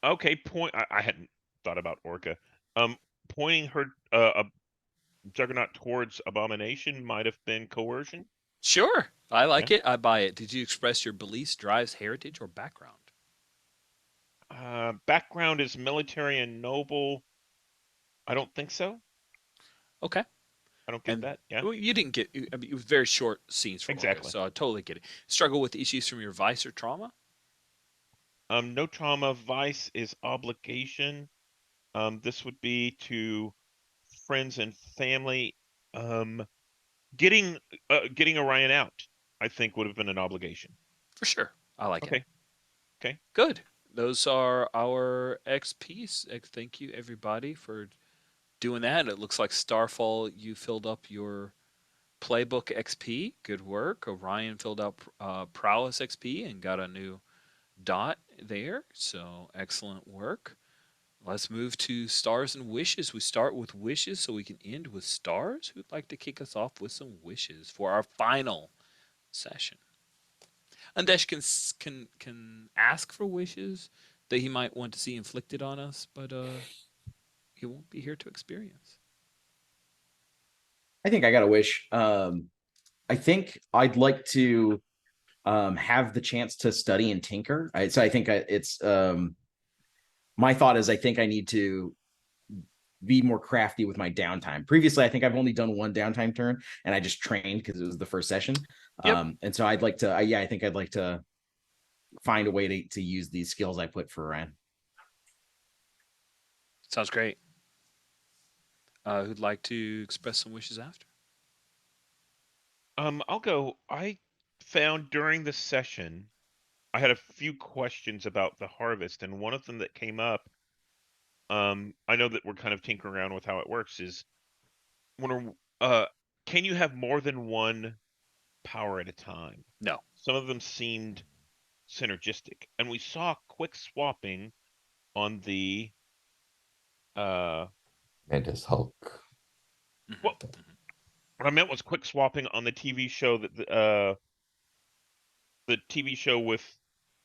Okay. I hadn't thought about Orca. Pointing her a Juggernaut towards Abomination might have been coercion. Sure. I like Yeah. it. I buy it. Did you express your beliefs, drives, heritage, or background? Background is military and noble. I don't think so. Okay. I don't get And that. Yeah. well, you didn't get, I mean, it was very short scenes for Orca, Exactly. so I totally get it. Struggle with issues from your vice or trauma? No trauma. Vice is obligation. This would be to friends and family. Um, getting Orion out, I think, would have been an obligation. For sure. I like it. Okay. Okay. Good. Those are our XPs. Thank you, everybody, for doing that. It looks like Starfall, you filled up your playbook XP. Good work. Orion filled out prowess XP and got a new dot there. So excellent work. Let's move to stars and wishes. We start with wishes so we can end with stars. Who'd like to kick us off with some wishes for our final session? Undesh can ask for wishes that he might want to see inflicted on us, but he won't be here to experience. I think I got a wish. I think I'd like to have the chance to study and tinker. So I think it's my thought is I think I need to be more crafty with my downtime. Previously, I think I've only done 1 downtime turn, and I just trained because it was the first session. Yep. And so I'd like to, I think I'd like to find a way to use these skills I put for Ryan. Sounds great. Who'd like to express some wishes after? I'll go. I found during the session, I had a few questions about the harvest, and one of them that came up, I know that we're kind of tinkering around with how it works, is can you have more than 1 power at a time? No. Some of them seemed synergistic, and we saw quick swapping on the Mantis Hulk. well, what I meant was quick swapping on the TV show that the TV show with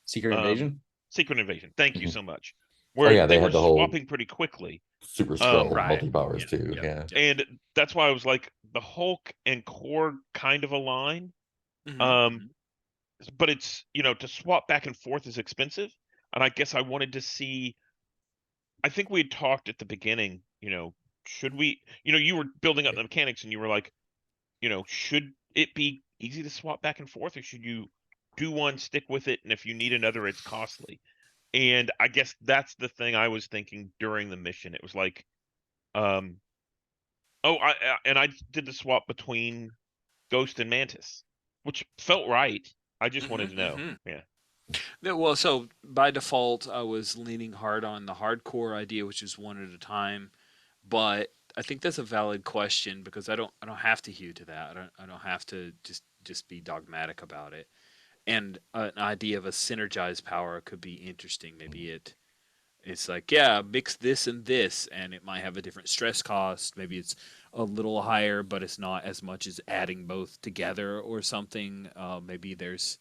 Secret Invasion. Secret Invasion. Thank you Mhm. so much. Where yeah, they were had the whole- swapping pretty quickly. Super Skrull Right. multi-powers Yeah, too. yeah, Yeah. yeah. And that's why I was like, the Hulk and Korg kind of align. Mhm. But it's, to swap back and forth is expensive. And I guess I wanted to see, I think we had talked at the beginning, should we, you were building up the mechanics and you were like, should it be easy to swap back and forth, or should you do one, stick with it, and if you need another, it's costly? And I guess that's the thing I was thinking during the mission. It was like, I did the swap between Ghost and Mantis, which felt right. I just wanted to know. Yeah. Well, so by default, I was leaning hard on the hardcore idea, which is 1 at a time. But I think that's a valid question because I don't have to hew to that. I don't have to just be dogmatic about it. And an idea of a synergized power could be interesting. Maybe it's like, yeah, mix this and this, and it might have a different stress cost. Maybe it's a little higher, but it's not as much as adding both together or something. Maybe there's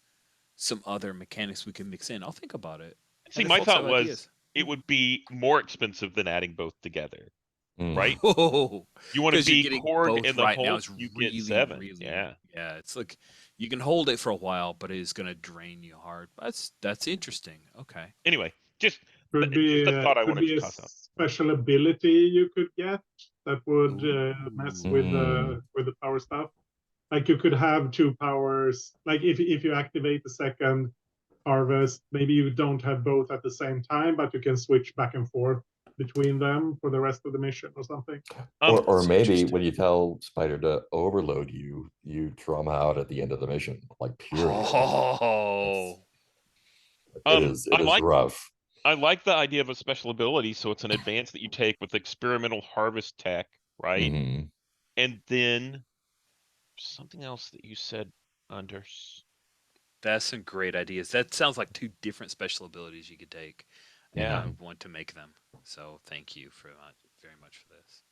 some other mechanics we can mix in. I'll think about it. See, And my folks thought have was ideas. it would be more expensive than adding both together. right? Oh, You want to because you're be getting Korg both in the right now. Hulk, It's you get really, 7. really, Yeah. yeah. It's like you can hold it for a while, but it is going to drain you hard. That's interesting. Okay. Anyway, just Could a thought I could wanted be to a toss out. special ability you could get that would mess Ooh. with the power stuff. Like you could have 2 powers. Like if you activate the second harvest, maybe you don't have both at the same time, but you can switch back and forth between them for the rest of the mission or something. Or That's maybe interesting. when you tell Spider to overload you, you trauma out at the end of the mission, like period. Oh, I It is rough. I like the idea of a special ability, so it's an advance that you take with experimental harvest tech, right? Mhm. And then something else that you said, Anders. that's some great ideas. That sounds like 2 different special abilities you could take, and Yeah. I want to make them. So thank you for very much for this.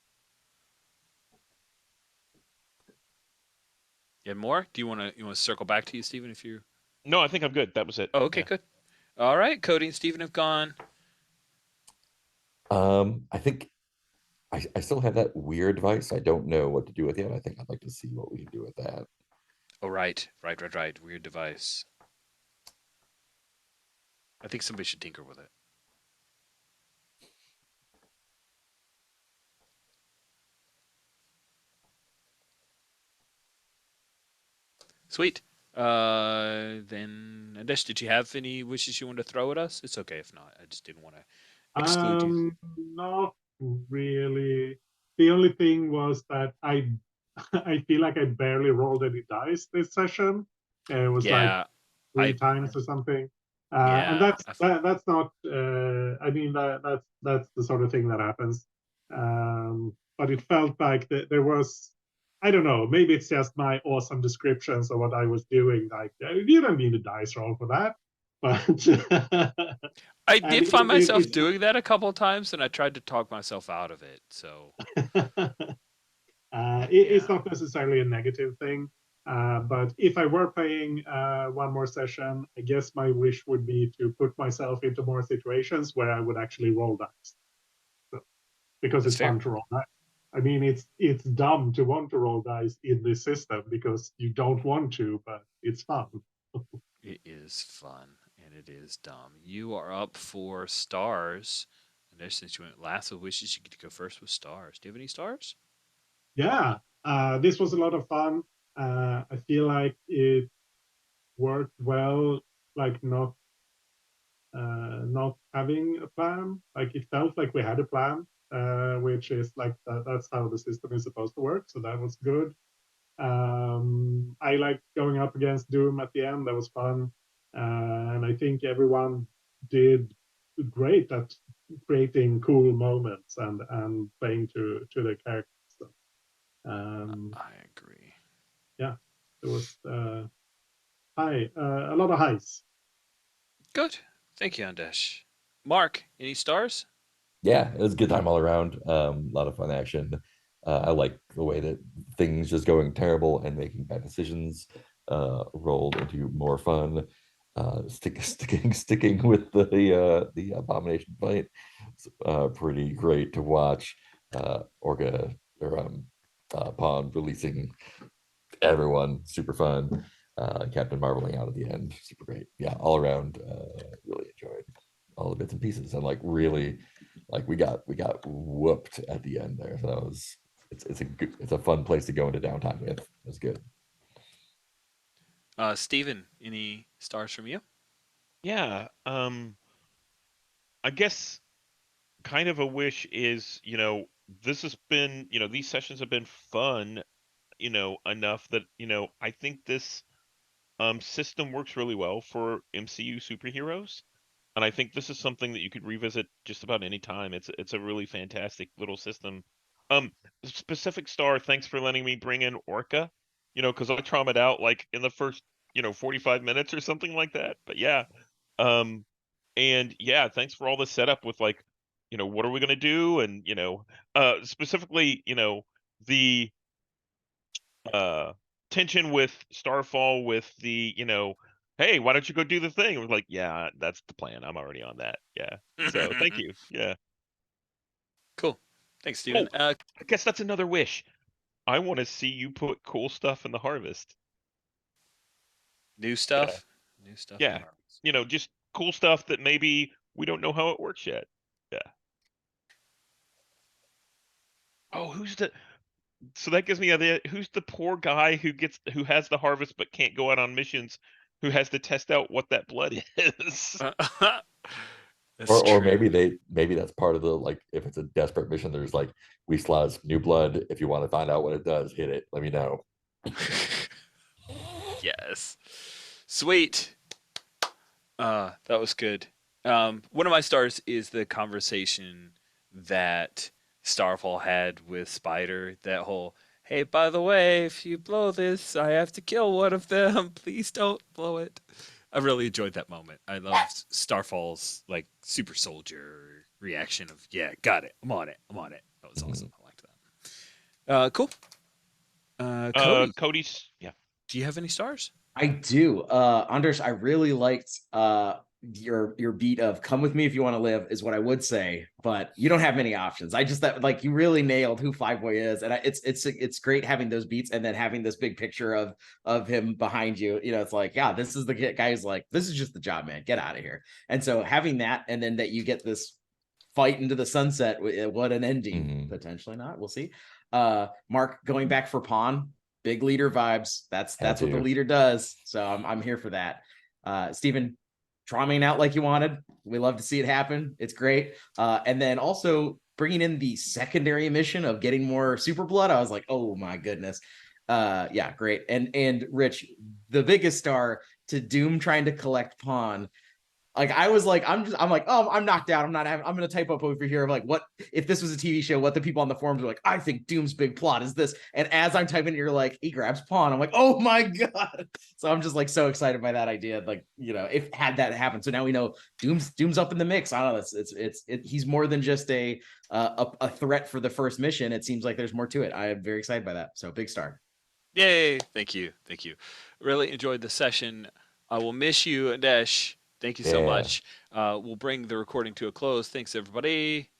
You have more? Do you want to circle back to you, Stephen? If you No, I think I'm good. That was it. oh, okay, Yeah. good. All right, Cody and Stephen have gone. I think I still have that weird device. I don't know what to do with it. I think I'd like to see what we can do with that. Oh, right. Weird device. I think somebody should tinker with it. Sweet. Then Adesh, did you have any wishes you want to throw at us? It's okay if not. I just didn't want to exclude you. Not really. The only thing was that I I feel like I barely rolled any dice this session. It was like Yeah, 3 times or something. And yeah. that's not. I mean that's the sort of thing that happens. But it felt like there was. I don't know. Maybe it's just my awesome descriptions of what I was doing. Like you don't need a dice roll for that, but I and did find myself it's doing that a couple of times, and I tried to talk myself out of it. So it's yeah, not necessarily a negative thing. But if I were playing one more session, I guess my wish would be to put myself into more situations where I would actually roll dice. So, because that's it's fun fair. to roll dice. I mean, it's dumb to want to roll dice in this system because you don't want to, but it's fun. It is fun and it is dumb. You are up for stars. And since you went last with wishes, you get to go first with stars. Do you have any stars? Yeah, this was a lot of fun. I feel like it worked well, like not having a plan. Like it felt like we had a plan, which is like that's how the system is supposed to work. So that was good. I liked going up against Doom at the end. That was fun, and I think everyone did great at creating cool moments and playing to their characters. So, I agree. yeah, it was a lot of highs. Good. Thank you, Andesh. Mark, any stars? Yeah, it was a good time all around. A lot of fun action. I like the way that things just going terrible and making bad decisions rolled into more fun. Sticking with the abomination fight. It's pretty great to watch. Orga or Pond releasing everyone, super fun. Captain marveling out at the end, super great. Yeah, all around, really enjoyed all the bits and pieces, and like really, like we got whooped at the end there. So that was it's a fun place to go into downtime with. It was good. Steven, any stars from you? Yeah. I guess kind of a wish is, this has been, these sessions have been fun, enough that, I think this system works really well for MCU superheroes. And I think this is something that you could revisit just about any time. It's a really fantastic little system. Um, Specific star, thanks for letting me bring in Orca, because I traumatized out like in the first, 45 minutes or something like that. But yeah. Um, and yeah, thanks for all the setup with like, what are we gonna do? And specifically, the tension with Starfall with the, hey, why don't you go do the thing? It was like, yeah, that's the plan. I'm already on that. Yeah. So thank you. Yeah. Cool. Thanks, Steven. I guess that's another wish. I want to see you put cool stuff in the harvest. New stuff. New stuff. in Yeah. Harvest. Just cool stuff that maybe we don't know how it works yet. Yeah. Oh, so that gives me an idea. Who's the poor guy who has the harvest but can't go out on missions, who has to test out what that blood is? That's Or true. maybe that's part of the, like, if it's a desperate mission, there's like, we still have new blood. If you want to find out what it does, hit it. Let me know. Yes. Sweet. That was good. One of my stars is the conversation that Starfall had with Spider. That whole, hey, by the way, if you blow this, I have to kill one of them. Please don't blow it. I really enjoyed that moment. I loved Starfall's like super soldier reaction of, yeah, got it. I'm on it. I'm on it. That was awesome. I liked that. Cool. Cody, Cody's, yeah. do you have any stars? I do. Anders, I really liked your beat of "Come with me if you want to live" is what I would say, but you don't have many options. I just that like you really nailed who Flyboy is, and it's great having those beats and then having this big picture of him behind you. It's like, yeah, this is the guy who's like, this is just the job, man. Get out of here. And so having that, and then that you get this fight into the sunset. What an ending. Potentially not. We'll see. Mark going back for Pawn. Big leader vibes. That's what the leader does. So I'm here for that. Steven, traumaing out like you wanted. We love to see it happen. It's great. And then also bringing in the secondary mission of getting more super blood. I was like, oh my goodness. Yeah, great. And Rich, the biggest star to Doom trying to collect Pawn. Like I was like, I'm like, oh, I'm knocked out. I'm gonna type up over here of like, what if this was a TV show? What the people on the forums were like, I think Doom's big plot is this. And as I'm typing, you're like, he grabs Pawn. I'm like, oh my god. So I'm just like so excited by that idea. Like, if had that happen. So now we know Doom's up in the mix. I don't know. He's more than just a threat for the first mission. It seems like there's more to it. I am very excited by that. So big star. Yay! Thank you. Really enjoyed the session. I will miss you, Adesh. Thank you so much. We'll bring the recording to a close. Thanks, everybody.